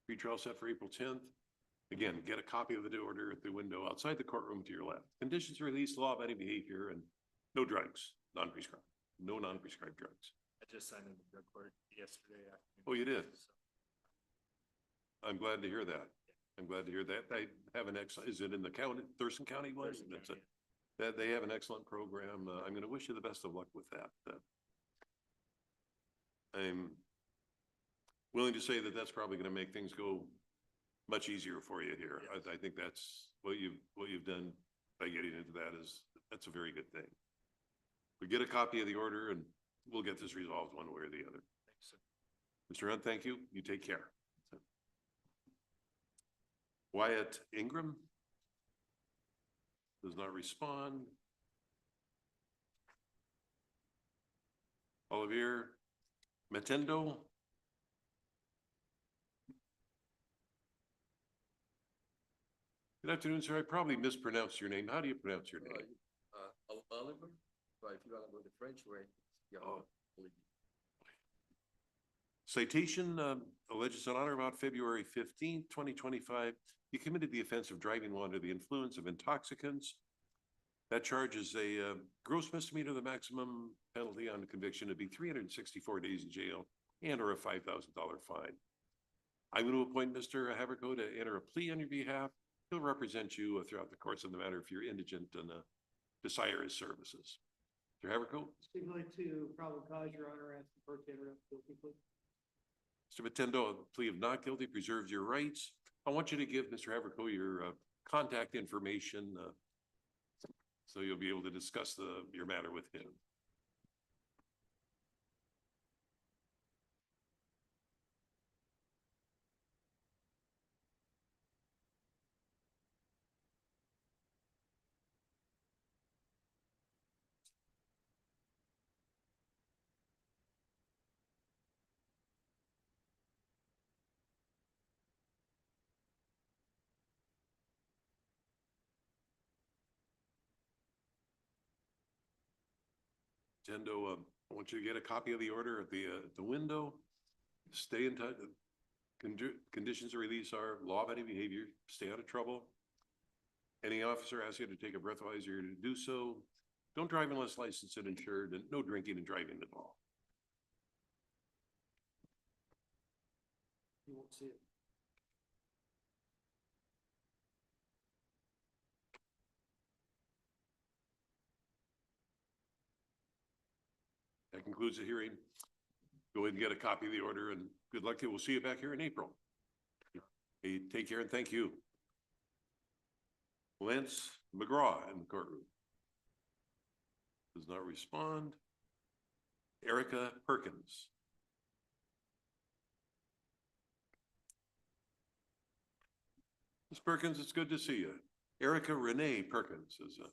Pretrial set for April 10th. Again, get a copy of the order at the window outside the courtroom to your left. Conditions release, law abiding behavior, and no drugs, non-prescribed, no non-prescribed drugs. I just signed in the drug court yesterday afternoon. Oh, you did? I'm glad to hear that. I'm glad to hear that. They have an excellent, is it in the county, Thurston County? Thurston That's County, That they have an excellent program. I'm going to wish you the best of luck with that. I'm willing to say that that's probably going to make things go much easier for you here. Yes. I think that's what you've done by getting into that's a very good thing. We get a copy of the order and we'll get this resolved one way or the other. Thanks, sir. Mr. Hunt, thank you. You take care. Wyatt Ingram does not respond. Olivier Matendo. Good afternoon, sir. I probably mispronounced your name. How do you pronounce your name? Oliver, but if you want to go the French way, yeah. Oh. Citation alleges on or about February 15th, 2025, you committed the offense of driving while under the influence of intoxicants. That charge is a gross misdemeanor. The maximum penalty on conviction would be 364 days in jail and or a $5,000 fine. I'm going to appoint Mr. Haverco to enter a plea on your behalf. He'll represent you throughout the course of the matter if you're indigent and desire his services. Mr. Haverco? Stipulate to probable cause, Your Honor, ask the pro tem not guilty, please. Mr. Matendo, a plea of not guilty preserves your rights. I want you to give Mr. Haverco your contact information so you'll be able to discuss your matter with him. Matendo, I want you to get a copy of the order at the window. Stay in touch. Conditions of release are law-abiding behavior. Stay out of trouble. Any officer asks you to take a breathalyzer to do so. Don't drive unless licensed and insured, and no drinking and driving at all. You won't see it. concludes the hearing. Go ahead and get a copy of the order, and good luck to you. We'll see you back here in April. Hey, take care and thank you. Lance McGraw in the courtroom. Does not respond. Erica Perkins. Ms. Perkins, it's good to see you. Erica Renee Perkins is a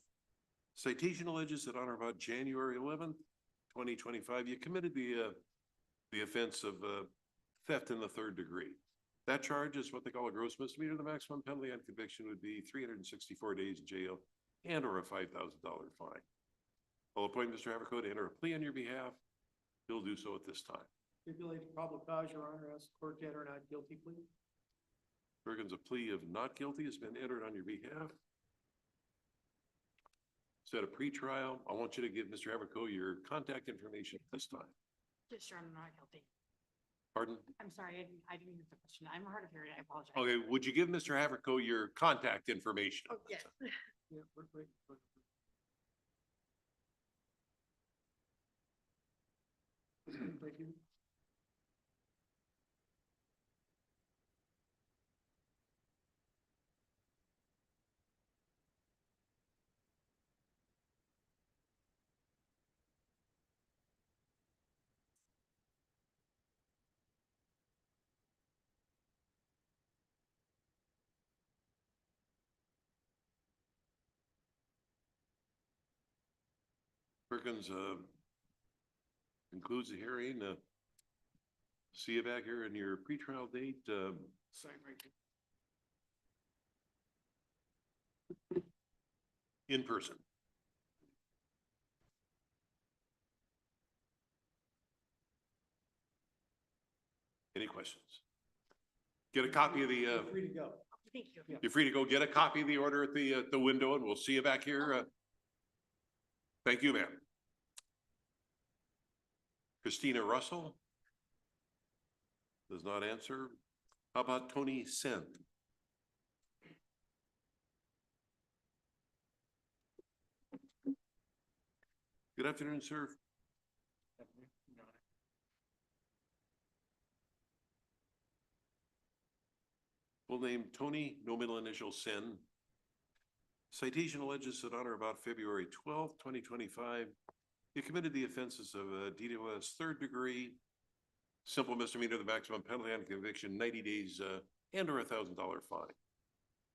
citation alleges that on or about January 11th, 2025, you committed the offense of theft in the third degree. That charge is what they call a gross misdemeanor. The maximum penalty on conviction would be 364 days in jail and or a $5,000 fine. I'll appoint Mr. Haverco to enter a plea on your behalf. He'll do so at this time. Stipulated probable cause, Your Honor, as court to enter a not guilty plea. Perkins, a plea of not guilty has been entered on your behalf. Set a pretrial. I want you to give Mr. Haverco your contact information at this time. Yes, Your Honor, not guilty. Pardon? I'm sorry, I didn't get the question. I'm hard of hearing. I apologize. Okay, would you give Mr. Haverco your contact information? Oh, yes. Yeah, wait. Thank you. Perkins, concludes the hearing. See you back here in your pretrial date. Sign right here. In person. Any questions? Get a copy of the, Free to go. Thank you. you're free to go get a copy of the order at the window, and we'll see you back here. Thank you, ma'am. Christina Russell? Does not answer. How about Tony Sen? Good afternoon, sir. Full name Tony, no middle initial Sen. Citation alleges that on or about February 12th, 2025, you committed the offenses of DDoS third degree, simple misdemeanor, the maximum penalty on conviction, 90 days and or $1,000 fine.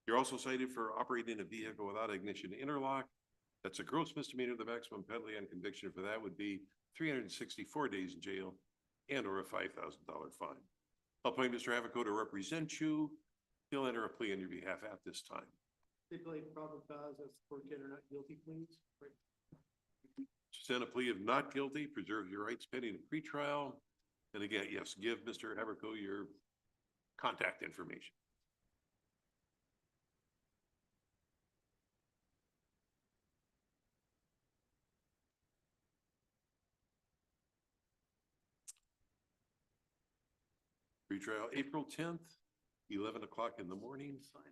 You're also cited for operating a vehicle without ignition interlock. That's a gross misdemeanor. The maximum penalty on conviction for that would be 364 days in jail and or a $5,000 fine. I'll appoint Mr. Haverco to represent you. He'll enter a plea on your behalf at this time. Stipulated probable cause, as court to enter not guilty pleas. Send a plea of not guilty, preserve your rights pending a pretrial. And again, yes, give Mr. Haverco your contact information. Pretrial April 10th, 11 o'clock in the morning. Sign.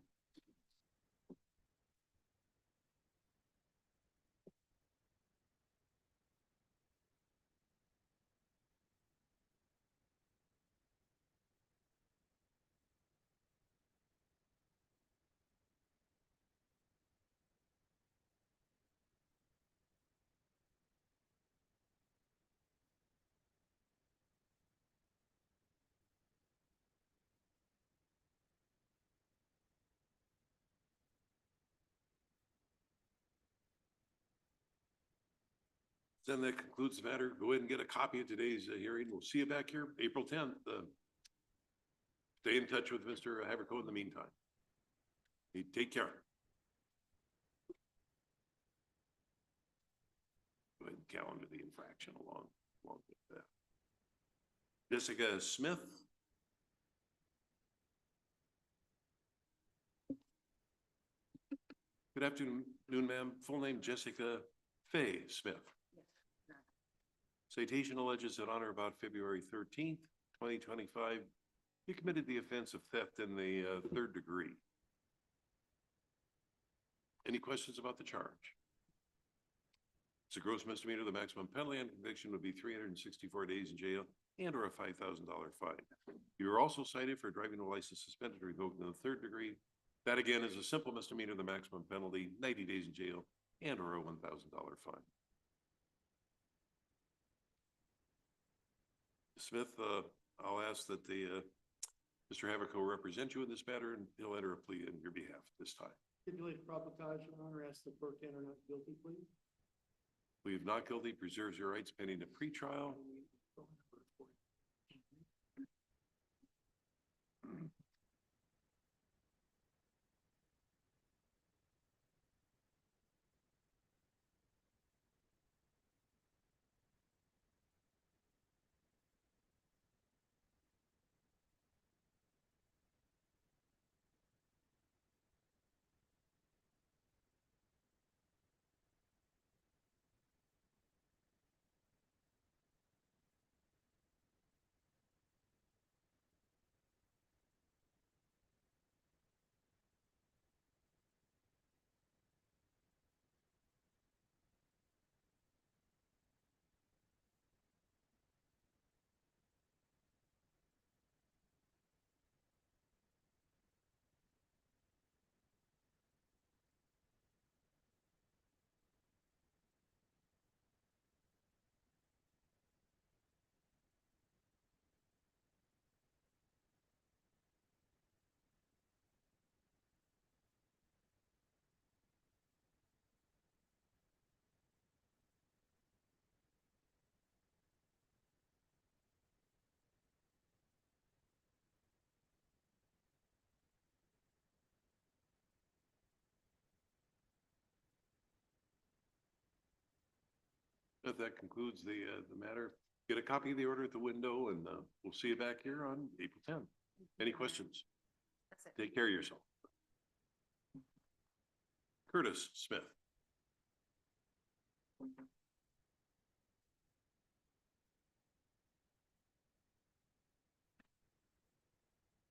Then that concludes the matter. Go ahead and get a copy of today's hearing. We'll see you back here April 10th. Stay in touch with Mr. Haverco in the meantime. Hey, take care. Go ahead and calendar the infraction along with that. Jessica Smith. Good afternoon, ma'am. Full name Jessica Faye Smith. Citation alleges that on or about February 13th, 2025, you committed the offense of theft in the third degree. Any questions about the charge? It's a gross misdemeanor. The maximum penalty on conviction would be 364 days in jail and or a $5,000 fine. You are also cited for driving a license suspended or revoked in the third degree. That again is a simple misdemeanor. The maximum penalty, 90 days in jail and or a $1,000 fine. Smith, I'll ask that Mr. Haverko represent you in this matter, and he'll enter a plea in your behalf this time. Stipulated probable cause, Your Honor, ask the court to enter not guilty plea. Plea of not guilty preserves your rights pending a pretrial. That concludes the matter. Get a copy of the order at the window, and we'll see you back here on April 10th. Any questions? That's it. Take care of yourself. Curtis Smith.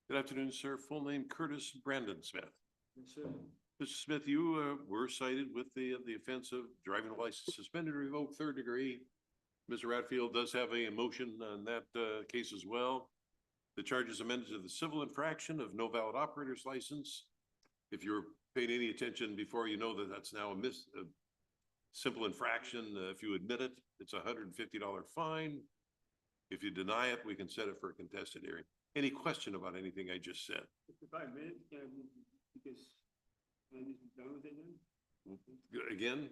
Good afternoon, sir. Full name Curtis Brandon Smith. Yes, sir. Mr. Smith, you were cited with the offense of driving a license suspended or revoked third degree. Mr. Ratfield does have a motion on that case as well. The charge is amended to the civil infraction of no valid operator's license. If you're paying any attention before, you know that that's now a simple infraction. If you admit it, it's a $150 fine. If you deny it, we can set it for a contested hearing. Any question about anything I just said? If I admit it, because I just be done with it then? Again,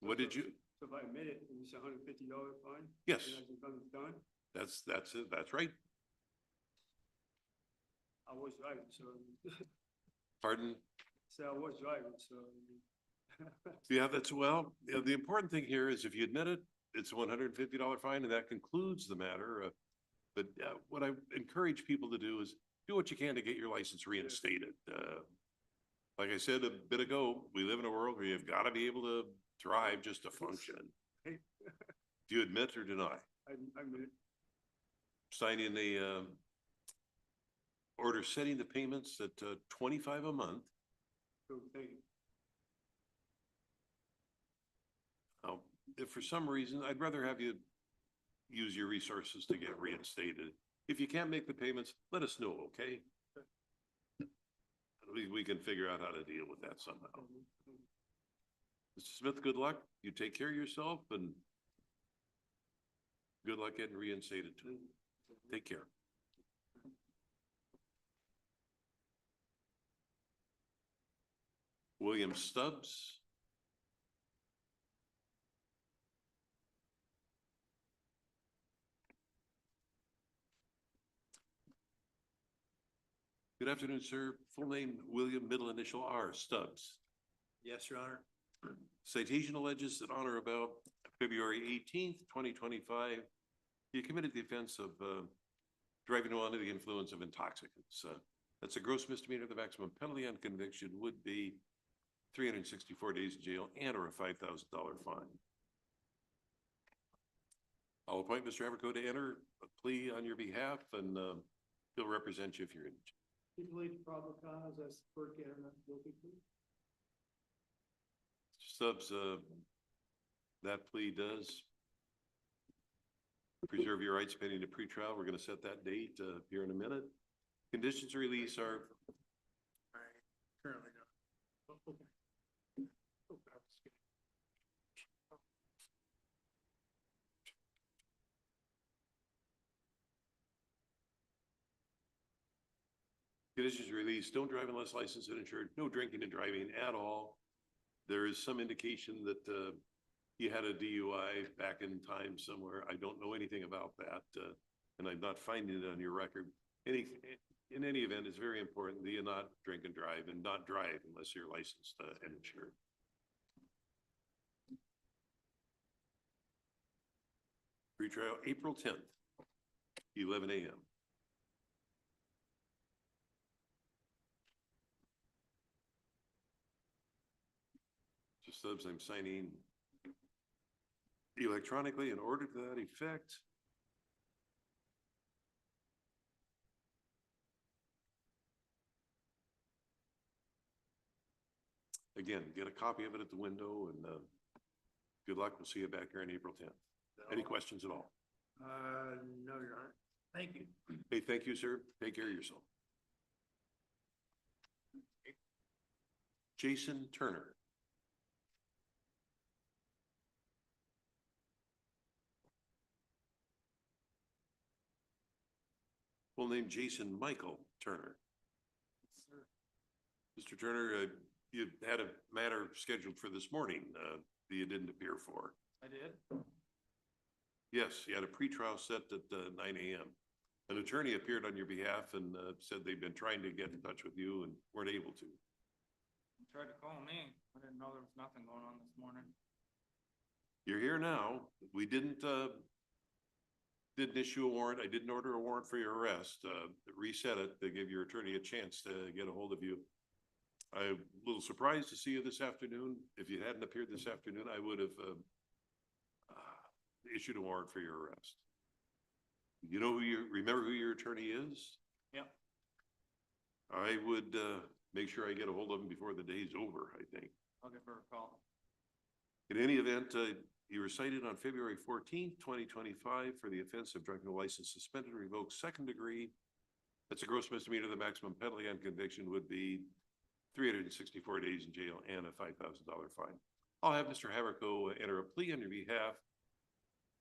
what did you? So if I admit it, it's a $150 fine? Yes. And I just done? That's it. That's right. I was driving, so. Pardon? So I was driving, so. Yeah, that's well, the important thing here is if you admit it, it's a $150 fine, and that concludes the matter. But what I encourage people to do is do what you can to get your license reinstated. Like I said a bit ago, we live in a world where you've got to be able to drive just to function. Do you admit or deny? I admit it. Signing the order setting the payments at $25 a month. So thank you. If for some reason, I'd rather have you use your resources to get reinstated. If you can't make the payments, let us know, okay? We can figure out how to deal with that somehow. Mr. Smith, good luck. You take care of yourself, and good luck getting reinstated too. Take care. William Stubbs. Good afternoon, sir. Full name, William, middle initial R, Stubbs. Yes, Your Honor. Citation alleges that on or about February 18th, 2025, you committed the offense of driving while under the influence of intoxicants. That's a gross misdemeanor. The maximum penalty on conviction would be 364 days in jail and or a $5,000 fine. I'll appoint Mr. Haverko to enter a plea on your behalf, and he'll represent you if you're in. Stipulated probable cause, as the court enter not guilty plea. Stubbs, That plea does preserve your rights pending a pretrial. We're going to set that date here in a minute. Conditions of release are Currently not. Okay. conditions of release, don't drive unless licensed and insured, no drinking and driving at all. There is some indication that you had a DUI back in time somewhere. I don't know anything about that, and I'm not finding it on your record. In any event, it's very important that you not drink and drive and not drive unless you're licensed and insured. Pretrial April 10th, 11 a.m. Just subs, I'm signing electronically in order to that effect. Again, get a copy of it at the window and good luck. We'll see you back here on April 10th. Any questions at all? No, Your Honor. Thank you. Hey, thank you, sir. Take care of yourself. Jason Turner. Full name Jason Michael Turner. Mr. Turner, you had a matter scheduled for this morning that you didn't appear for. I did. Yes, you had a pretrial set at 9 a.m. An attorney appeared on your behalf and said they've been trying to get in touch with you and weren't able to. You tried to call me. I didn't know there was nothing going on this morning. You're here now. We didn't issue a warrant. I didn't order a warrant for your arrest. Reset it to give your attorney a chance to get a hold of you. I'm a little surprised to see you this afternoon. If you hadn't appeared this afternoon, I would have issued a warrant for your arrest. You know remember who your attorney is? Yep. I would make sure I get a hold of him before the day's over, I think. I'll give her a call. In any event, you were cited on February 14th, 2025 for the offense of driving a license suspended or revoked second degree. That's a gross misdemeanor. The maximum penalty on conviction would be 364 days in jail and a $5,000 fine. I'll have Mr. Haverco enter a plea on your behalf.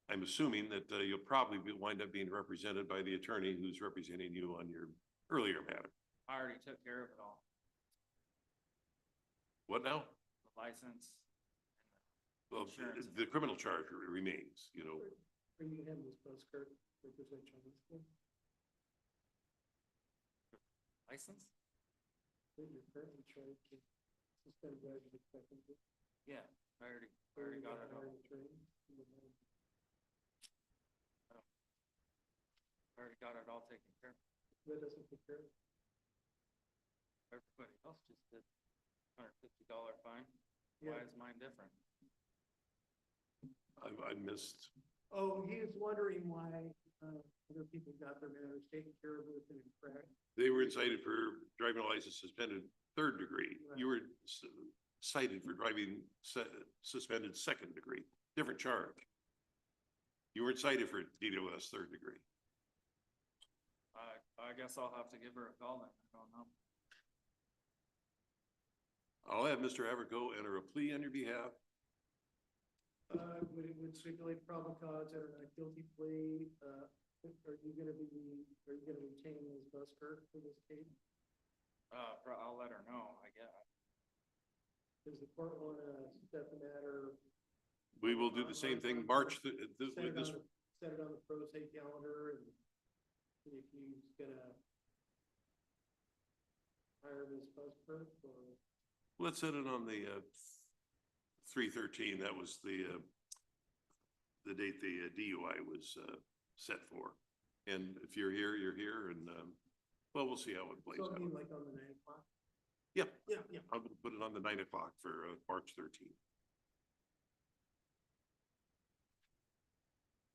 I'm assuming that you'll probably wind up being represented by the attorney who's representing you on your earlier matter. I already took care of it all. What now? The license. Well, Insurance. the criminal charge remains, you know. Bring you him this postcard. Represent Chinese school. License? You're currently trying to suspend driving effectively. Yeah, I already got it all. I already got it all taken care of. That doesn't take care of it. Everybody else just did $150 fine. Yeah. Why is mine different? I missed. Oh, he is wondering why other people got their matters taken care of within a crack. They were cited for driving a license suspended third degree. Right. You were cited for driving suspended second degree, different charge. You weren't cited for DWS third degree. I guess I'll have to give her a call then. I don't know. I'll have Mr. Haverco enter a plea on your behalf. Would stipulate probable cause or a guilty plea. Are you gonna retain Ms. Busker for this case? I'll let her know, I guess. Does the court wanna set the matter? We will do the same thing, Set it on the pro se calendar and see if he's gonna hire Ms. Busker or. Let's set it on the 3/13. That was the date the DUI was set for. And if you're here, you're here, and well, we'll see how it plays So I out. mean like on the 9 o'clock? Yeah, Yeah. I'm gonna put it on the 9 o'clock for March 13th.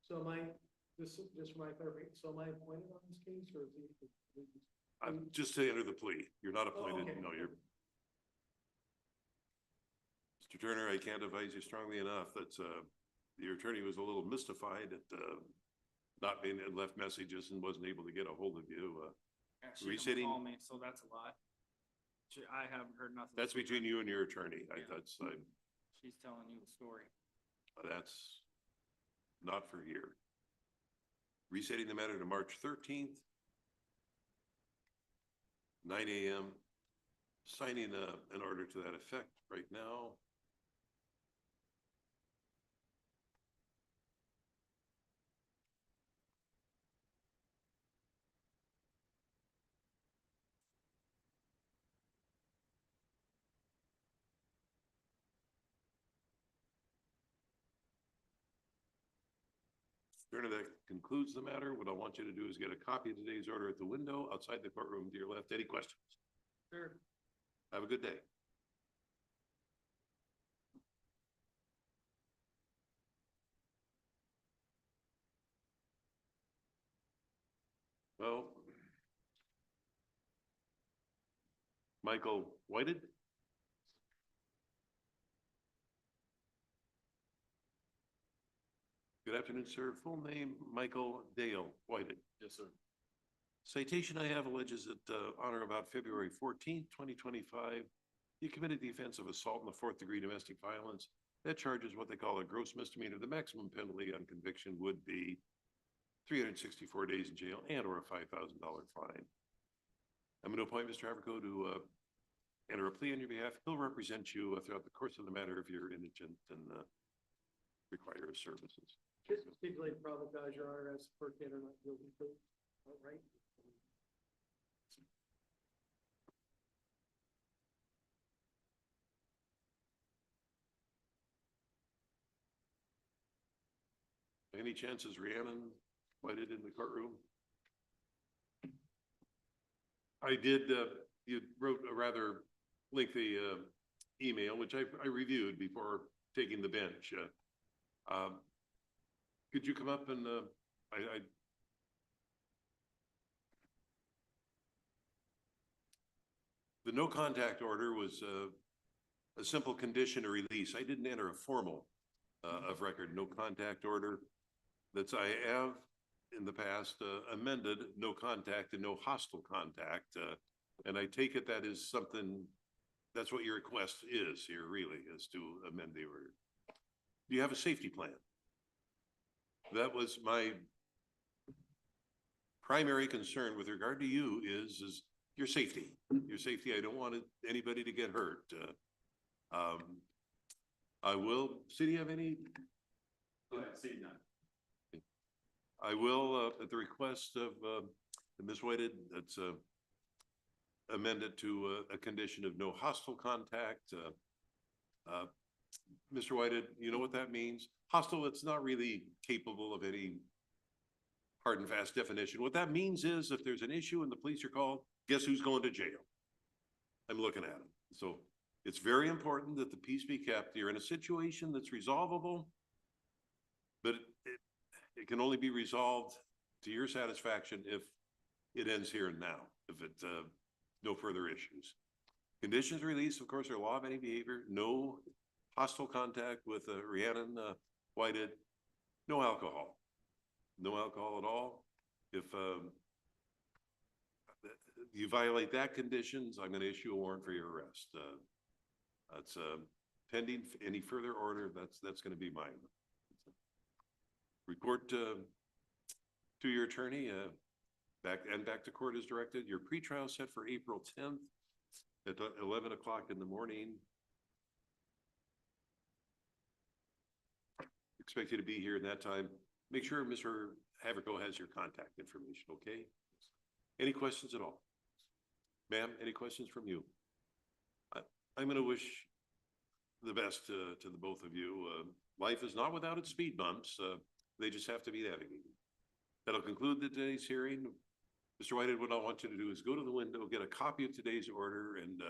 So just for my clarification, so am I appointed on this case or is he? Just to enter the plea. You're not appointed. okay. No, you're. Mr. Turner, I can't advise you strongly enough. That's your attorney was a little mystified at, not being, left messages and wasn't able to get a hold of you. Yeah, she didn't Resitting, call me, so that's a lot. I haven't heard nothing. that's from her. between you and your attorney. She's telling you the story. That's not for here. Resetting the matter to March 13th, 9 a.m. Signing an order to that effect right now. That concludes the matter. What I want you to do is get a copy of today's order at the window outside the courtroom to your left. Any questions? Sure. Have a good day. Well, Michael Whited. Good afternoon, sir. Full name, Michael Dale Whited. Yes, sir. Citation I have alleges that on or about February 14th, 2025, you committed the offense of assault in the 4th degree domestic violence. That charge is what they call a gross misdemeanor. The maximum penalty on conviction would be 364 days in jail and or a $5,000 fine. I'm going to appoint Mr. Haverco to enter a plea on your behalf. He'll represent you throughout the course of the matter if you're indigent and require his services. Just stipulate probable cause, Your Honor, as per or not guilty plea. All right. Any chances Rhiannon Whited in the courtroom? I did, you wrote a rather lengthy email, which I reviewed before taking the bench. Could you come up and the no contact order was a simple condition of release. I didn't enter a formal of record no contact order. That's I have in the past amended no contact and no hostile contact. And I take it that is something, that's what your request is here really, is to amend the order. Do you have a safety plan? That was my primary concern with regard to you is your safety. Your safety. I don't want anybody to get hurt. I will, do you have any? See none. I will, at the request of Ms. Whited, that's amended to a condition of no hostile contact. Mr. Whited, you know what that means? Hostile, it's not really capable of any hard and fast definition. What that means is if there's an issue and the police are called, guess who's going to jail? I'm looking at him. So it's very important that the peace be kept. You're in a situation that's resolvable, but it can only be resolved to your satisfaction if it ends here and now, if it, no further issues. Conditions release, of course, are law of any behavior, no hostile contact with Rhiannon Whited, no alcohol. No alcohol at all. If you violate that conditions, I'm going to issue a warrant for your arrest. That's pending any further order. That's going to be mine. Report to your attorney. Back to court as directed. Your pretrial set for April 10th at 11 o'clock in the morning. Expect you to be here at that time. Make sure Mr. Haverco has your contact information, okay? Any questions at all? Ma'am, any questions from you? I'm going to wish the best to the both of you. Life is not without its speed bumps. They just have to be navigated. That'll conclude today's hearing. Mr. Whited, what I want you to do is go to the window, get a copy of today's order, and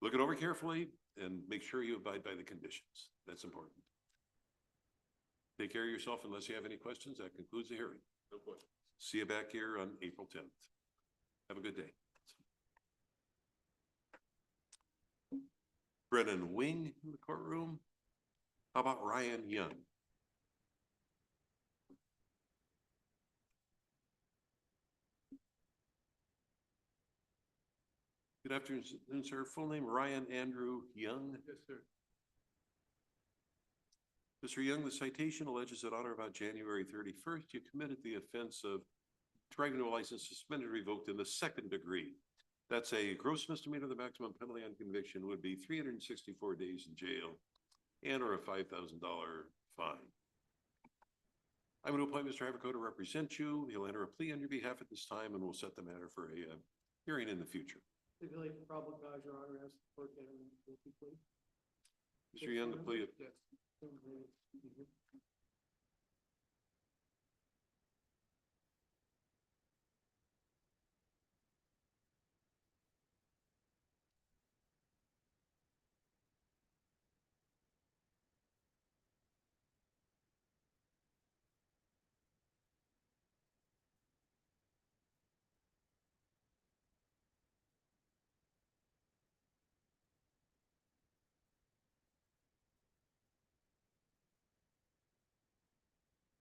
look it over carefully and make sure you abide by the conditions. That's important. Take care of yourself unless you have any questions. That concludes the hearing. No questions. See you back here on April 10th. Have a good day. Brennan Wing in the courtroom. How about Ryan Young? Good afternoon, sir. Full name Ryan Andrew Young. Yes, sir. Mr. Young, the citation alleges that on or about January 31st, you committed the offense of driving no license suspended, revoked in the second degree. That's a gross misdemeanor. The maximum penalty on conviction would be 364 days in jail and or a $5,000 fine. I'm going to appoint Mr. Haverco to represent you. He'll enter a plea on your behalf at this time, and we'll set the matter for a hearing in the future. Stipulate the probable cause, Your Honor, as the court can, guilty plea. Mr. Young, the plea. Yes.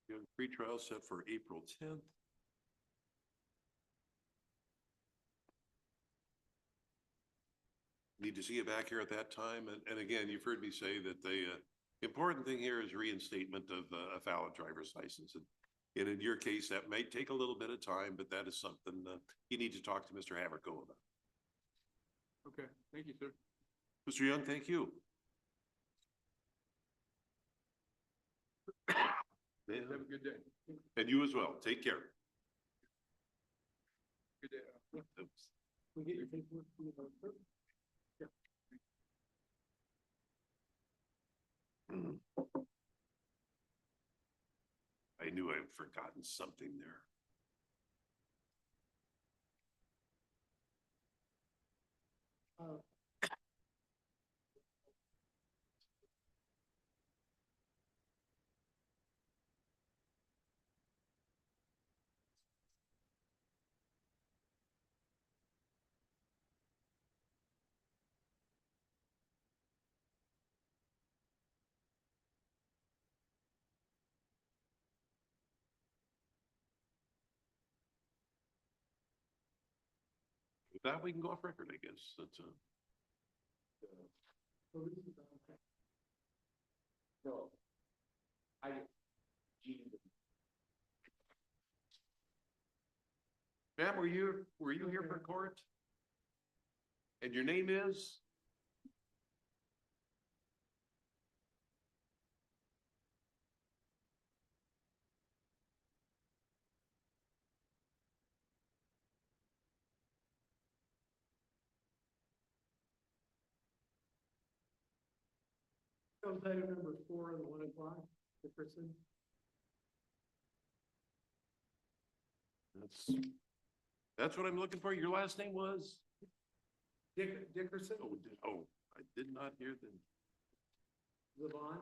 Young pretrial set for April 10th. Need to see you back here at that time. And again, you've heard me say that the important thing here is reinstatement of a valid driver's license. And in your case, that may take a little bit of time, but that is something you need to talk to Mr. Haverco about. Okay, thank you, sir. Mr. Young, thank you. Have a good day. And you as well. Take care. Good day. We get your paperwork from the clerk? I knew I had forgotten something there. With that, we can go off record, I guess. That's No. Ma'am, were you here for court? And your name is? That was item number 4 on the 1 o'clock, Dickerson. That's what I'm looking for. Your last name was? Dickerson? Oh, I did not hear the. Zavon?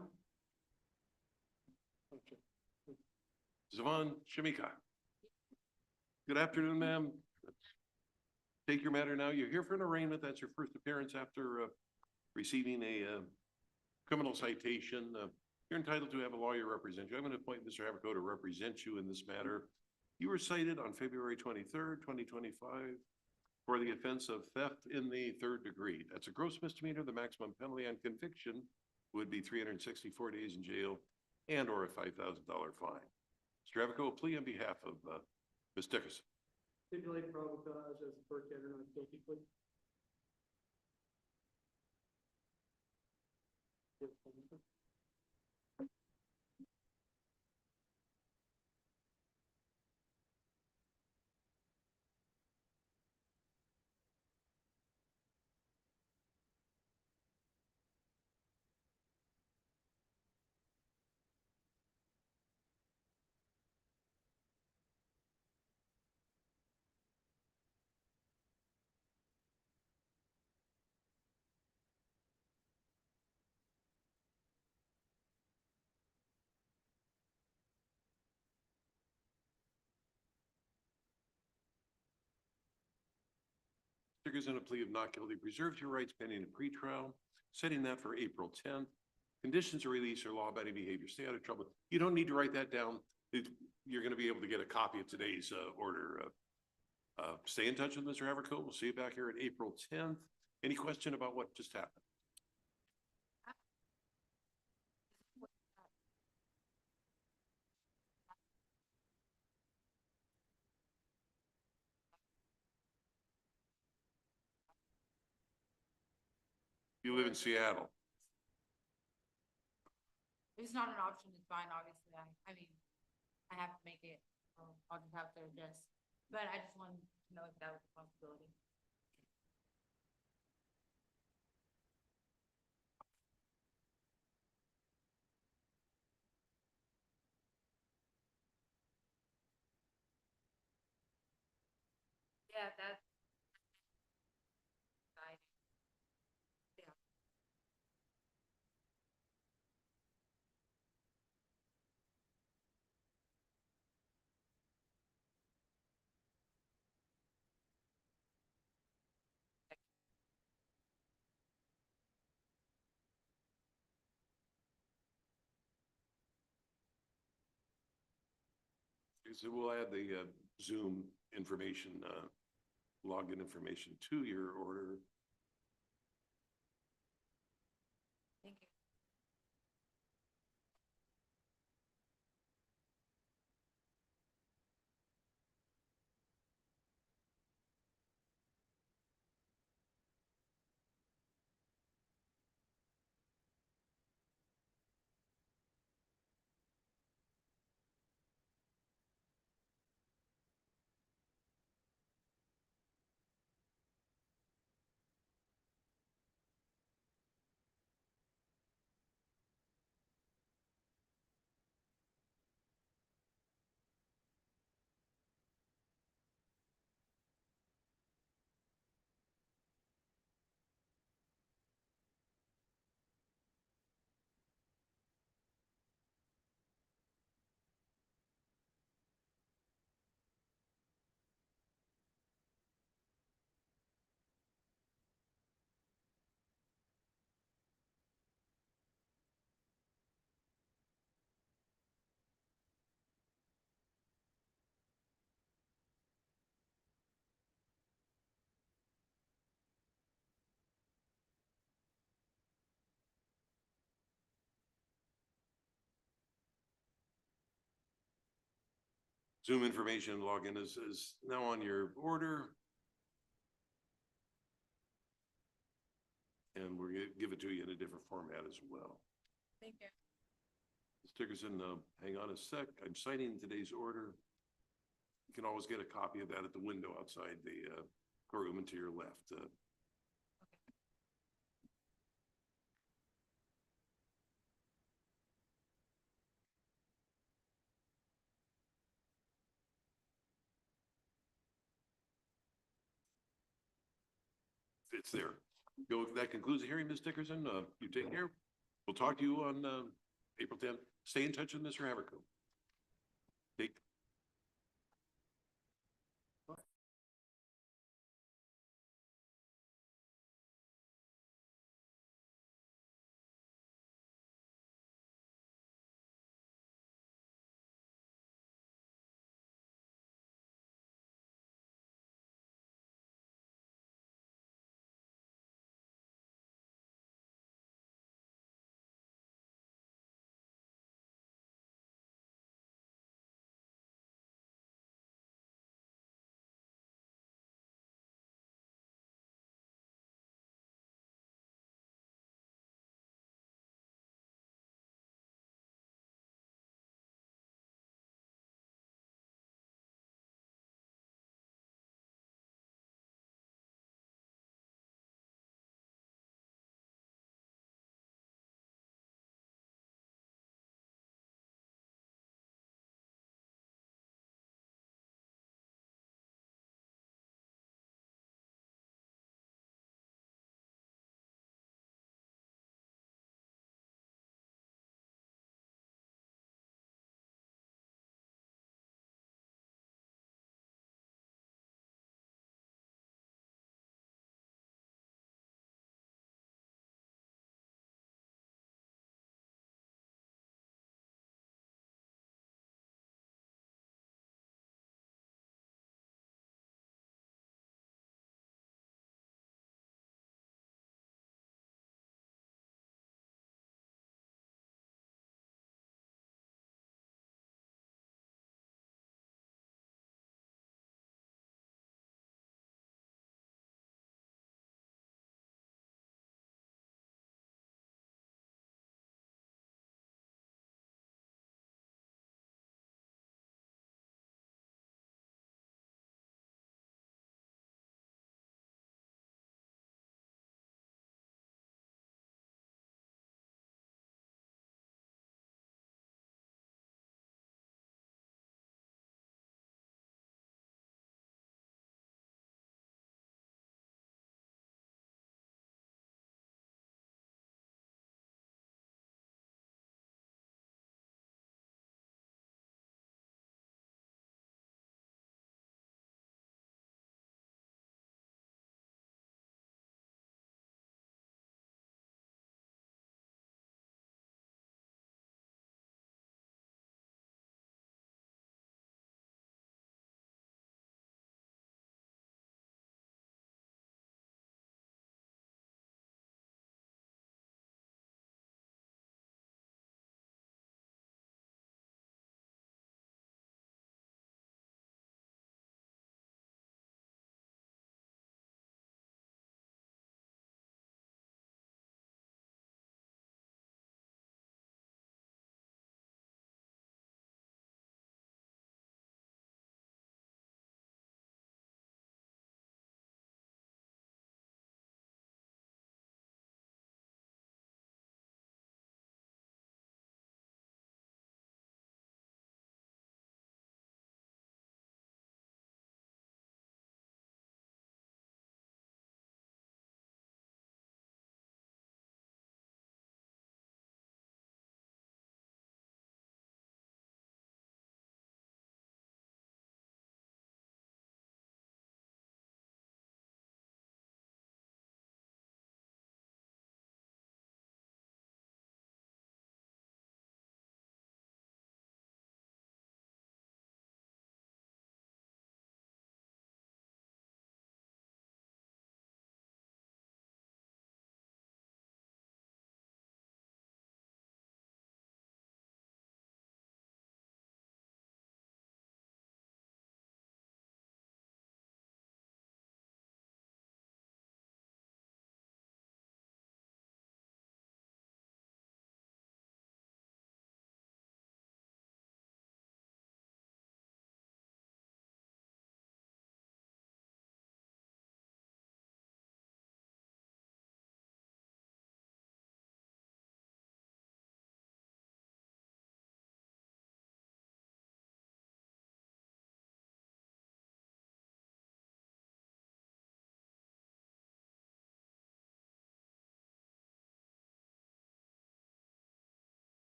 Okay. Zavon Shemika. Good afternoon, ma'am. Take your matter now. You're here for an arraignment. That's your first appearance after receiving a criminal citation. You're entitled to have a lawyer represent you. I'm going to appoint Mr. Haverco to represent you in this matter. You were cited on February 23rd, 2025 for the offense of theft in the third degree. That's a gross misdemeanor. The maximum penalty on conviction would be 364 days in jail and or a $5,000 fine. Mr. Haverco, a plea on behalf of Ms. Dickerson. Stipulate probable cause as the court can enter a guilty plea. Dickerson, a plea of not guilty, preserves your rights pending a pretrial, setting that for April 10th. conditions of release or law-abiding behavior, stay out of trouble. You don't need to write that down. You're gonna be able to get a copy of today's order. Stay in touch with Mr. Havercoat. We'll see you back here at April 10th. Any question about what just happened? You live in Seattle. If it's not an option, it's fine, obviously. I mean, I have to make it, I'll just have to adjust. But I just wanted to know if that was a possibility. Yeah, that's. Yeah. So we'll add the Zoom information, login information to your order. Thank you. Zoom information login is now on your order. And we're gonna give it to you in a different format as well. Thank you. Ms. Dickerson, hang on a sec. I'm signing today's order. You can always get a copy of that at the window outside the courtroom and to your left. It's there. That concludes the hearing, Ms. Dickerson. You take care. We'll talk to you on April 10th. Stay in touch with Mr. Havercoat. Take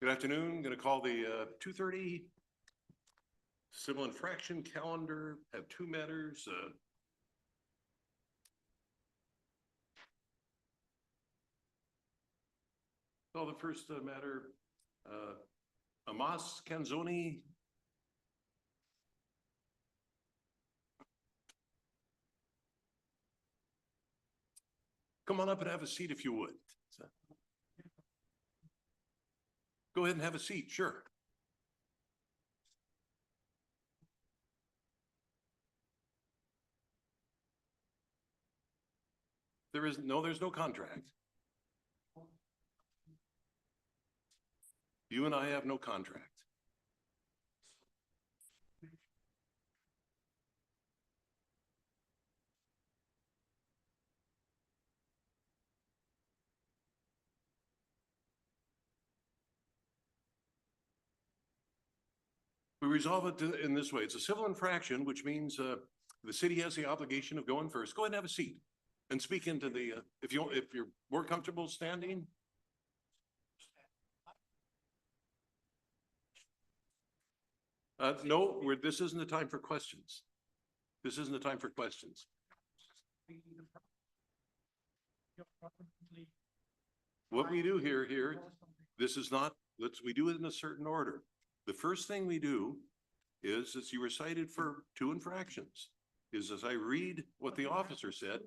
Good afternoon. Going to call the 2:30 civil infraction calendar. Have two matters. Call the first matter, Amos Canzoni. Come on up and have a seat if you would. Go ahead and have a seat, sure. There's no contract. You and I have no contract. We resolve it in this way. It's a civil infraction, which means the city has the obligation of going first. Go ahead and have a seat and speak into the, if you're more comfortable standing. No, this isn't the time for questions. This isn't the time for questions. What we do here, this is not, we do it in a certain order. The first thing we do is, as you were cited for 2 infractions, is as I read what the officer said,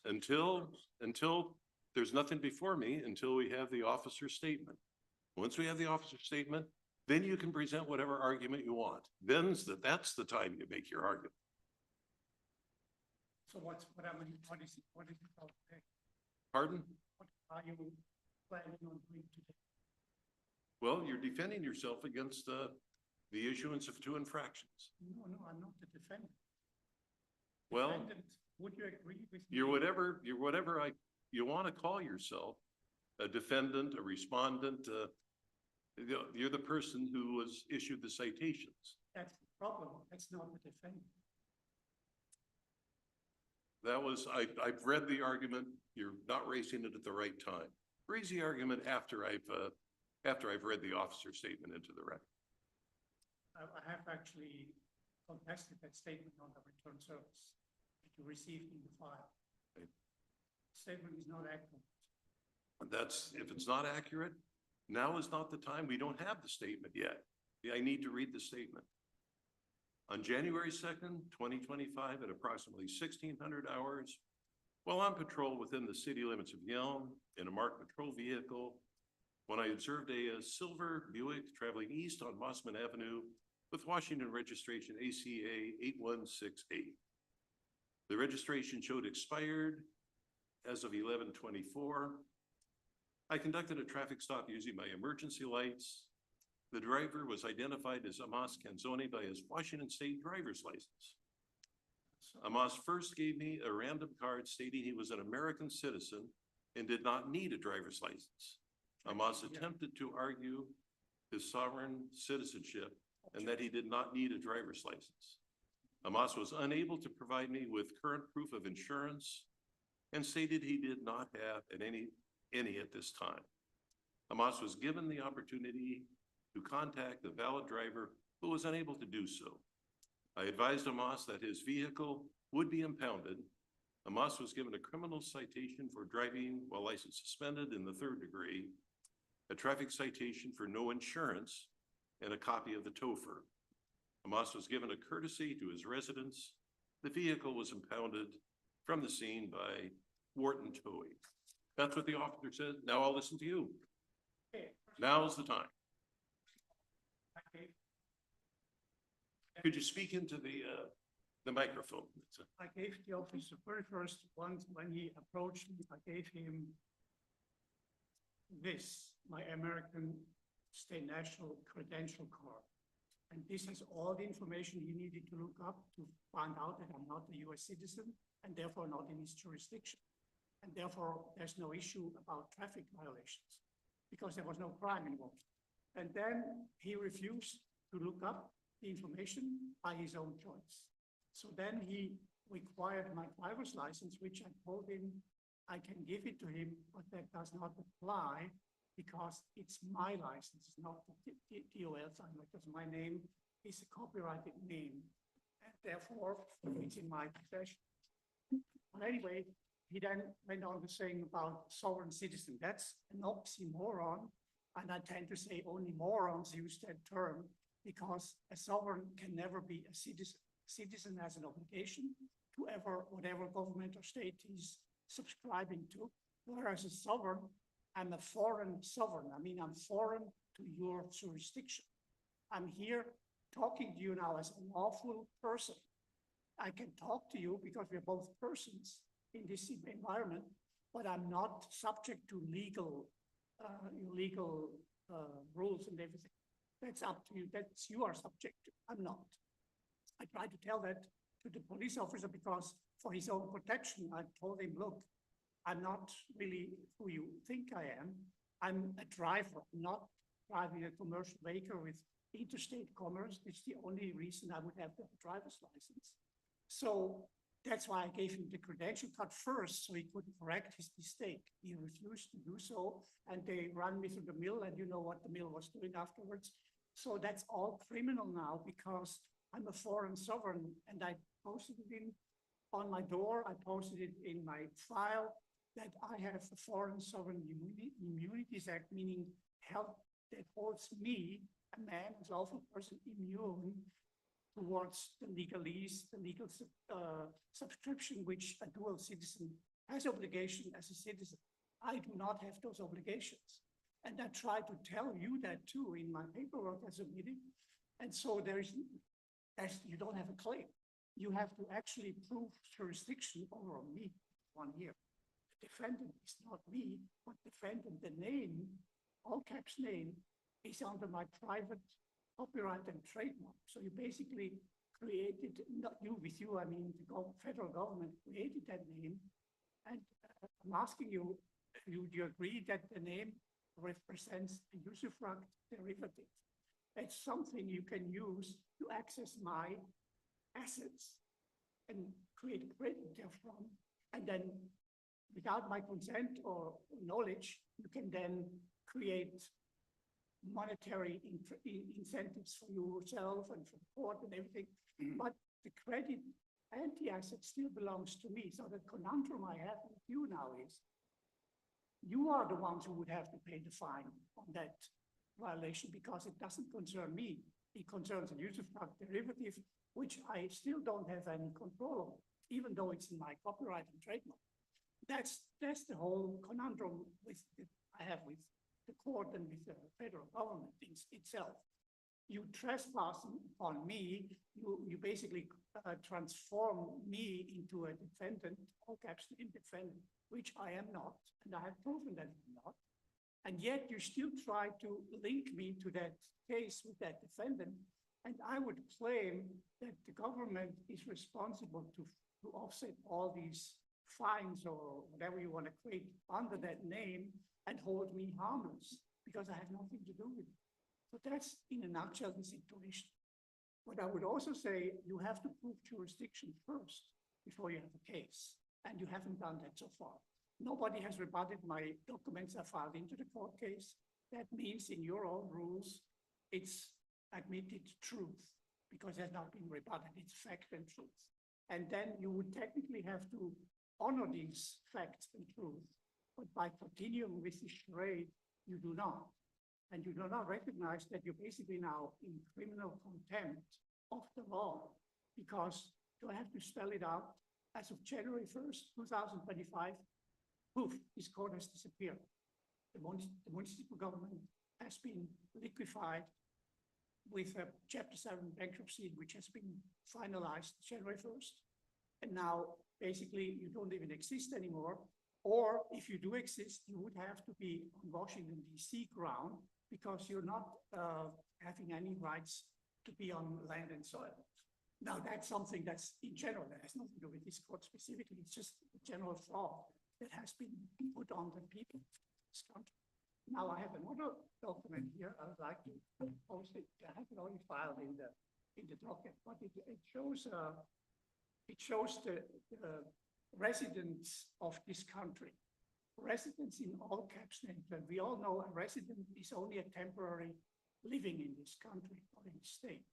until there's nothing before me, until we have the officer's statement. Once we have the officer's statement, then you can present whatever argument you want. That's the time you make your argument. So what is it about today? Pardon? What are you planning on doing today? Well, you're defending yourself against the issuance of 2 infractions. No, I'm not the defendant. Well, Defendant, would you agree with me? you're whatever you want to call yourself, a defendant, a respondent. You're the person who was issued the citations. That's the problem. That's not the defendant. That was, I've read the argument. You're not raising it at the right time. Raise the argument after I've read the officer's statement into the record. I have actually contested that statement on the return service that you received in the file. Okay. Statement is not accurate. If it's not accurate, now is not the time. We don't have the statement yet. I need to read the statement. On January 2nd, 2025, at approximately 1600 hours, while on patrol within the city limits of Yelm in a marked patrol vehicle, when I observed a silver Buick traveling east on Mossman Avenue with Washington registration ACA 8168. The registration showed expired as of 11/24. I conducted a traffic stop using my emergency lights. The driver was identified as Amos Canzoni by his Washington State driver's license. Amos first gave me a random card stating he was an American citizen and did not need a driver's license. Amos attempted to argue his sovereign citizenship and that he did not need a driver's license. Amos was unable to provide me with current proof of insurance and stated he did not have any at this time. Amos was given the opportunity to contact the valid driver, but was unable to do so. I advised Amos that his vehicle would be impounded. Amos was given a criminal citation for driving while license suspended in the 3rd degree, a traffic citation for no insurance, and a copy of the TOFR. Amos was given a courtesy to his residence. The vehicle was impounded from the scene by Wharton Towing. That's what the officer said. Now I'll listen to you. Now's the time. Could you speak into the microphone? I gave the officer very first once when he approached me, I gave him this, my American State National Credential Card. And this has all the information he needed to look up to find out that I'm not a US citizen and therefore not in his jurisdiction. And therefore there's no issue about traffic violations because there was no crime involved. And then he refused to look up the information by his own choice. So then he required my driver's license, which I told him I can give it to him, but that does not apply because it's my license, it's not the DOL sign, because my name is a copyrighted name, and therefore it's in my possession. But anyway, he then went on to saying about sovereign citizen. That's an oxymoron, and I tend to say only morons use that term, because a sovereign can never be a citizen. Citizen has an obligation to whatever government or state he's subscribing to, whereas a sovereign, I'm a foreign sovereign. I mean, I'm foreign to your jurisdiction. I'm here talking to you now as a lawful person. I can talk to you because we're both persons in this environment, but I'm not subject to legal rules and everything. That's up to you. That's you are subject to. I'm not. I tried to tell that to the police officer because for his own protection, I told him, look, I'm not really who you think I am. I'm a driver, not driving a commercial vehicle with interstate commerce. It's the only reason I would have a driver's license. So that's why I gave him the credential card first, so he could correct his mistake. He refused to do so, and they ran me through the mill, and you know what the mill was doing afterwards. So that's all criminal now because I'm a foreign sovereign, and I posted it on my door. I posted it in my file that I have a Foreign Sovereign Immunities Act, meaning help that holds me, a man, a lawful person, immune towards the legalese, the legal subscription, which a dual citizen has obligation as a citizen. I do not have those obligations. And I try to tell you that too in my paperwork as a meeting. And so you don't have a claim. You have to actually prove jurisdiction over me 1 year. The defendant is not me, but defendant, the name, all caps name, is under my private copyright and trademark. So you basically created, not you with you, I mean the federal government created that name. And I'm asking you, do you agree that the name represents a usufruct derivative? It's something you can use to access my assets and create credit therefrom. And then without my consent or knowledge, you can then create monetary incentives for yourself and for the court and everything. But the credit and the asset still belongs to me. So the conundrum I have with you now is, you are the ones who would have to pay the fine on that violation because it doesn't concern me. It concerns a usufruct derivative, which I still don't have any control over, even though it's in my copyright and trademark. That's the whole conundrum I have with the court and with the federal government itself. You trespass on me, you basically transform me into a defendant, all caps defendant, which I am not, and I have proven that I'm not. And yet you still try to link me to that case with that defendant. And I would claim that the government is responsible to offset all these fines or whatever you want to create under that name and hold me harmless because I have nothing to do with it. So that's in a nutshell the situation. But I would also say you have to prove jurisdiction first before you have a case. And you haven't done that so far. Nobody has rebutted my documents I filed into the court case. That means in your own rules, it's admitted truth because it has not been rebutted. It's fact and truth. And then you would technically have to honor these facts and truth. But by continuing with the charade, you do not. And you do not recognize that you're basically now in criminal contempt of the law because do I have to spell it out? As of January 1st, 2025, poof, this court has disappeared. The municipal government has been liquefied with a Chapter 7 bankruptcy, which has been finalized January 1st. And now, basically, you don't even exist anymore. Or if you do exist, you would have to be on Washington, D.C. ground because you're not having any rights to be on land and soil. Now, that's something that's in general, that has nothing to do with this court specifically. It's just a general law that has been put on the people of this country. Now, I have another document here. I would like to post it. I have it only filed in the docket, but it shows the residents of this country. residents in all caps named, and we all know a resident is only a temporary living in this country or in the state.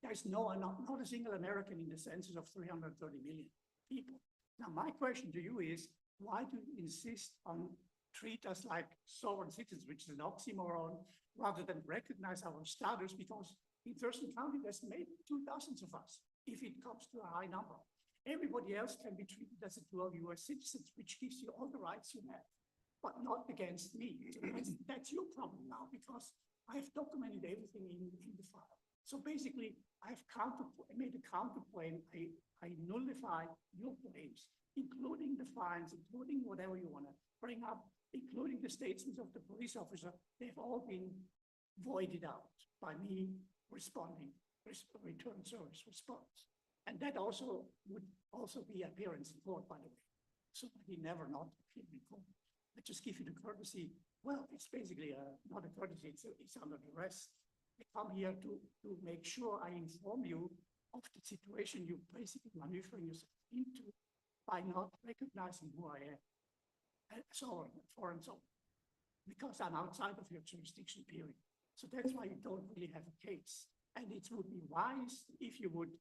There's not a single American in the census of 330 million people. Now, my question to you is, why do you insist on treat us like sovereign citizens, which is an oxymoron, rather than recognize our status? Because in Thurston County, there's maybe 2,000 of us, if it comes to a high number. Everybody else can be treated as a dual US citizens, which gives you all the rights you have, but not against me. So that's your problem now, because I have documented everything in the file. So basically, I made a counterclaim. I nullified your claims, including the fines, including whatever you want to bring up, including the statements of the police officer. They've all been voided out by me responding, return service response. And that also would also be appearance in court, by the way. So he never not appeared in court. I just give you the courtesy. Well, it's basically not a courtesy, it's under duress. I come here to make sure I inform you of the situation you basically maneuvering yourself into by not recognizing who I am. So foreign zone, because I'm outside of your jurisdiction period. So that's why you don't really have a case. And it would be wise if you would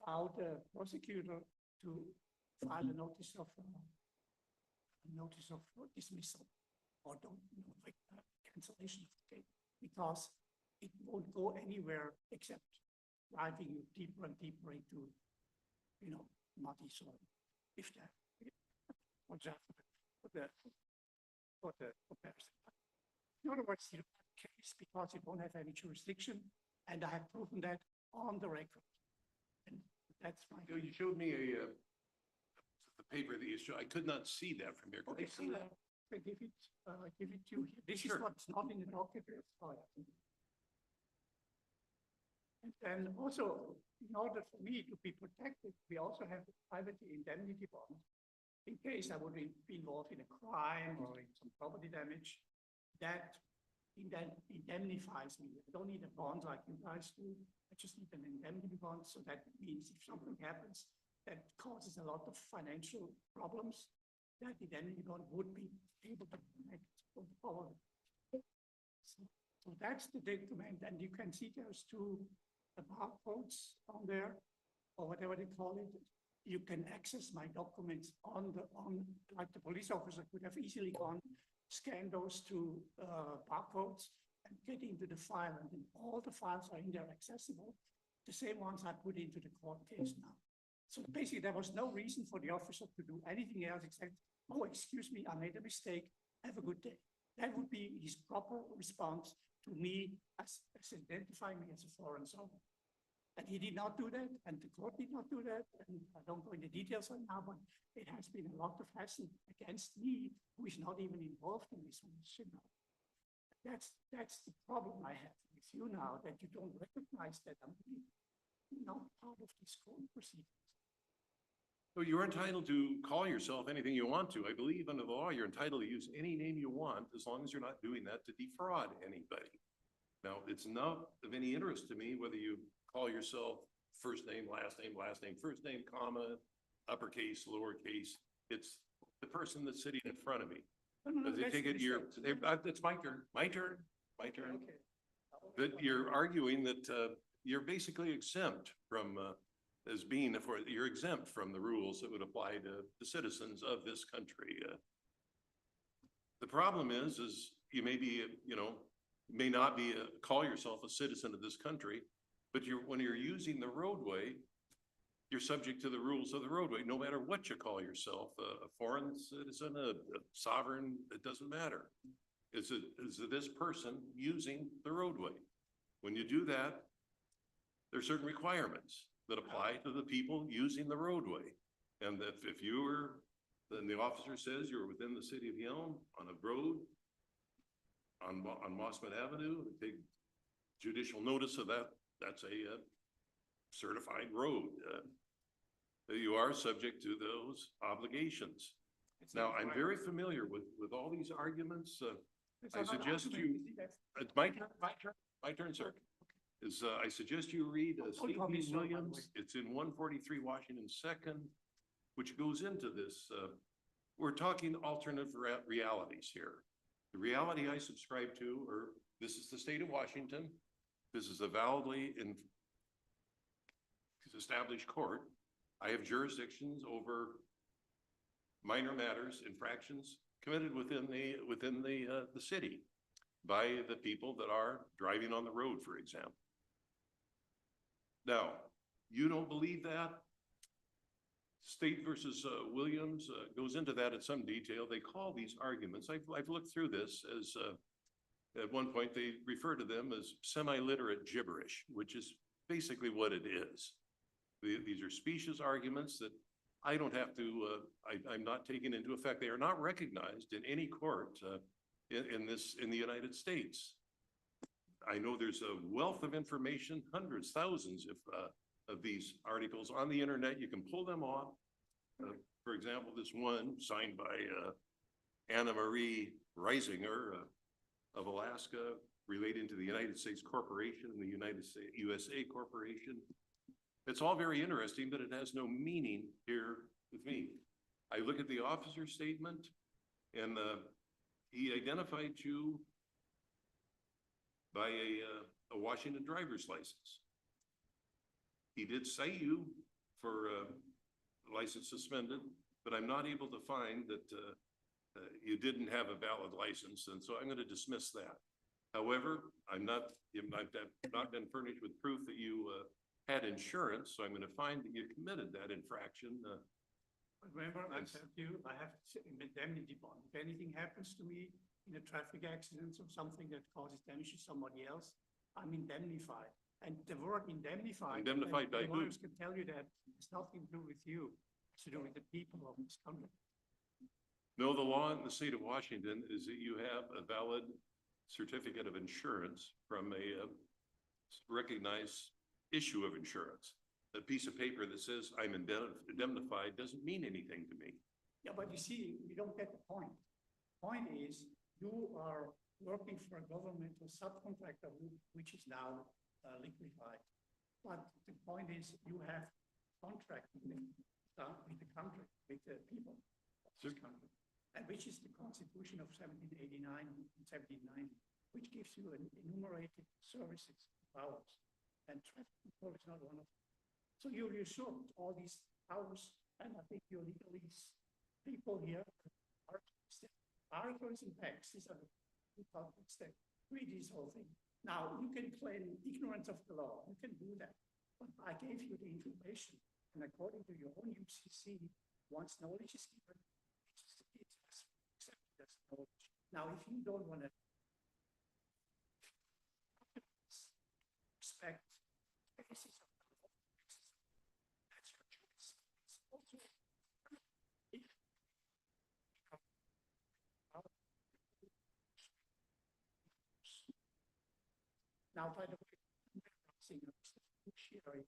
allow the prosecutor to file a notice of dismissal or cancellation of the case, because it won't go anywhere except driving you deeper and deeper into, muddy soil. If that, for the comparison. In other words, you don't have a case because you don't have any jurisdiction, and I have proven that on the record. And that's my. You showed me the paper that you showed. I could not see that from here. Could I see that? I give it to you here. This is what's not in the docket. And then also, in order for me to be protected, we also have a private indemnity bond. In case I would be involved in a crime or in some property damage, that indemnifies me. I don't need a bond like you guys do. I just need an indemnity bond. So that means if something happens that causes a lot of financial problems, that indemnity bond would be able to connect for the power. So that's the document, and you can see there's two barcodes on there, or whatever they call it. You can access my documents like the police officer could have easily gone, scan those two barcodes and get into the file, and then all the files are in there accessible, the same ones I put into the court case now. So basically, there was no reason for the officer to do anything else except, oh, excuse me, I made a mistake, have a good day. That would be his proper response to me as identifying me as a foreign sovereign. And he did not do that, and the court did not do that, and I don't go into details right now, but it has been a lot of hassle against me, who is not even involved in this mission now. That's the problem I have with you now, that you don't recognize that I'm really not part of this court proceedings. So you're entitled to call yourself anything you want to. I believe under the law, you're entitled to use any name you want, as long as you're not doing that to defraud anybody. Now, it's not of any interest to me whether you call yourself first name, first name, comma, uppercase, lowercase. It's the person that's sitting in front of me. They take it, it's my turn. Okay. That you're arguing that you're basically exempt from you're exempt from the rules that would apply to the citizens of this country. The problem is you may be, may not be call yourself a citizen of this country, but when you're using the roadway, you're subject to the rules of the roadway, no matter what you call yourself, a foreign citizen, a sovereign, it doesn't matter. Is this person using the roadway? When you do that, there are certain requirements that apply to the people using the roadway. And if you were, then the officer says you're within the city of Yelm on a road, on Mossman Avenue, take judicial notice of that. That's a certified road. You are subject to those obligations. Now, I'm very familiar with all these arguments. I suggest you, it's my turn, sir. I suggest you read Steve Williams. It's in 143 Washington 2nd, which goes into this we're talking alternative realities here. The reality I subscribe to, or this is the state of Washington. This is a validly established court. I have jurisdictions over minor matters, infractions committed within the city by the people that are driving on the road, for example. Now, you don't believe that? State versus Williams goes into that in some detail. They call these arguments, I've looked through this as, at one point they refer to them as semi-literate gibberish, which is basically what it is. These are specious arguments that I don't have to, I'm not taking into effect. They are not recognized in any court in the United States. I know there's a wealth of information, hundreds, thousands of these articles on the internet. You can pull them off. For example, this one signed by Anna Marie Reisinger of Alaska relating to the United States Corporation and the United States USA Corporation. It's all very interesting, but it has no meaning here with me. I look at the officer statement and he identified you by a Washington driver's license. He did cite you for license suspended, but I'm not able to find that you didn't have a valid license, and so I'm going to dismiss that. However, I've not been furnished with proof that you had insurance, so I'm going to find that you committed that infraction. Remember, I said to you, I have indemnity bond. If anything happens to me in a traffic accident or something that causes damage to somebody else, I'm indemnified. And the word indemnified. Indemnified by who? Lawyers can tell you that it's nothing to do with you. It's to do with the people of this country. No, the law in the state of Washington is that you have a valid certificate of insurance from a recognized issue of insurance. A piece of paper that says I'm indemnified doesn't mean anything to me. Yeah, but you see, you don't get the point. Point is, you are working for a governmental subcontractor which is now liquefied. But the point is, you have contract with the country, with the people of this country, and which is the Constitution of 1789 and 1790, which gives you an enumerated services powers, and traffic control is not one of them. So you're usurped all these powers, and I think your legalese people here are articles and texts. These are the two topics that read this whole thing. Now, you can claim ignorance of the law. You can do that. But I gave you the information. And according to your own UCC, once knowledge is given, it's accepted as knowledge. Now, if you don't want to respect the basis of the law, that's your choice. It's also now, by the way, fiduciary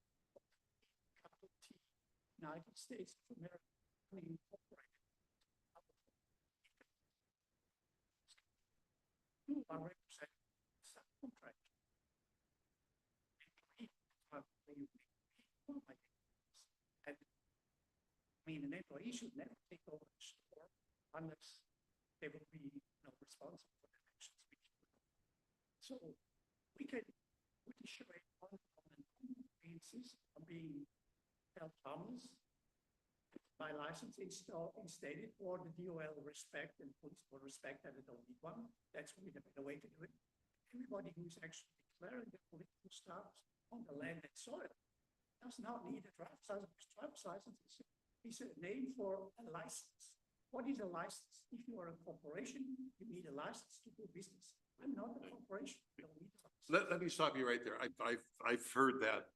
capital T, United States of America, Incorporated. You are representing subcontract. And I mean, an employee should never take over the store unless they will be responsible for the actions. So we can show it on basis of being held harmless by license instated, or the DOL respect and police will respect that they don't need one. That's really the better way to do it. Everybody who's actually declaring the political status on the land and soil does not need a driver's license. Driver's license is a name for a license. What is a license? If you are a corporation, you need a license to do business. I'm not a corporation. You don't need a license. Let me stop you right there. I've heard that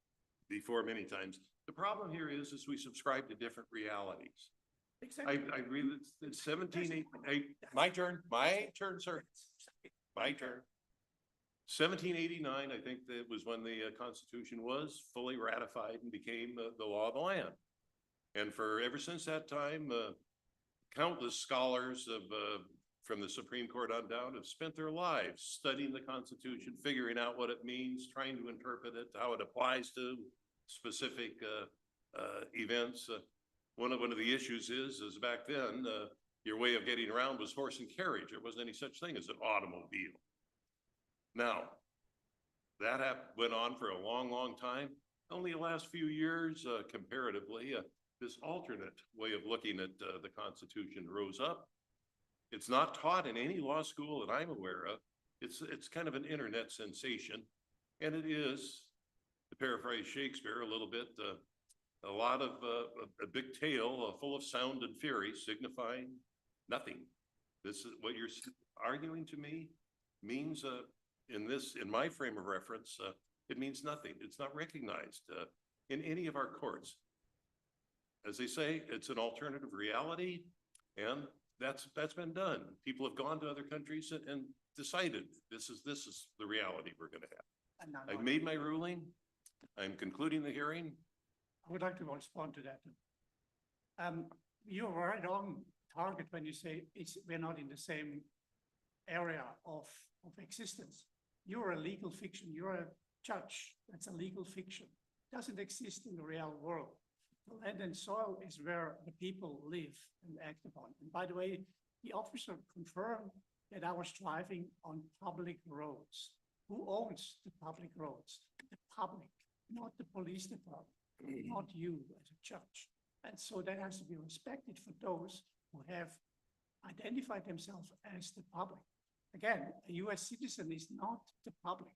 before many times. The problem here is we subscribe to different realities. Exactly. I agree that it's 17, my turn, sir. My turn. 1789, I think that was when the Constitution was fully ratified and became the law of the land. And ever since that time, countless scholars from the Supreme Court on down have spent their lives studying the Constitution, figuring out what it means, trying to interpret it, how it applies to specific events. One of the issues is back then, Your way of getting around was horse and carriage. There wasn't any such thing as an automobile. Now, that went on for a long, long time. Only the last few years, comparatively, this alternate way of looking at the Constitution rose up. It's not taught in any law school that I'm aware of. It's kind of an internet sensation, and it is, to paraphrase Shakespeare a little bit, a lot of a big tale full of sound and fury, signifying nothing. This is what you're arguing to me means in my frame of reference, it means nothing. It's not recognized in any of our courts. As they say, it's an alternative reality, and that's been done. People have gone to other countries and decided this is the reality we're going to have. I've made my ruling. I'm concluding the hearing. I would like to respond to that. You're right on target when you say we're not in the same area of existence. You're a legal fiction. You're a judge. That's a legal fiction. It doesn't exist in the real world. The land and soil is where the people live and act upon. And by the way, the officer confirmed that I was driving on public roads. Who owns the public roads? The public, not the police department, not you as a judge. And so that has to be respected for those who have identified themselves as the public. Again, a US citizen is not the public.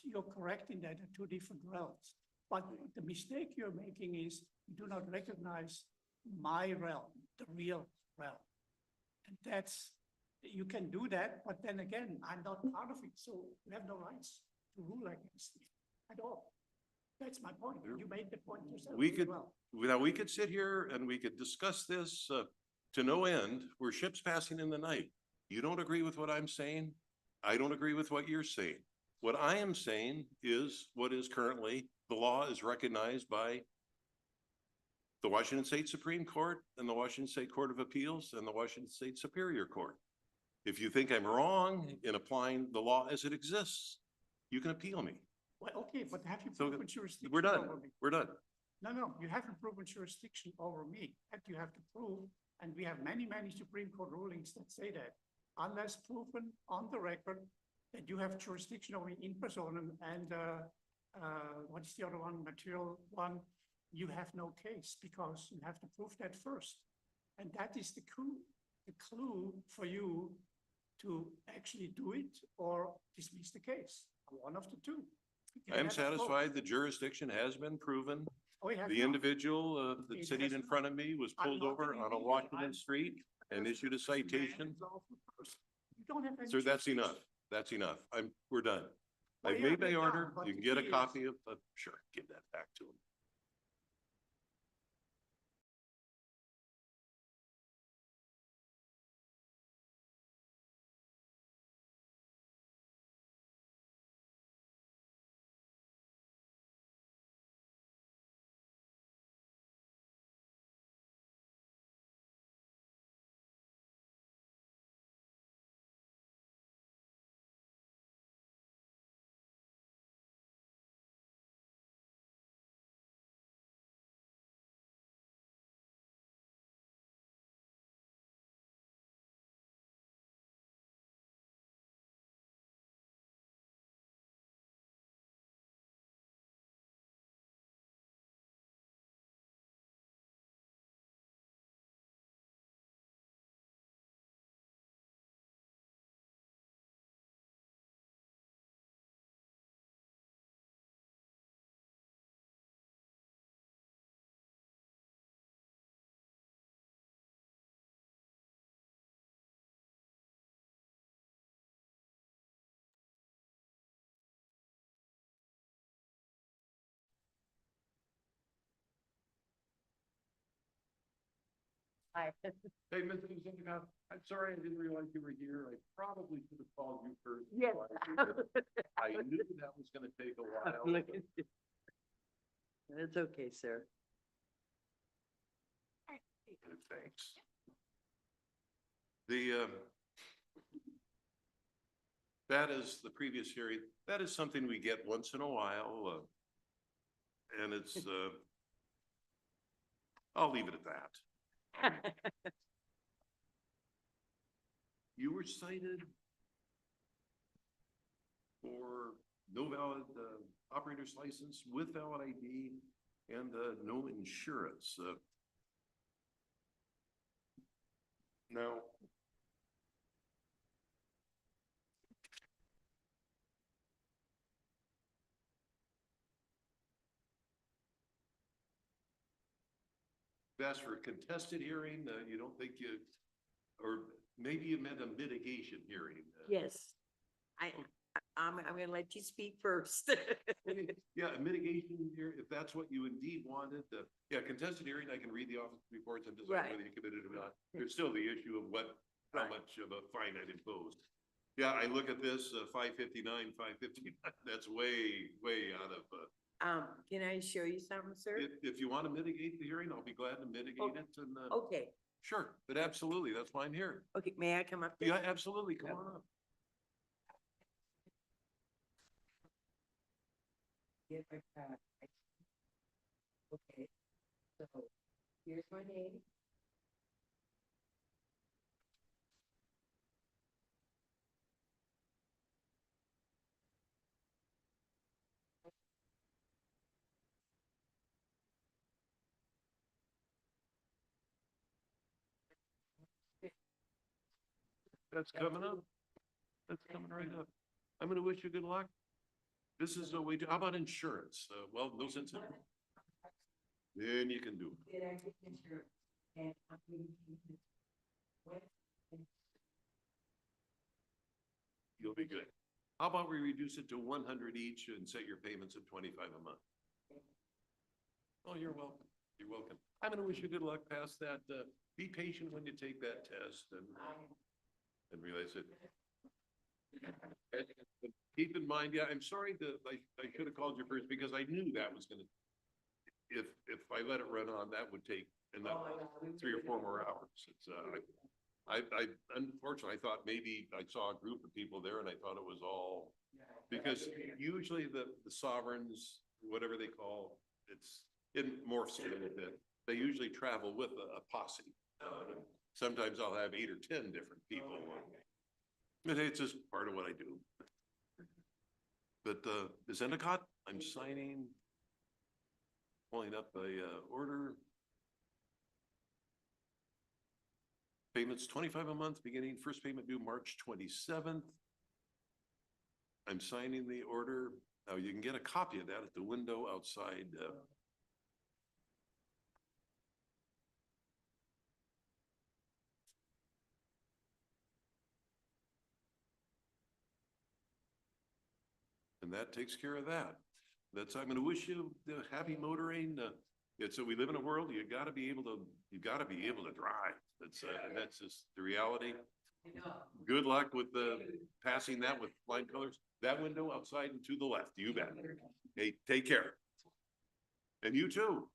You're correct in that there are two different realms. But the mistake you're making is you do not recognize my realm, the real realm. And you can do that, but then again, I'm not part of it, so you have no rights to rule against me at all. That's my point. You made the point yourself. We could sit here and we could discuss this to no end. We're ships passing in the night. You don't agree with what I'm saying. I don't agree with what you're saying. What I am saying is what is currently the law is recognized by the Washington State Supreme Court and the Washington State Court of Appeals and the Washington State Superior Court. If you think I'm wrong in applying the law as it exists, you can appeal me. Well, okay, but have you proven jurisdiction We're done. over me? We're done. No, you haven't proven jurisdiction over me. That you have to prove, and we have many, many Supreme Court rulings that say that. Unless proven on the record that you have jurisdiction over me in personam and what's the other one, material one, you have no case because you have to prove that first. And that is the clue for you to actually do it or dismiss the case. One of the two. I am satisfied the jurisdiction has been proven. Oh, yeah, The individual that's sitting in front of me was pulled over on a Washington street and issued a citation. You don't have any Sir, that's enough. That's enough. We're done. Well, I've yeah, made my we're done, order. but You can the get a key is- copy of, sure, give that back to him. Hi. Hey, Mr. Zuniga, I'm sorry I didn't realize you were here. I probably should have called you first. Yes. I knew that was gonna take a while. Look at you. It's okay, sir. Thanks. The, that is the previous hearing. That is something we get once in a while. And it's, I'll leave it at that. You were cited for no valid operator's license with valid ID and no insurance. Now, asked for a contested hearing, you don't think you, or maybe you meant a mitigation hearing. Yes. I'm gonna let you speak first. Yeah, a mitigation here, if that's what you indeed wanted, yeah, contested hearing, I can read the office reports and decide Right. whether you committed or not. There's still the issue of how much of a fine I'd imposed. Yeah, I look at this, 559, 559, that's way out of, Can I show you something, sir? if you want to mitigate the hearing, I'll be glad to mitigate it and, Okay, sure, but absolutely, that's why I'm here. okay, may I come up there? Yeah, absolutely, come on up. Get my card. Okay, so here's my name. That's coming up. That's coming right up. I'm gonna wish you good luck. This is what we do. How about insurance? Well, no sense in. Then you can do it. Did I get insurance? And I'm going to. You'll be good. How about we reduce it to 100 each and set your payments at 25 a month? Oh, you're welcome. You're welcome. I'm gonna wish you good luck past that. Be patient when you take that test and realize it. And keep in mind, yeah, I'm sorry that I should have called you first because I knew that was gonna, if I let it run on, that would take another 3 or 4 more hours. It's, I unfortunately, I thought maybe I saw a group of people there and I thought it was all, because usually the sovereigns, whatever they call, it morphs a little bit. They usually travel with a posse. Sometimes I'll have 8 or 10 different people. But it's just part of what I do. But Ms. Endicott, I'm signing, pulling up a order. Payments 25 a month, beginning first payment due March 27th. I'm signing the order. Now you can get a copy of that at the window outside. And that takes care of that. I'm going to wish you happy motoring. We live in a world, you gotta be able to drive. That's just the reality. Good luck with passing that with flying colors. That window outside and to the left, you bet. Hey, take care. And you too.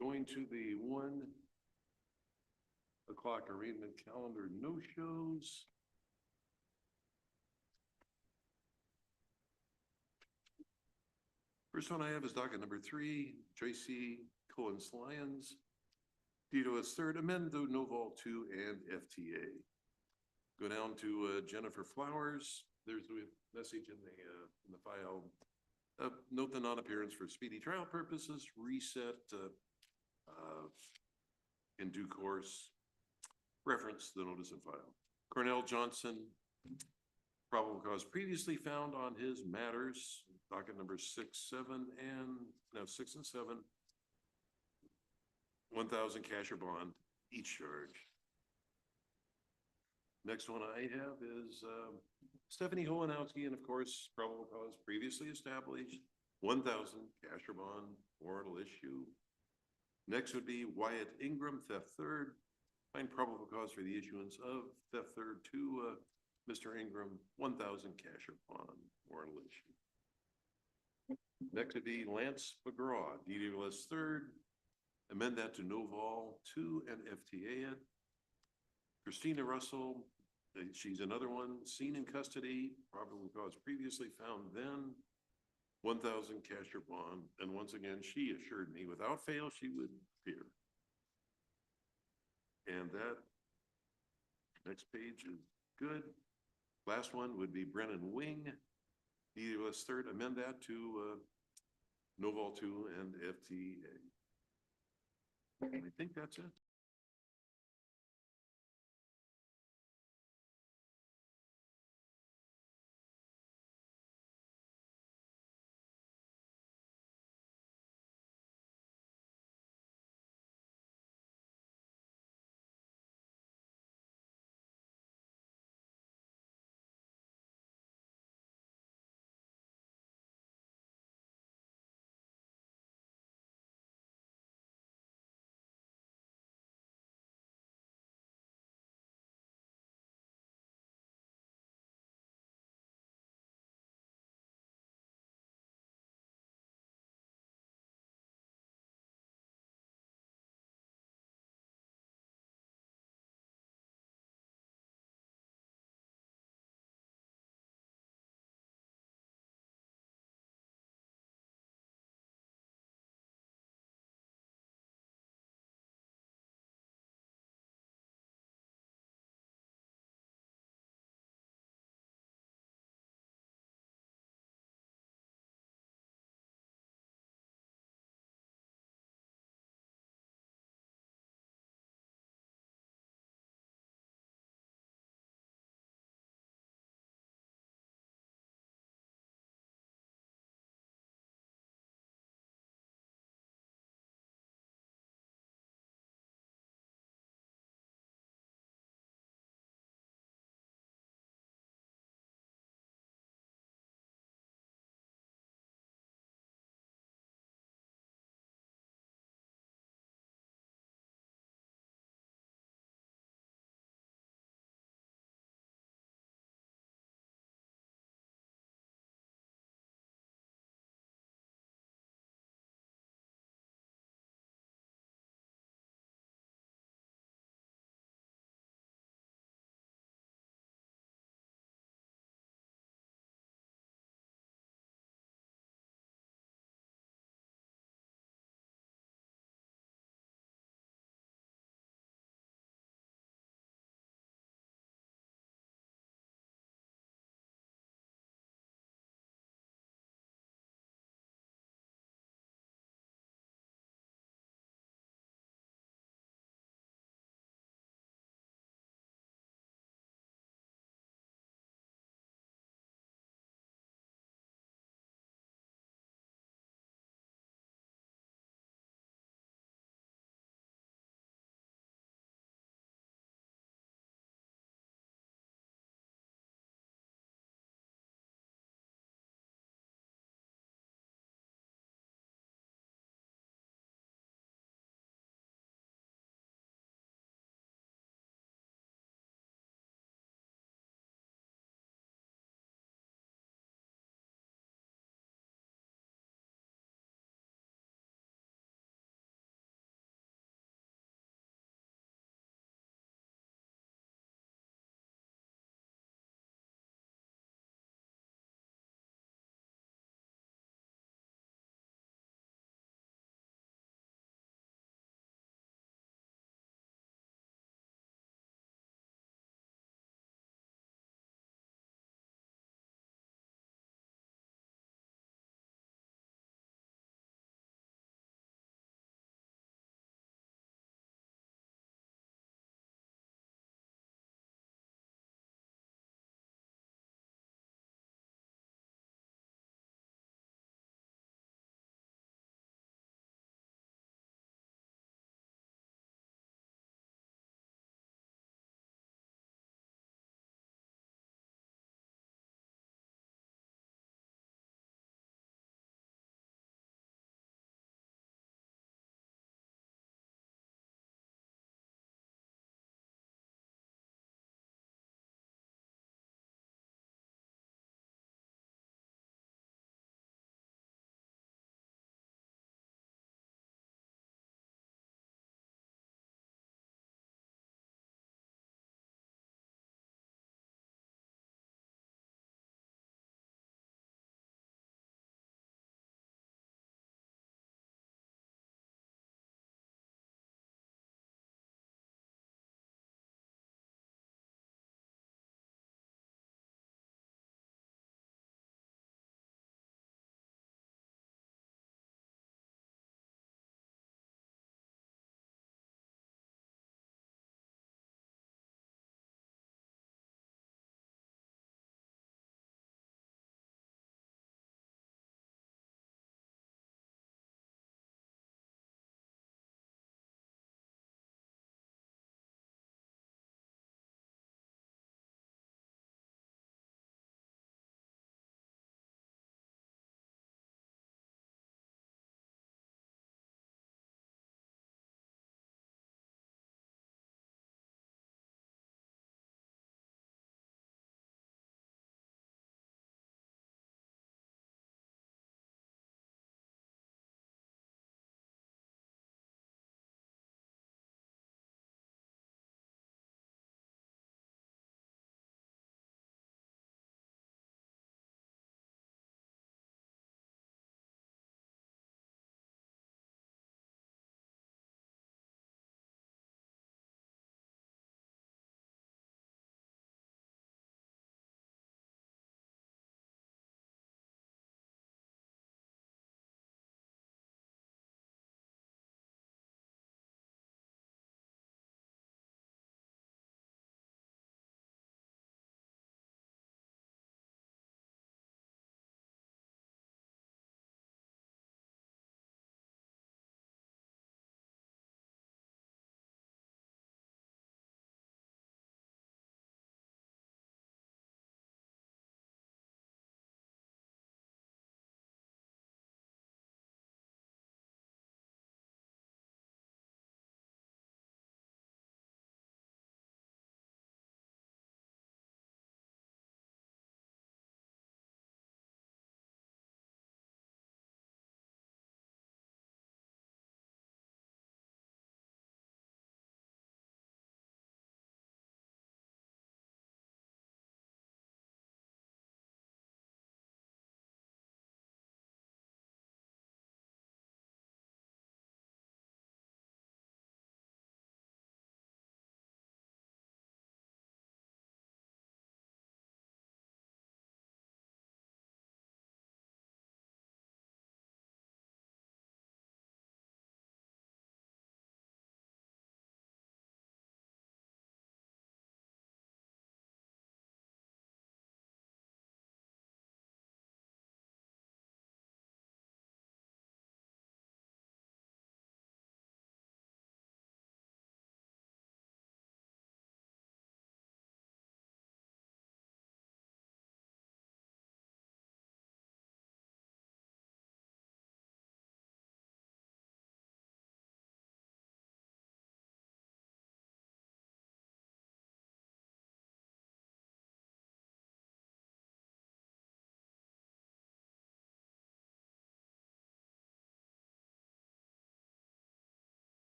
Going to the 1 o'clock arraignment calendar, no shows. First one I have is docket number 3, Tracy Cohen-Slyons. Tito is third, amend the Noval 2 and FTA. Go down to Jennifer Flowers. There's a message in the file. Note the non-appearance for speedy trial purposes, reset in due course. Reference the notice of file. Cornell Johnson, probable cause previously found on his matters, docket number 6, 7, and now 6 and 7. 1,000 cash or bond, each charge. Next one I have is Stephanie Hohenowski, and of course, probable cause previously established, 1,000 cash or bond, warrantal issue. Next would be Wyatt Ingram, theft third. Find probable cause for the issuance of theft third to Mr. Ingram, 1,000 cash or bond, warrantal issue. Next would be Lance McGraw, DWS third. Amend that to Noval 2 and FTA it. Christina Russell, she's another one, seen in custody, probable cause previously found then, 1,000 cash or bond, and once again, she assured me without fail she would appear. And that next page is good. Last one would be Brennan Wing, DWS third, amend that to Noval 2 and FTA. I think that's it.